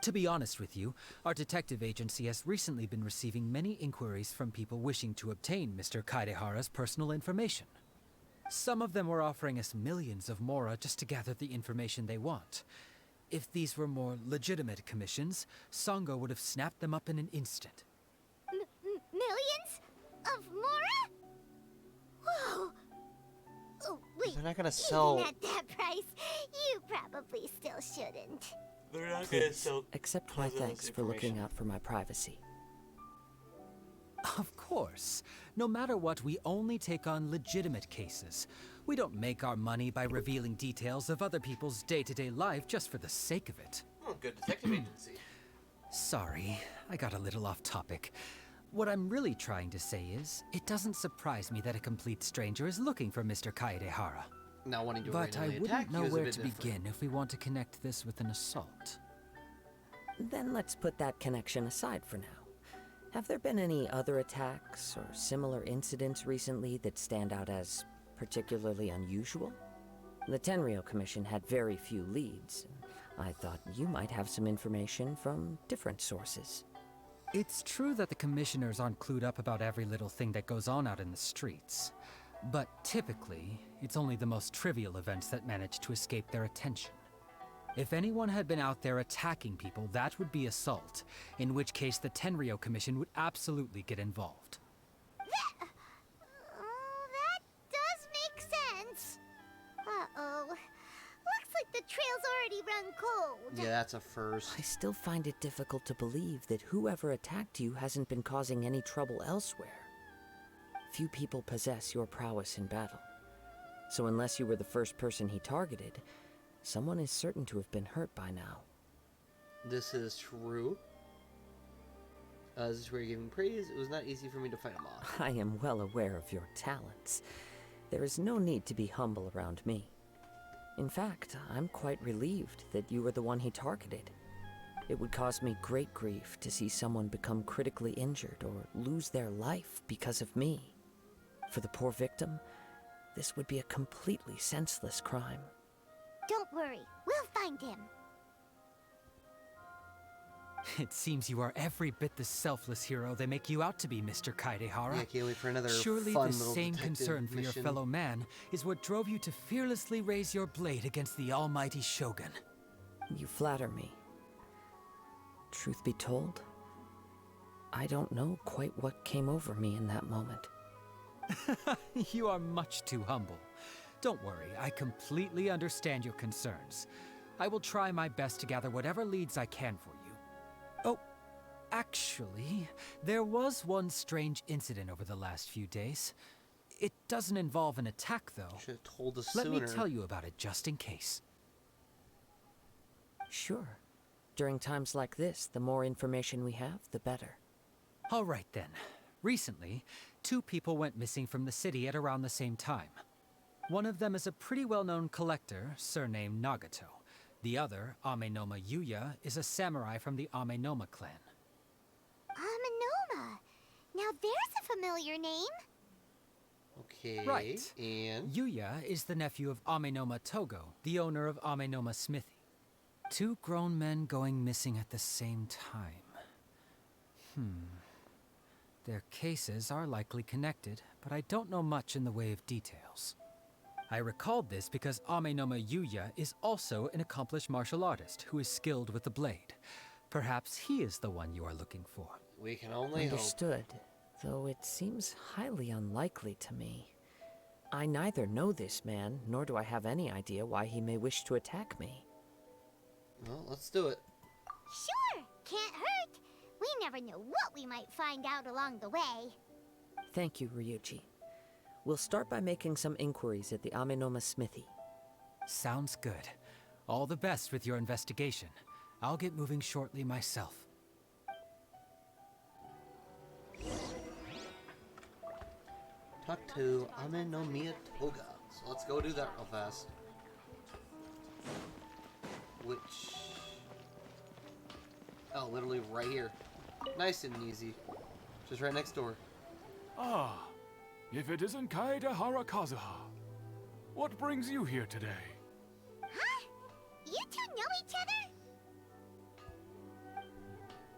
To be honest with you, our detective agency has recently been receiving many inquiries from people wishing to obtain Mr. Kaidehara's personal information. Some of them were offering us millions of mora just to gather the information they want. If these were more legitimate commissions, Sango would have snapped them up in an instant. Millions? Of mora? Whoa! Oh, wait. They're not gonna sell. Even at that price, you probably still shouldn't. They're not gonna Please, sell. accept my Kazuha's thanks for looking information. out for my privacy. Of course. No matter what, we only take on legitimate cases. We don't make our money by revealing details of other people's day-to-day life just for the sake of it. Oh, good detective agency. Sorry, I got a little off topic. What I'm really trying to say is, it doesn't surprise me that a complete stranger is looking for Mr. Kaedehara. Not wanting to But I randomly attack wouldn't know you is a where bit to different. begin if we want to connect this with an assault. Then let's put that connection aside for now. Have there been any other attacks or similar incidents recently that stand out as particularly unusual? The Tenryou Commission had very few leads, and I thought you might have some information from different sources. It's true that the commissioners aren't clued up about every little thing that goes on out in the streets. But typically, it's only the most trivial events that manage to escape their attention. If anyone had been out there attacking people, that would be assault, in which case the Tenryou Commission would absolutely get involved. That does make sense. Uh-oh. Looks like the trail's already run cold. Yeah, that's a first. I still find it difficult to believe that whoever attacked you hasn't been causing any trouble elsewhere. Few people possess your prowess in battle. So unless you were the first person he targeted, someone is certain to have been hurt by now. This is true. Is this where you're giving praise? It was not easy for me to fight him off. I am well aware of your talents. There is no need to be humble around me. In fact, I'm quite relieved that you were the one he targeted. It would cause me great grief to see someone become critically injured or lose their life because of me. For the poor victim, this would be a completely senseless crime. Don't worry, we'll find him. It seems you are every bit the selfless hero they make you out to be, Mr. Kaedehara. Yeah, I can't wait for another Surely fun the little same detective concern for mission. your fellow man is what drove you to fearlessly raise your blade against the almighty Shogun. You flatter me. Truth be told, I don't know quite what came over me in that moment. You are much too humble. Don't worry, I completely understand your concerns. I will try my best to gather whatever leads I can for you. Oh, actually, there was one strange incident over the last few days. It doesn't involve an attack, though. Should have told us Let sooner. me tell you about it just in case. Sure. During times like this, the more information we have, the better. All right, then. Recently, 2 people went missing from the city at around the same time. One of them is a pretty well-known collector, surnamed Nagato. The other, Amenoma Yuya, is a samurai from the Amenoma clan. Amenoma. Now there's a familiar name. Okay. Right. And Yuya is the nephew of Amenoma Togo, the owner of Amenoma Smithy. 2 grown men going missing at the same time. Their cases are likely connected, but I don't know much in the way of details. I recalled this because Amenoma Yuya is also an accomplished martial artist who is skilled with the blade. Perhaps he is the one you are looking for. we can only hope. Understood, though it seems highly unlikely to me. I neither know this man, nor do I have any idea why he may wish to attack me. Well, let's do it. Sure, can't hurt. We never know what we might find out along the way. Thank you, Ryuji. We'll start by making some inquiries at the Amenoma Smithy. Sounds good. All the best with your investigation. I'll get moving shortly myself. Talk to Amenoma Toga. So let's go do that real fast. Which... Oh, literally right here. Nice and easy. Just right next door. Ah, if it isn't Kaedehara Kazuha. What brings you here today? Huh? You two know each other?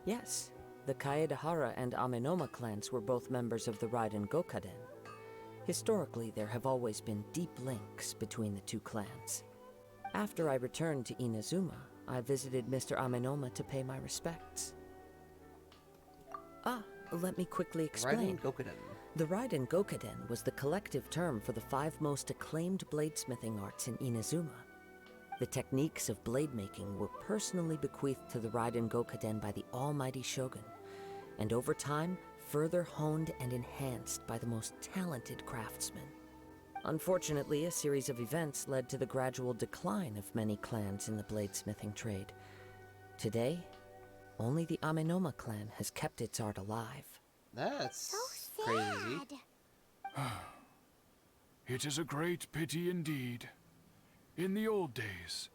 Yes, the Kaedehara and Amenoma clans were both members of the Raiden Gokaden. Historically, there have always been deep links between the 2 clans. After I returned to Inazuma, I visited Mr. Amenoma to pay my respects. Let me quickly explain. Raiden Gokaden. The Raiden Gokaden was the collective term for the 5 most acclaimed bladesmithing arts in Inazuma. The techniques of blade making were personally bequeathed to the Raiden Gokaden by the almighty Shogun, and over time, further honed and enhanced by the most talented craftsmen. Unfortunately, a series of events led to the gradual decline of many clans in the bladesmithing trade. Today, only the Amenoma clan has kept its art alive. That's So crazy. sad. It is a great pity indeed. In the old days,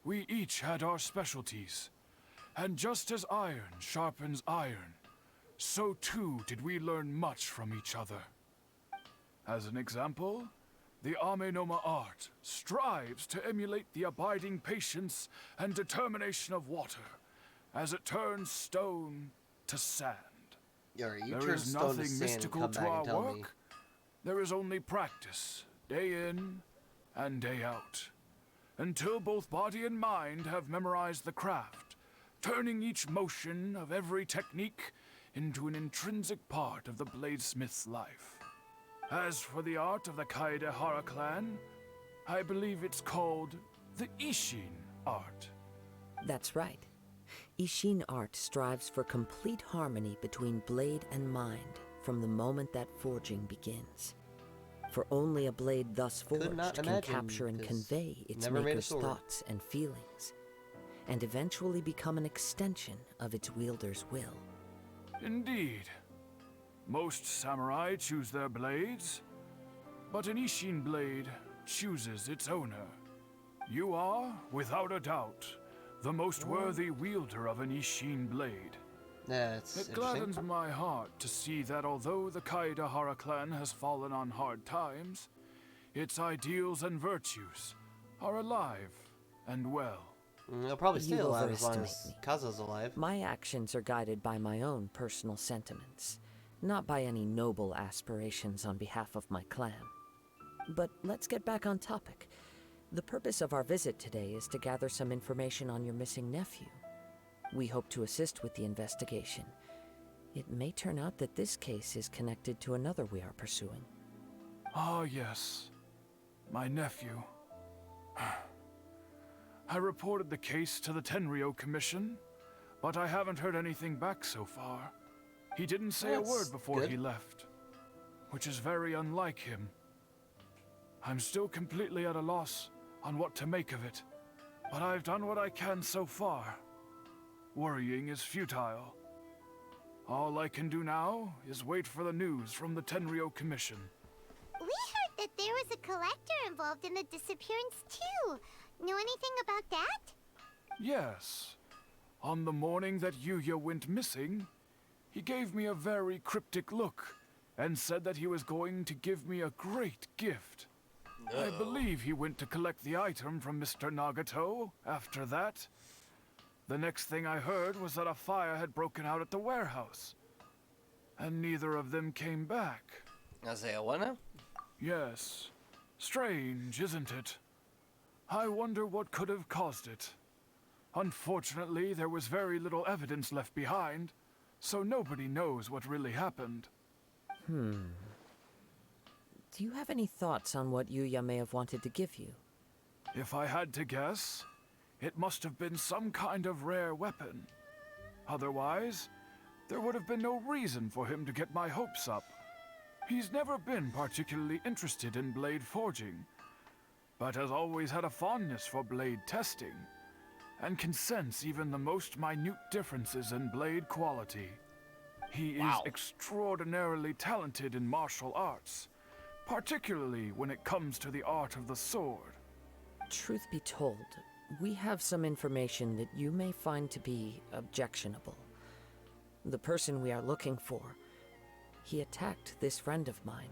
we each had our specialties. And just as iron sharpens iron, so too did we learn much from each other. As an example, the Amenoma art strives to emulate the abiding patience and determination of water as it turns stone to sand. Alright, you There turn is stone to nothing sand and mystical come to back our and tell work. me. There is only practice, day in and day out, until both body and mind have memorized the craft, turning each motion of every technique into an intrinsic part of the bladesmith's life. As for the art of the Kaedehara clan, I believe it's called the Ishin art. That's right. Ishin art strives for complete harmony between blade and mind from the moment that forging begins. For only a blade thus forged can capture and convey its maker's thoughts and feelings, and eventually become an extension of its wielder's will. Indeed. Most samurai choose their blades, but an Ishin blade chooses its owner. You are, without a doubt, the most worthy wielder of an Ishin blade. That's It gladdens my heart to see that although the Kaedahara clan has fallen on hard times, its ideals and virtues are alive and well. They'll probably stay You alive as long overestimate as Kazuha's alive. My actions are guided by my own personal sentiments, not by any noble aspirations on behalf of my clan. But let's get back on topic. The purpose of our visit today is to gather some information on your missing nephew. We hope to assist with the investigation. It may turn out that this case is connected to another we are pursuing. Ah, yes. My nephew. I reported the case to the Tenryo Commission, but I haven't heard anything back so far. He didn't say a word before he left, which is very unlike him. I'm still completely at a loss on what to make of it, but I've done what I can so far. Worrying is futile. All I can do now is wait for the news from the Tenryo Commission. We heard that there was a collector involved in the disappearance too. Know anything about that? Yes. On the morning that Yuya went missing, he gave me a very cryptic look and said that he was going to give me a great gift. I believe he went to collect the item from Mr. Nagato after that. The next thing I heard was that a fire had broken out at the warehouse, and neither of them came back. Isaiah, what now? Yes. Strange, isn't it? I wonder what could have caused it. Unfortunately, there was very little evidence left behind, so nobody knows what really happened. Do you have any thoughts on what Yuya may have wanted to give you? If I had to guess, it must have been some kind of rare weapon. Otherwise, there would have been no reason for him to get my hopes up. He's never been particularly interested in blade forging, but has always had a fondness for blade testing, and can sense even the most minute differences in blade quality. He is extraordinarily talented in martial arts, particularly when it comes to the art of the sword. Truth be told, we have some information that you may find to be objectionable. The person we are looking for, he attacked this friend of mine.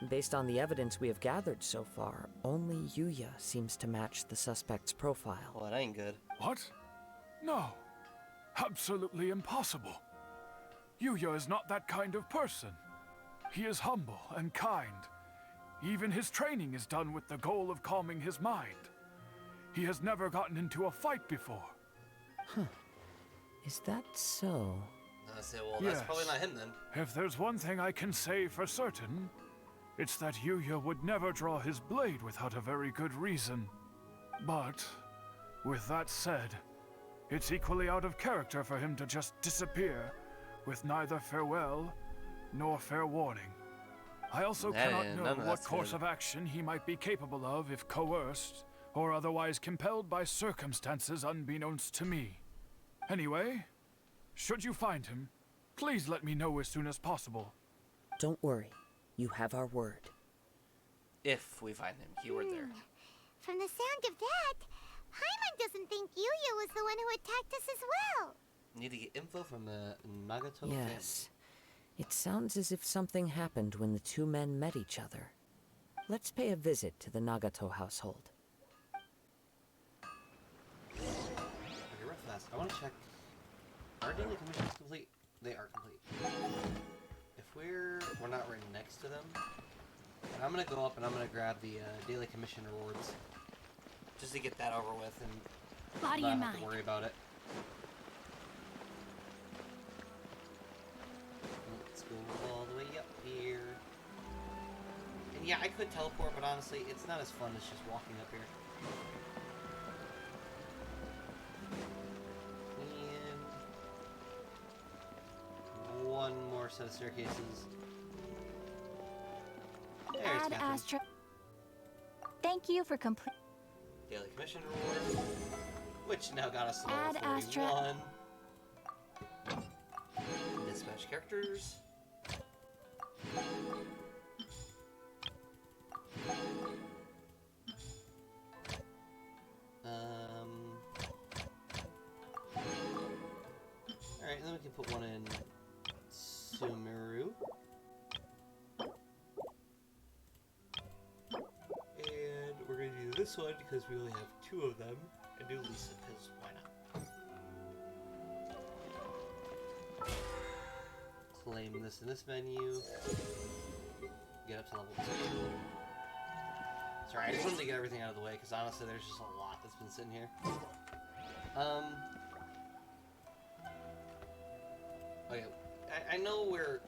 Based on the evidence we have gathered so far, only Yuya seems to match the suspect's profile. Well, that ain't good. What? No. Absolutely impossible. Yuya is not that kind of person. He is humble and kind. Even his training is done with the goal of calming his mind. He has never gotten into a fight before. Huh. Is that so? I say, well, that's probably not him then. If there's one thing I can say for certain, it's that Yuya would never draw his blade without a very good reason. But, with that said, it's equally out of character for him to just disappear, with neither farewell nor fair warning. I also cannot know what course of action he might be capable of if coerced, or otherwise compelled by circumstances unbeknownst to me. Anyway, should you find him, please let me know as soon as possible. Don't worry. You have our word. If we find him, keyword there. From the sound of that, Paimon doesn't think Yuya was the one who attacked us as well. Need to get info from the Nagato family. Yes. It sounds as if something happened when the two men met each other. Let's pay a visit to the Nagato household. Okay, real fast. I want to check. Are daily commissions complete? They are complete. If we're not right next to them, and I'm gonna go up and I'm gonna grab the daily commission rewards, just to get that over with and Body not and have to mind. worry about it. Let's go all the way up here. And yeah, I could teleport, but honestly, it's not as fun as just walking up here. And one more set of staircases. There's Add Catherine. Astra. Thank you for complete. Daily commission reward, which now got us to Add level 41. Astra. Dispatch Match characters. Alright, and then we can put one in Sumeru. And we're going to do this one because we only have 2 of them. And do Lisa, because why not? Claim this in this menu. Get up to level 2. Sorry, I just wanted to get everything out of the way, because honestly there's just a lot that's been sitting here. Okay, I know we're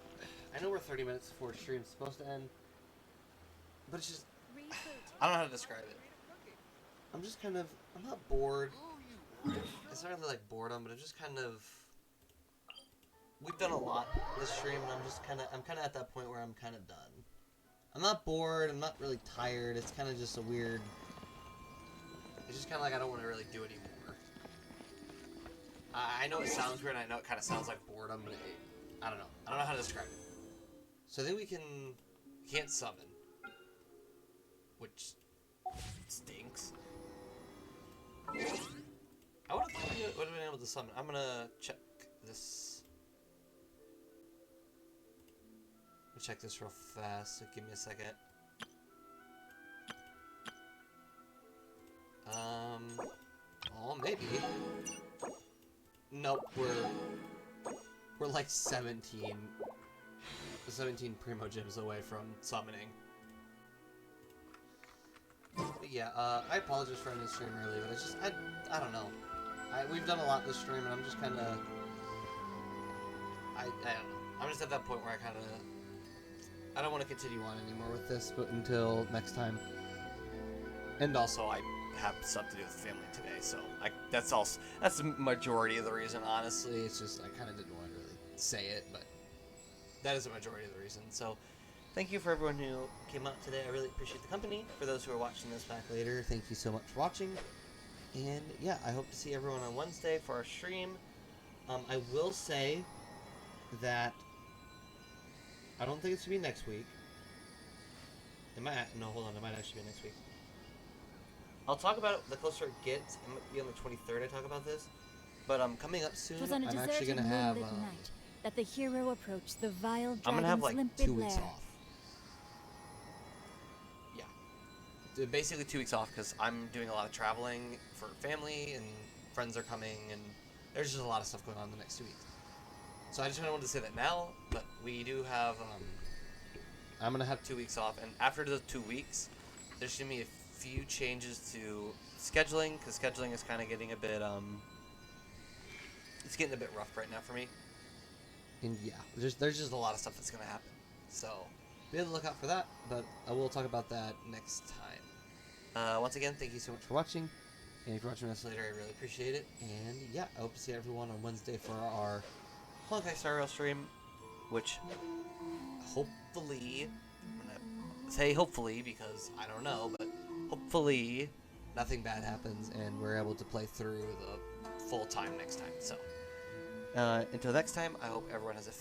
30 minutes before stream's supposed to end, but it's just, I don't know how to describe it. I'm just kind of, I'm not bored. It's not really like boredom, but I'm just kind of, we've done a lot this stream, and I'm kind of at that point where I'm kind of done. I'm not bored, I'm not really tired, it's kind of just a weird, it's just kind of like I don't want to really do anymore. I know it sounds weird, and I know it kind of sounds like boredom, but I don't know. I don't know how to describe it. So I think we can't summon, which stinks. I would have thought we would have been able to summon. I'm gonna check this. Let me check this real fast, so give me a second. Oh, maybe. Nope, we're like 17 Primo Gems away from summoning. But yeah, I apologize for ending the stream early, but it's just, I don't know. We've done a lot this stream, and I'm just kind of, I don't know. I'm just at that point where I don't want to continue on anymore with this, but until next time. And also, I have stuff to do with family today, so that's the majority of the reason, honestly. It's just I kind of didn't want to really say it, but that is the majority of the reason. So thank you for everyone who came out today. I really appreciate the company. For those who are watching this back later, thank you so much for watching. And yeah, I hope to see everyone on Wednesday for our stream. I will say that I don't think it should be next week. No, hold on, it might actually be next week. I'll talk about it the closer it gets. It might be on the 23rd I talk about this. But coming up soon, I'm actually going to have... night that the hero approached the vile I'm going to have like limpid 2 weeks lair. off. Yeah. Basically 2 weeks off because I'm doing a lot of traveling for family and friends are coming and there's just a lot of stuff going on the next 2 weeks. So I just kind of wanted to say that now, but we do have... I'm going to have 2 weeks off, and after the 2 weeks, there's going to be a few changes to scheduling, because scheduling is kind of getting a bit, it's getting a bit rough right now for me. And yeah, there's just a lot of stuff that's going to happen. So, be on the lookout for that, but I will talk about that next time. Once again, thank you so much for watching, and if you're watching this later, I really appreciate it. And yeah, I hope to see everyone on Wednesday for our Honkai Star Rail stream, which hopefully, I'm going to say hopefully because I don't know, but hopefully nothing bad happens and we're able to play through the full time next time. So, until next time, I hope everyone has a